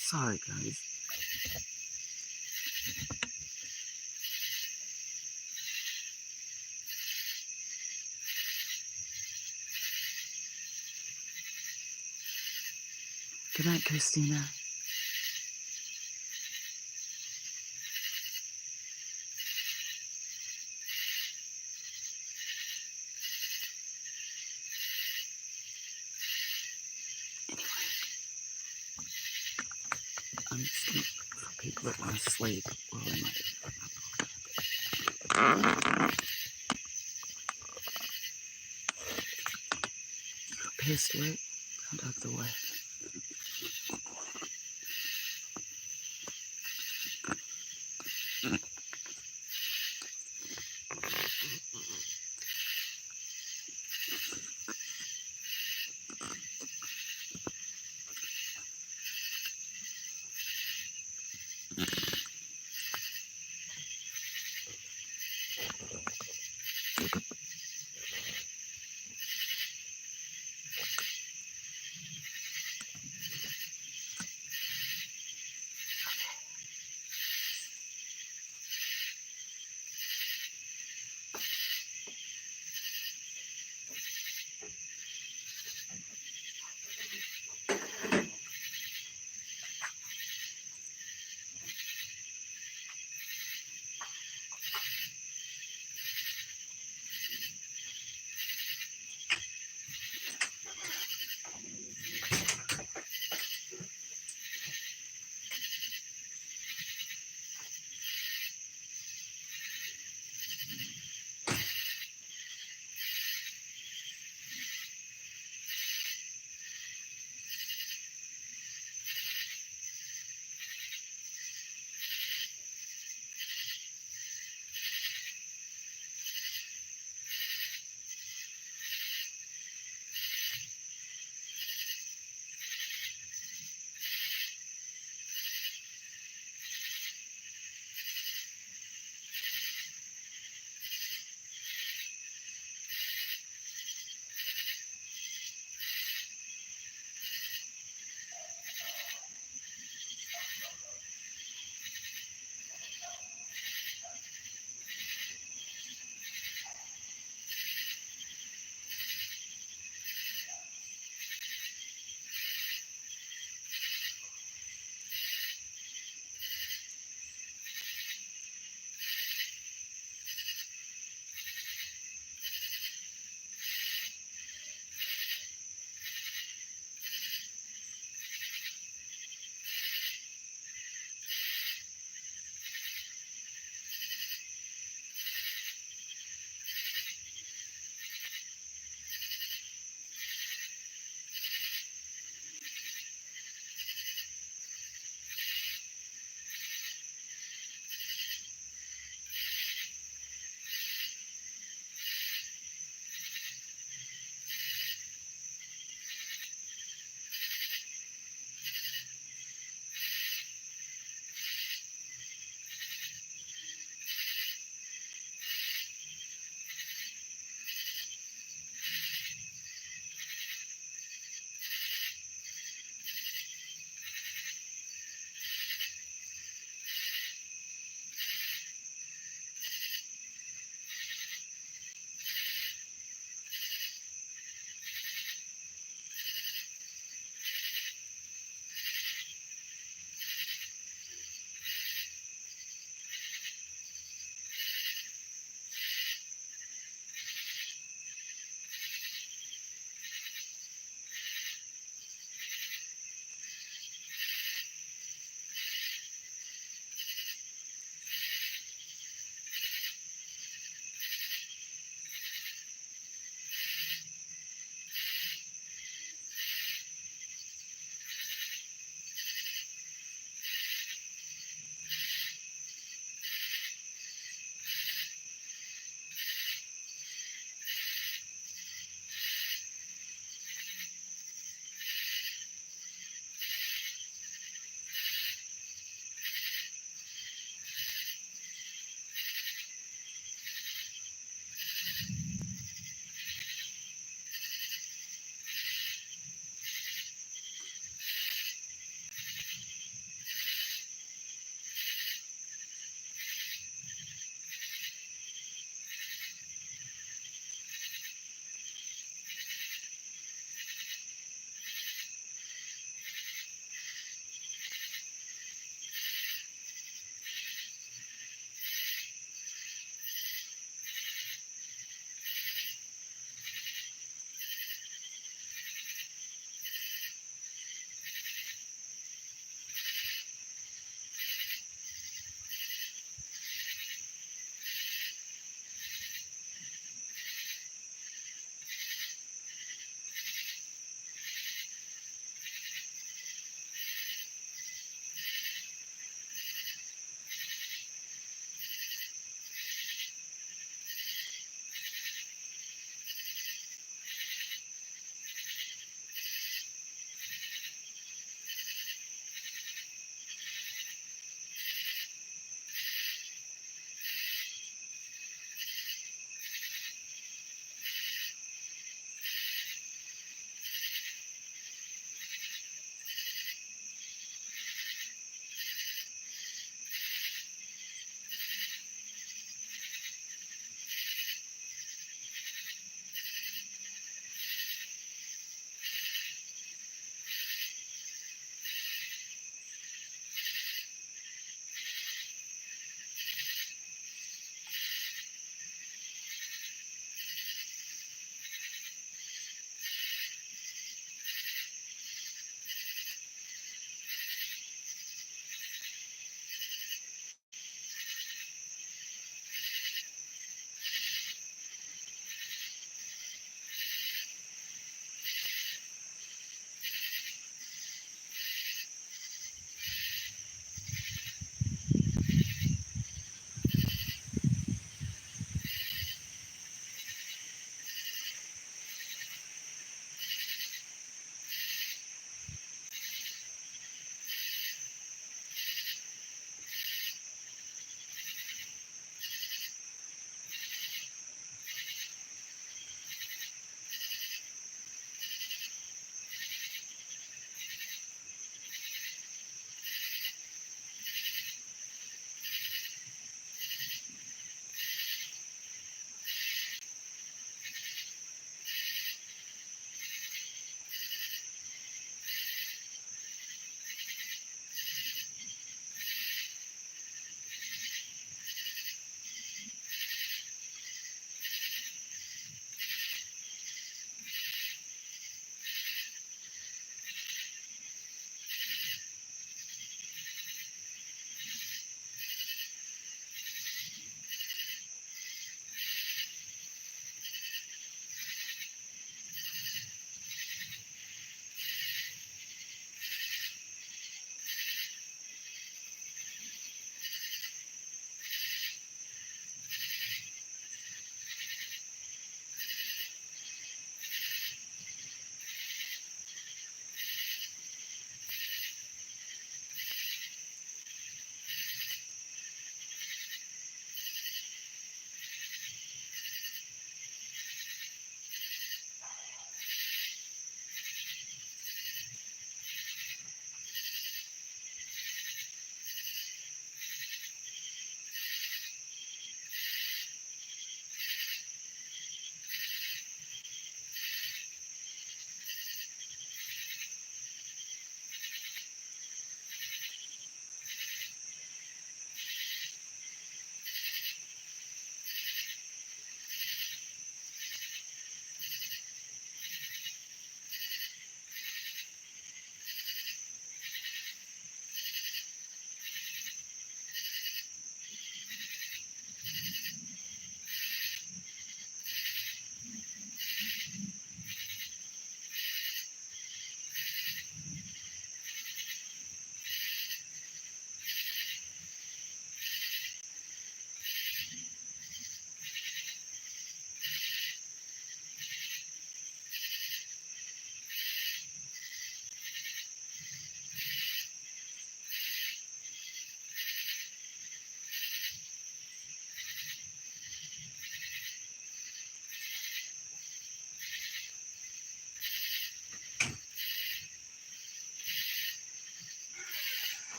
Sorry, guys. Good night, Christina. I'm just gonna, for people that want to sleep, well, they might. Pissed away. Out of the way.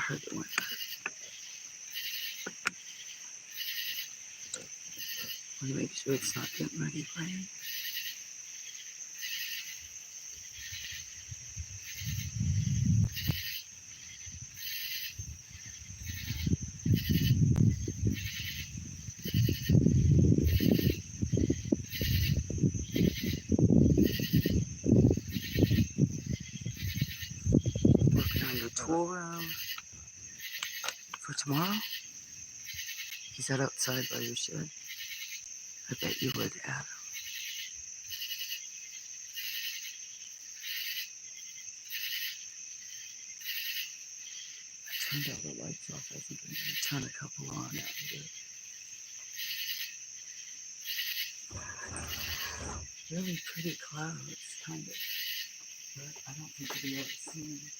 heard the wind. I want to make sure it's not getting ready to rain. Working on the tool room for tomorrow. Is that outside by your shed? I bet you would, Adam. I turned all the lights off. I think I'm going to turn a couple on out here. Really pretty clouds, kind of. But I don't think you'll be able to see them.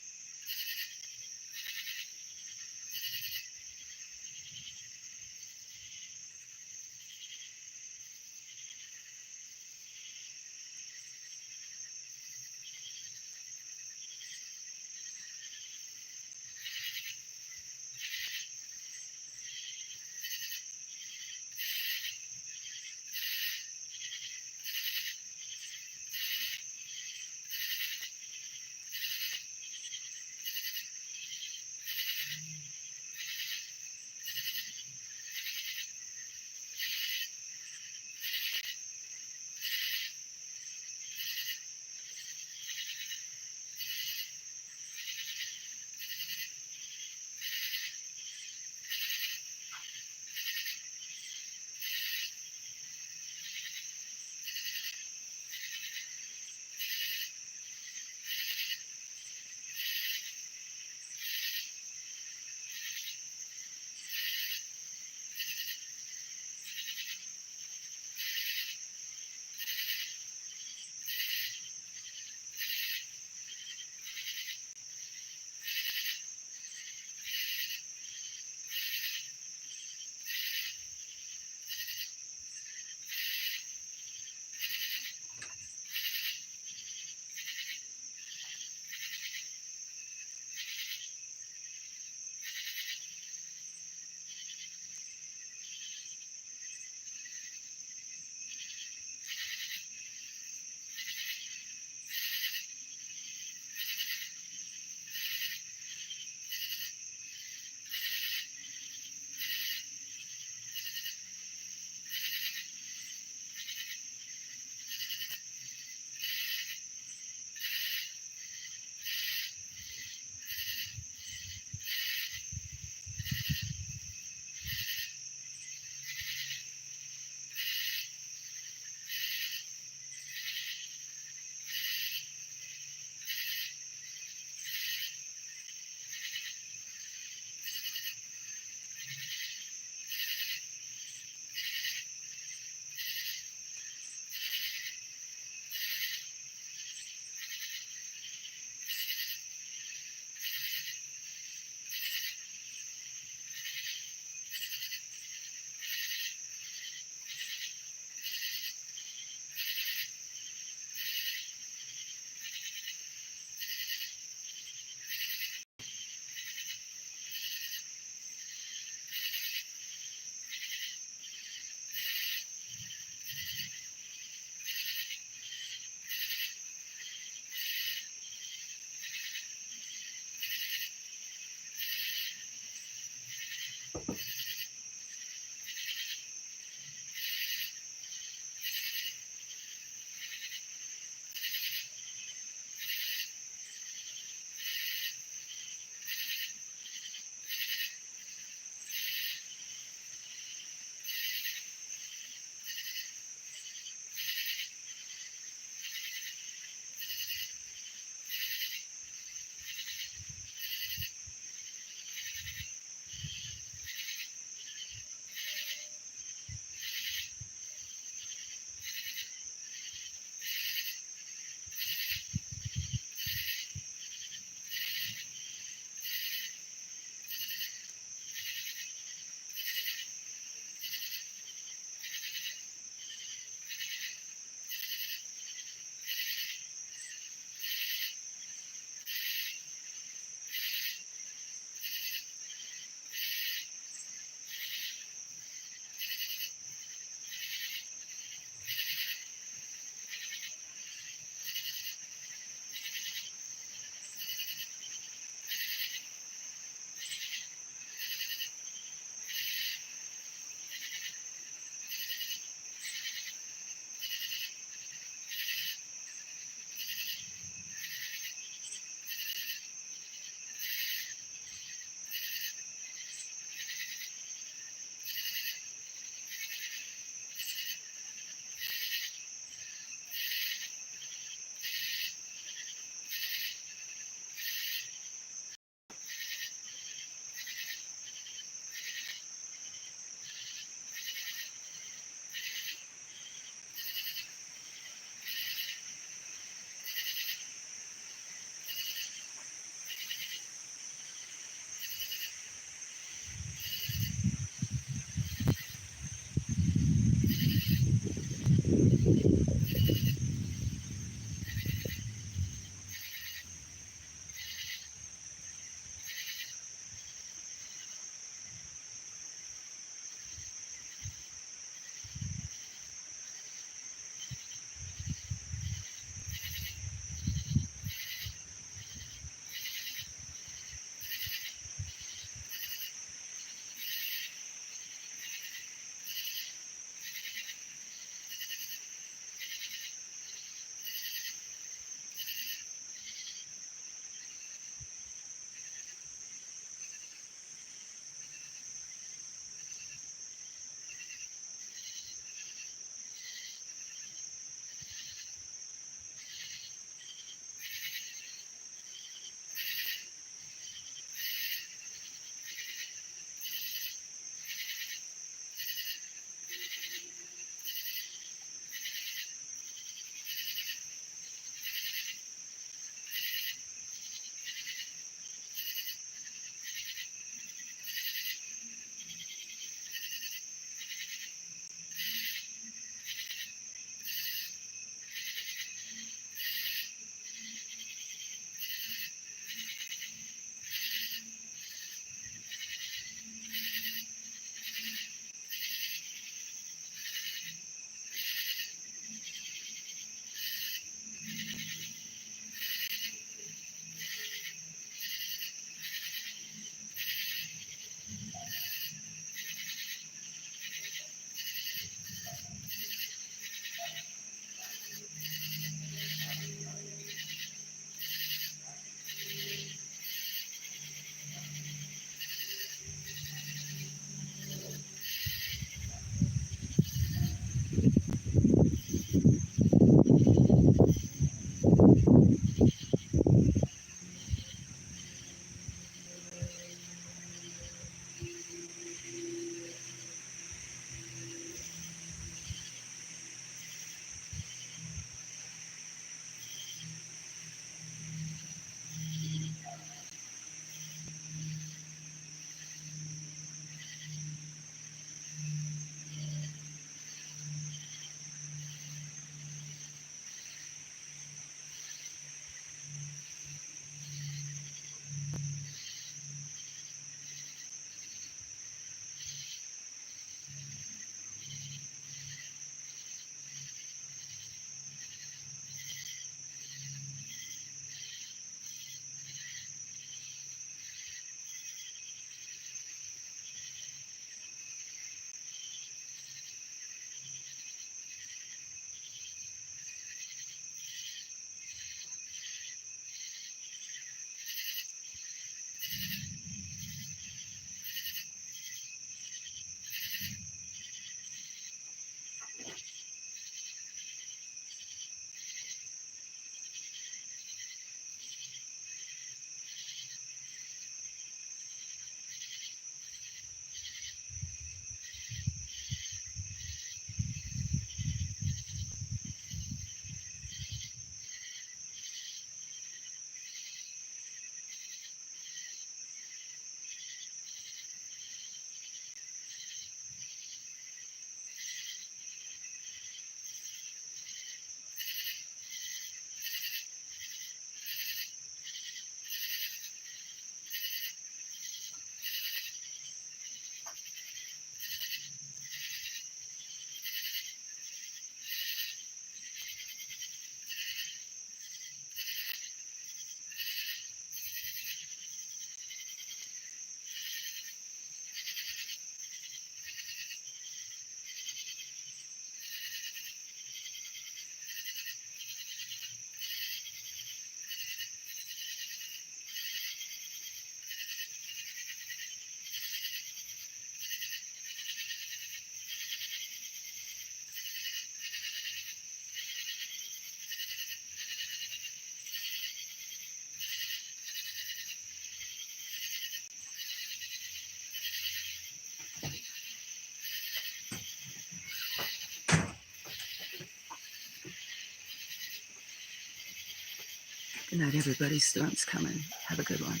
Good night, everybody. Storm's coming. Have a good one.